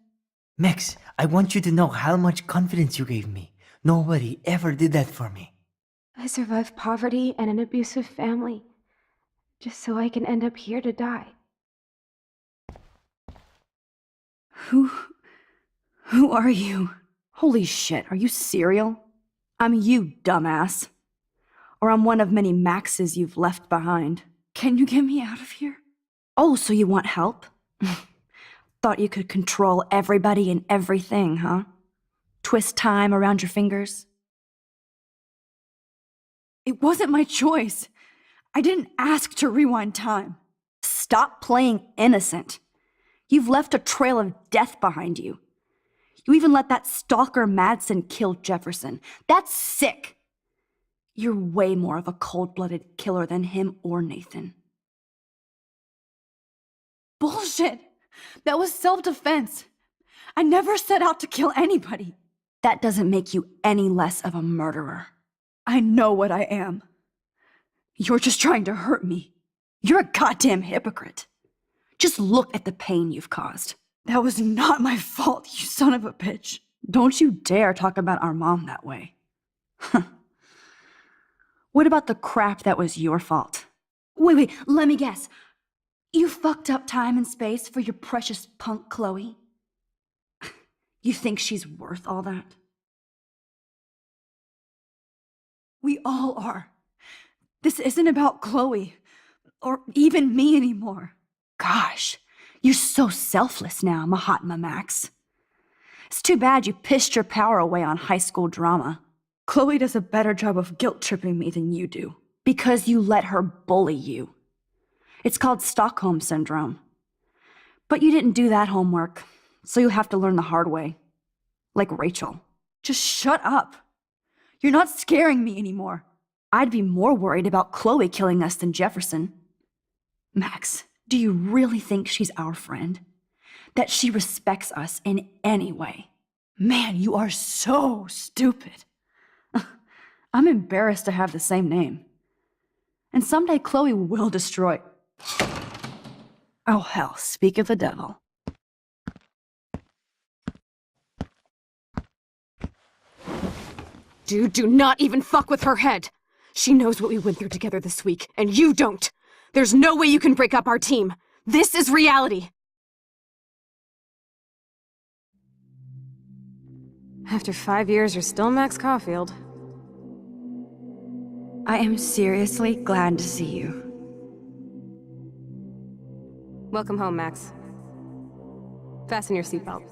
Max, I want you to know how much confidence you gave me. Nobody ever did that for me. I survived poverty and an abusive family, just so I can end up here to die. Who are you? Holy shit, are you serial? I'm you, dumbass. Or I'm one of many Maxes you've left behind. Can you get me out of here? Oh, so you want help? Thought you could control everybody and everything, huh? Twist time around your fingers? It wasn't my choice. I didn't ask to rewind time. Stop playing innocent. You've left a trail of death behind you. You even let that stalker Madsen kill Jefferson. That's sick. You're way more of a cold-blooded killer than him or Nathan. Bullshit! That was self-defense. I never set out to kill anybody. That doesn't make you any less of a murderer. I know what I am. You're just trying to hurt me. You're a goddamn hypocrite. Just look at the pain you've caused. That was not my fault, you son of a bitch. Don't you dare talk about our mom that way. What about the crap that was your fault? Wait, let me guess. You fucked up time and space for your precious punk Chloe? You think she's worth all that? We all are. This isn't about Chloe, or even me anymore. Gosh, you're so selfless now, Mahatma Max. It's too bad you pissed your power away on high school drama. Chloe does a better job of guilt-tripping me than you do, because you let her bully you. It's called Stockholm Syndrome. But you didn't do that homework, so you'll have to learn the hard way. Like Rachel. Just shut up. You're not scaring me anymore. I'd be more worried about Chloe killing us than Jefferson. Max, do you really think she's our friend? That she respects us in any way? Man, you are so stupid. I'm embarrassed to have the same name. And someday Chloe will destroy... Oh hell, speak of the devil. Dude, do not even fuck with her head. She knows what we went through together this week, and you don't. There's no way you can break up our team. This is reality. After 5 years, you're still Max Caulfield. I am seriously glad to see you. Welcome home, Max. Fasten your seatbelt.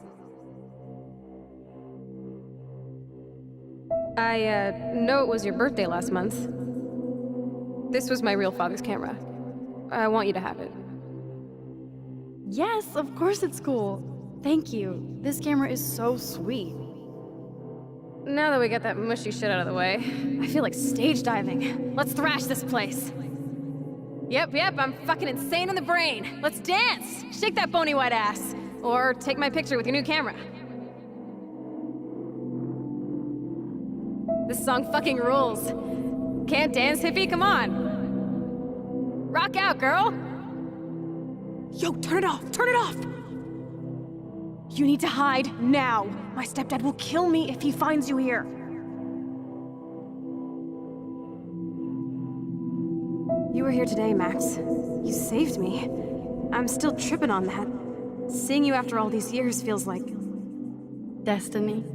I know it was your birthday last month. This was my real father's camera. I want you to have it. Yes, of course it's cool. Thank you. This camera is so sweet. Now that we got that mushy shit out of the way, I feel like stage diving. Let's thrash this place. Yep, I'm fucking insane in the brain. Let's dance! Shake that bony white ass. Or take my picture with your new camera. This song fucking rules. Can't dance, hippie? Come on. Rock out, girl! Yo, turn it off! Turn it off! You need to hide now. My stepdad will kill me if he finds you here. You were here today, Max. You saved me. I'm still tripping on that. Seeing you after all these years feels like... Destiny.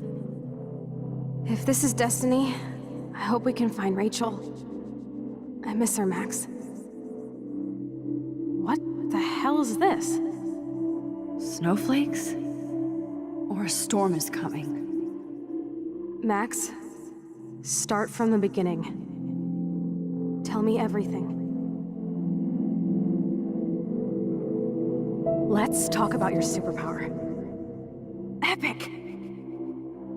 If this is destiny, I hope we can find Rachel. I miss her, Max. What the hell is this? Snowflakes? Or a storm is coming? Max, start from the beginning. Tell me everything. Let's talk about your superpower. Epic!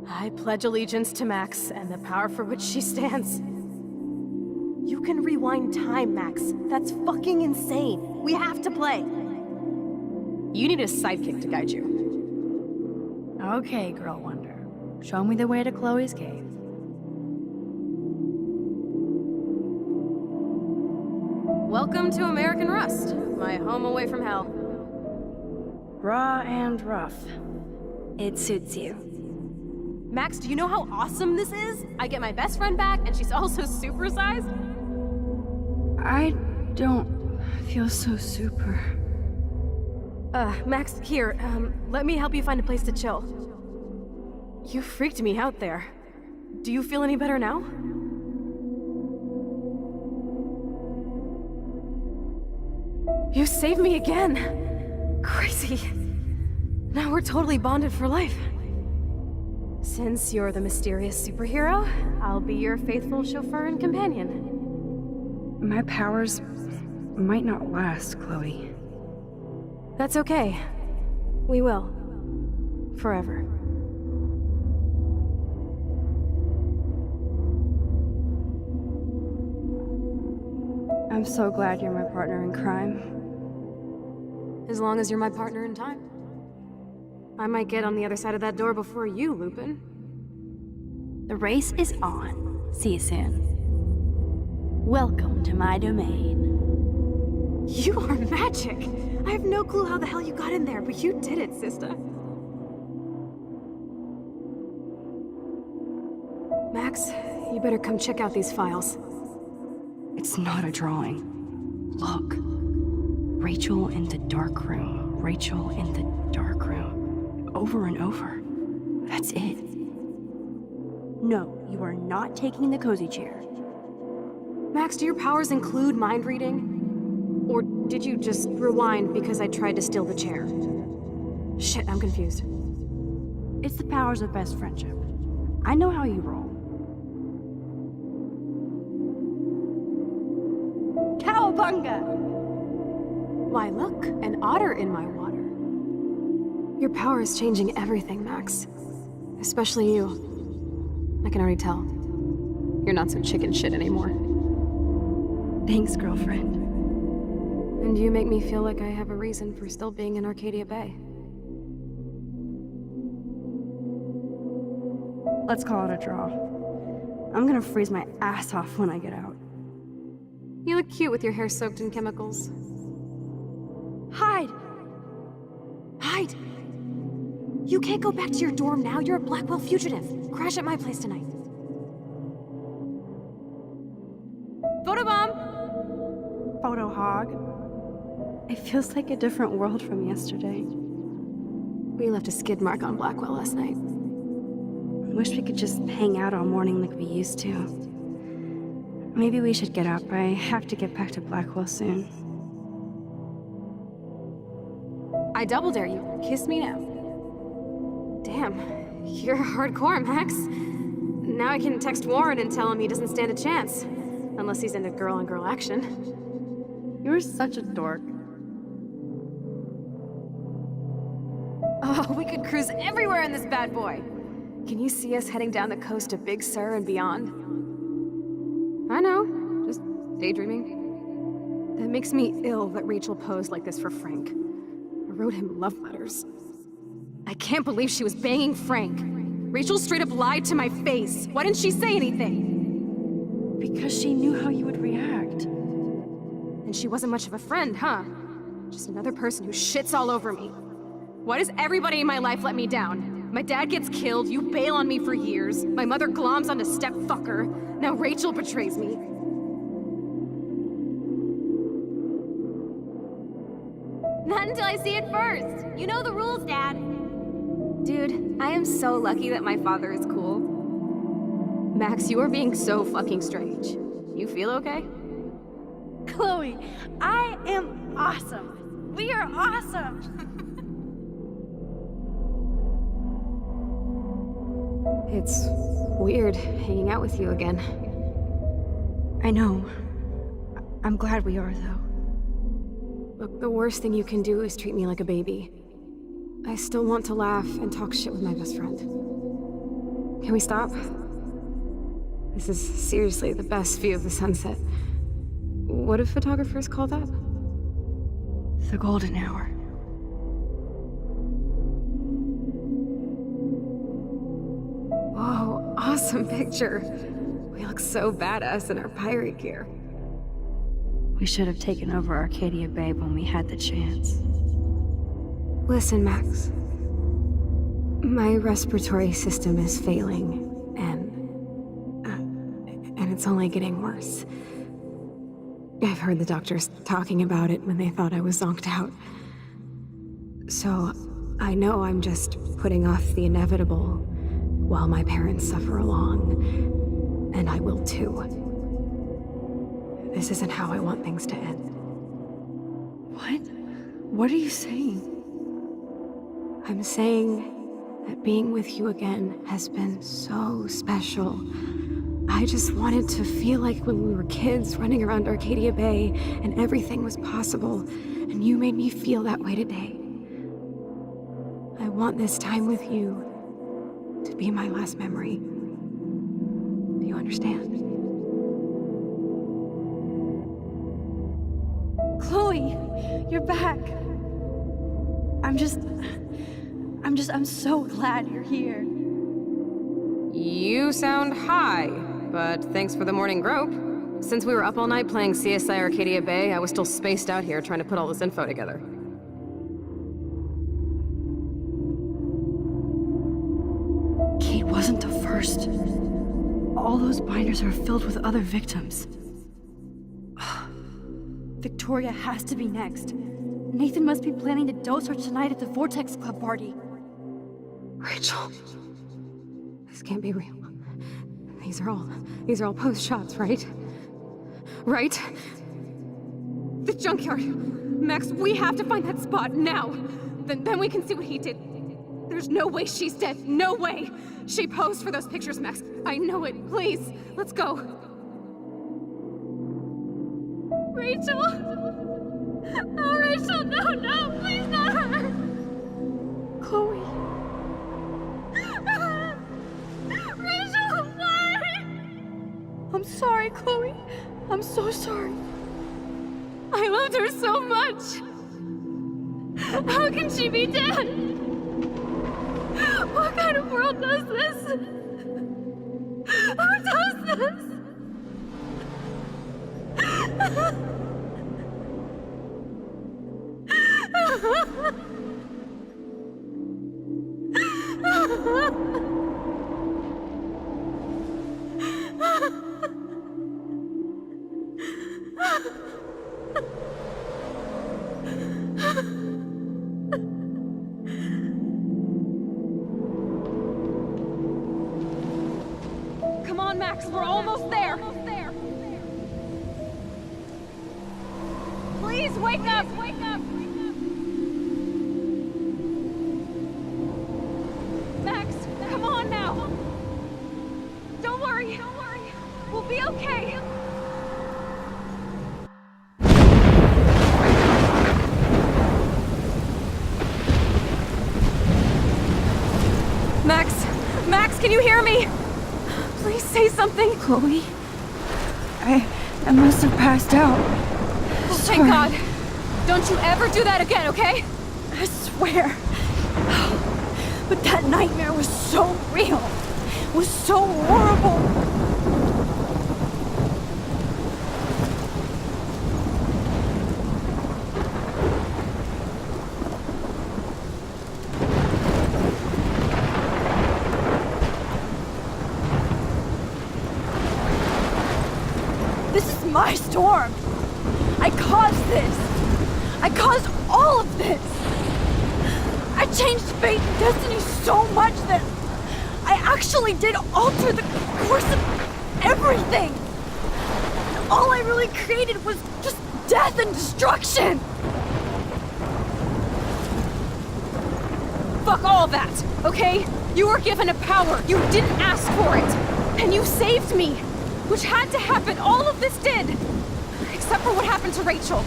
I pledge allegiance to Max and the power for which she stands. You can rewind time, Max. That's fucking insane. We have to play. You need a sidekick to guide you. Okay, Girl Wonder. Show me the way to Chloe's cave. Welcome to American Rust, my home away from hell. Raw and rough. It suits you. Max, do you know how awesome this is? I get my best friend back, and she's also supersized? I don't feel so super. Max, here, let me help you find a place to chill. You freaked me out there. Do you feel any better now? You saved me again! Crazy. Now we're totally bonded for life. Since you're the mysterious superhero, I'll be your faithful chauffeur and companion. My powers might not last, Chloe. That's okay. We will. Forever. I'm so glad you're my partner in crime. As long as you're my partner in time. I might get on the other side of that door before you, Lupin. The race is on. See you soon. Welcome to my domain. You are magic! I have no clue how the hell you got in there, but you did it, sister. Max, you better come check out these files. It's not a drawing. Look. Rachel in the dark room. Rachel in the dark room. Over and over. That's it. No, you are not taking the cozy chair. Max, do your powers include mind reading? Or did you just rewind because I tried to steal the chair? Shit, I'm confused. It's the powers of best friendship. I know how you roll. Cowabunga! Why, look, an otter in my water. Your power is changing everything, Max. Especially you. I can already tell. You're not so chicken shit anymore. Thanks, girlfriend. And you make me feel like I have a reason for still being in Arcadia Bay. Let's call it a draw. I'm gonna freeze my ass off when I get out. You look cute with your hair soaked in chemicals. Hide! Hide! You can't go back to your dorm now. You're a Blackwell fugitive. Crash at my place tonight. Photobomb! Photo hog. It feels like a different world from yesterday. We left a skid mark on Blackwell last night. Wish we could just hang out all morning like we used to. Maybe we should get up. I have to get back to Blackwell soon. I double dare you. Kiss me now. Damn, you're hardcore, Max. Now I can text Warren and tell him he doesn't stand a chance. Unless he's into girl-on-girl action. You're such a dork. Oh, we could cruise everywhere in this bad boy. Can you see us heading down the coast of Big Sur and beyond? I know, just daydreaming. That makes me ill that Rachel posed like this for Frank. I wrote him love letters. I can't believe she was banging Frank. Rachel straight up lied to my face. Why didn't she say anything? Because she knew how you would react. And she wasn't much of a friend, huh? Just another person who shits all over me. Why does everybody in my life let me down? My dad gets killed, you bail on me for years, my mother gloms onto stepfucker, now Rachel betrays me. Not until I see it first. You know the rules, Dad. Dude, I am so lucky that my father is cool. Max, you are being so fucking strange. You feel okay? Chloe, I am awesome. We are awesome. It's weird hanging out with you again. I know. I'm glad we are, though. Look, the worst thing you can do is treat me like a baby. I still want to laugh and talk shit with my best friend. Can we stop? This is seriously the best view of the sunset. What do photographers call that? The golden hour. Whoa, awesome picture. We look so badass in our pirate gear. We should have taken over Arcadia Bay when we had the chance. Listen, Max. My respiratory system is failing, and it's only getting worse. I've heard the doctors talking about it when they thought I was zonked out. So, I know I'm just putting off the inevitable while my parents suffer along, and I will too. This isn't how I want things to end. What? What are you saying? I'm saying that being with you again has been so special. I just wanted to feel like when we were kids running around Arcadia Bay and everything was possible, and you made me feel that way today. I want this time with you to be my last memory. Do you understand? Chloe, you're back. I'm so glad you're here. You sound high, but thanks for the morning grope. Since we were up all night playing CSI Arcadia Bay, I was still spaced out here trying to put all this info together. Kate wasn't the first. All those binders are filled with other victims. Victoria has to be next. Nathan must be planning to dose her tonight at the Vortex Club party. Rachel. This can't be real. These are all post shots, right? Right? The junkyard. Max, we have to find that spot now. Then we can see what he did. There's no way she's dead. No way. She posed for those pictures, Max. I know it. Please, let's go. Rachel! Oh, Rachel, no, please not her! Chloe. Rachel, why? I'm sorry, Chloe. I'm so sorry. I loved her so much. How can she be dead? What kind of world does this? Who does this? Come on, Max, we're almost there. Please wake up! Max, come on now! Don't worry. We'll be okay. Max, Can you hear me? Please say something. Chloe? I must have passed out. Oh, thank God. Don't you ever do that again, okay? I swear. But that nightmare was so real. It was so horrible. This is my storm. I caused this. I caused all of this. I changed fate and destiny so much that I actually did alter the course of everything. And all I really created was just death and destruction. Fuck all that, okay? You were given a power. You didn't ask for it. And you saved me. Which had to happen. All of this did. Except for what happened to Rachel.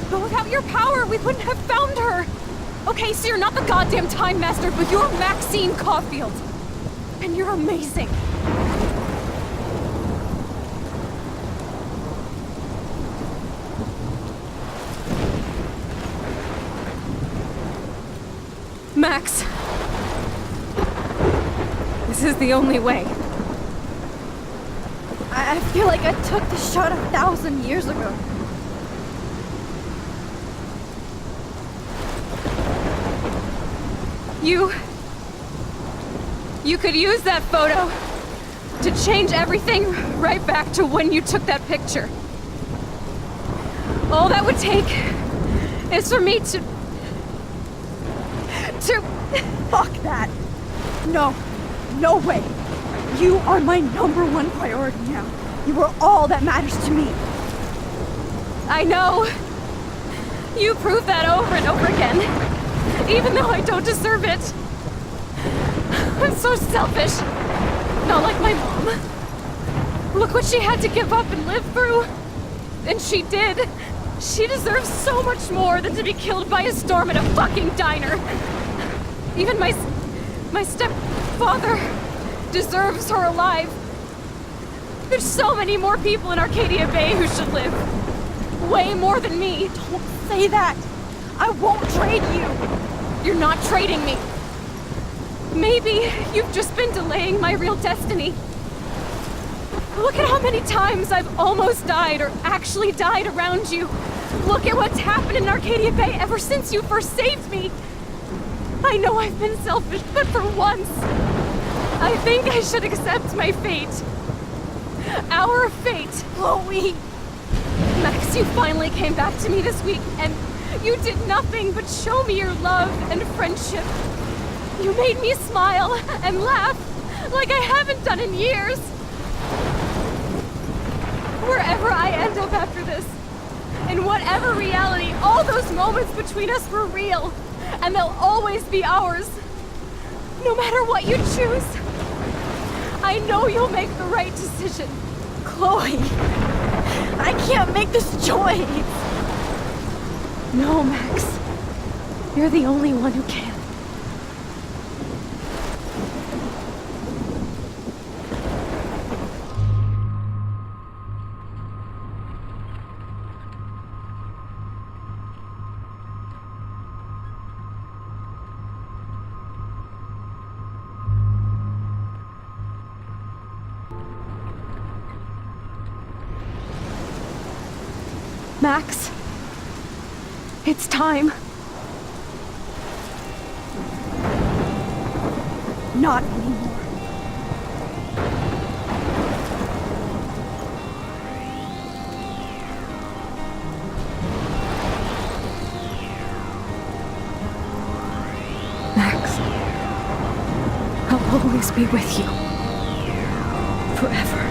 But without your power, we wouldn't have found her. Okay, so you're not the goddamn Time Master, but you're Maxine Caulfield. And you're amazing. Max. This is the only way. I feel like I took the shot 1,000 years ago. You could use that photo to change everything right back to when you took that picture. All that would take is for me to... Fuck that. No. No way. You are my #1 priority now. You are all that matters to me. I know. You prove that over and over again. Even though I don't deserve it. I'm so selfish. Not like my mom. Look what she had to give up and live through. And she did. She deserves so much more than to be killed by a storm at a fucking diner. Even my stepfather deserves her alive. There's so many more people in Arcadia Bay who should live. Way more than me. Don't say that. I won't trade you. You're not trading me. Maybe you've just been delaying my real destiny. Look at how many times I've almost died or actually died around you. Look at what's happened in Arcadia Bay ever since you first saved me. I know I've been selfish, but for once, I think I should accept my fate. Our fate. Chloe! Max, you finally came back to me this week, and you did nothing but show me your love and friendship. You made me smile and laugh like I haven't done in years. Wherever I end up after this, in whatever reality, all those moments between us were real, and they'll always be ours. No matter what you choose, I know you'll make the right decision. Chloe, I can't make this choice. No, Max. You're the only one who can. Max, it's time. Not anymore. Max, I'll always be with you. Forever.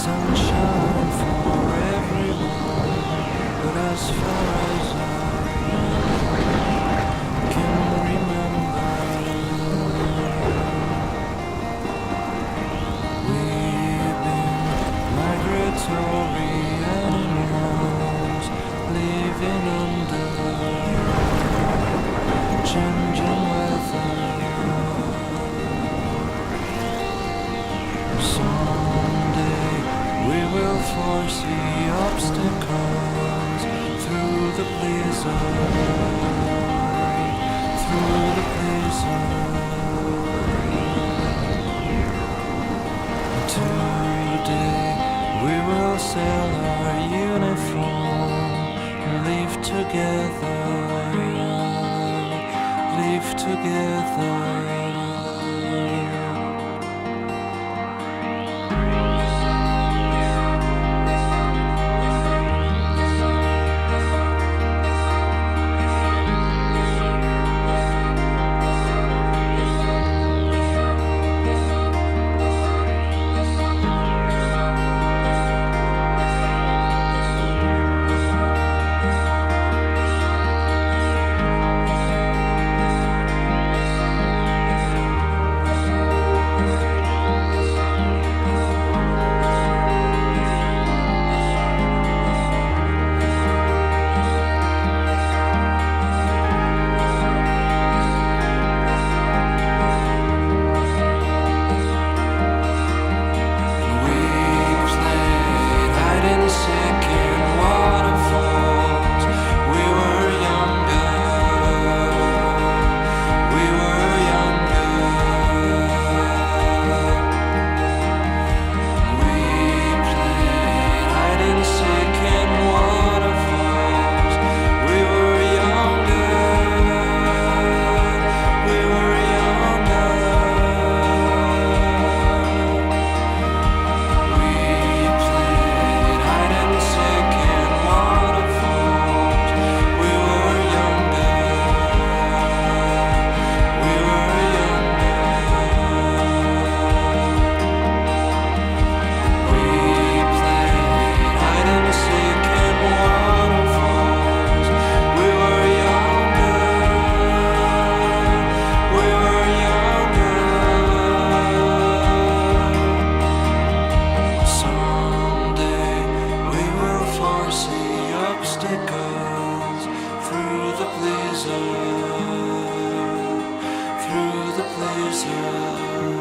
Sunshine for everyone, but as far as I can remember, we've been migratory animals living under changing weather. through the blizzard. Today we will sell our uniform and live together, live together. Through the blizzard.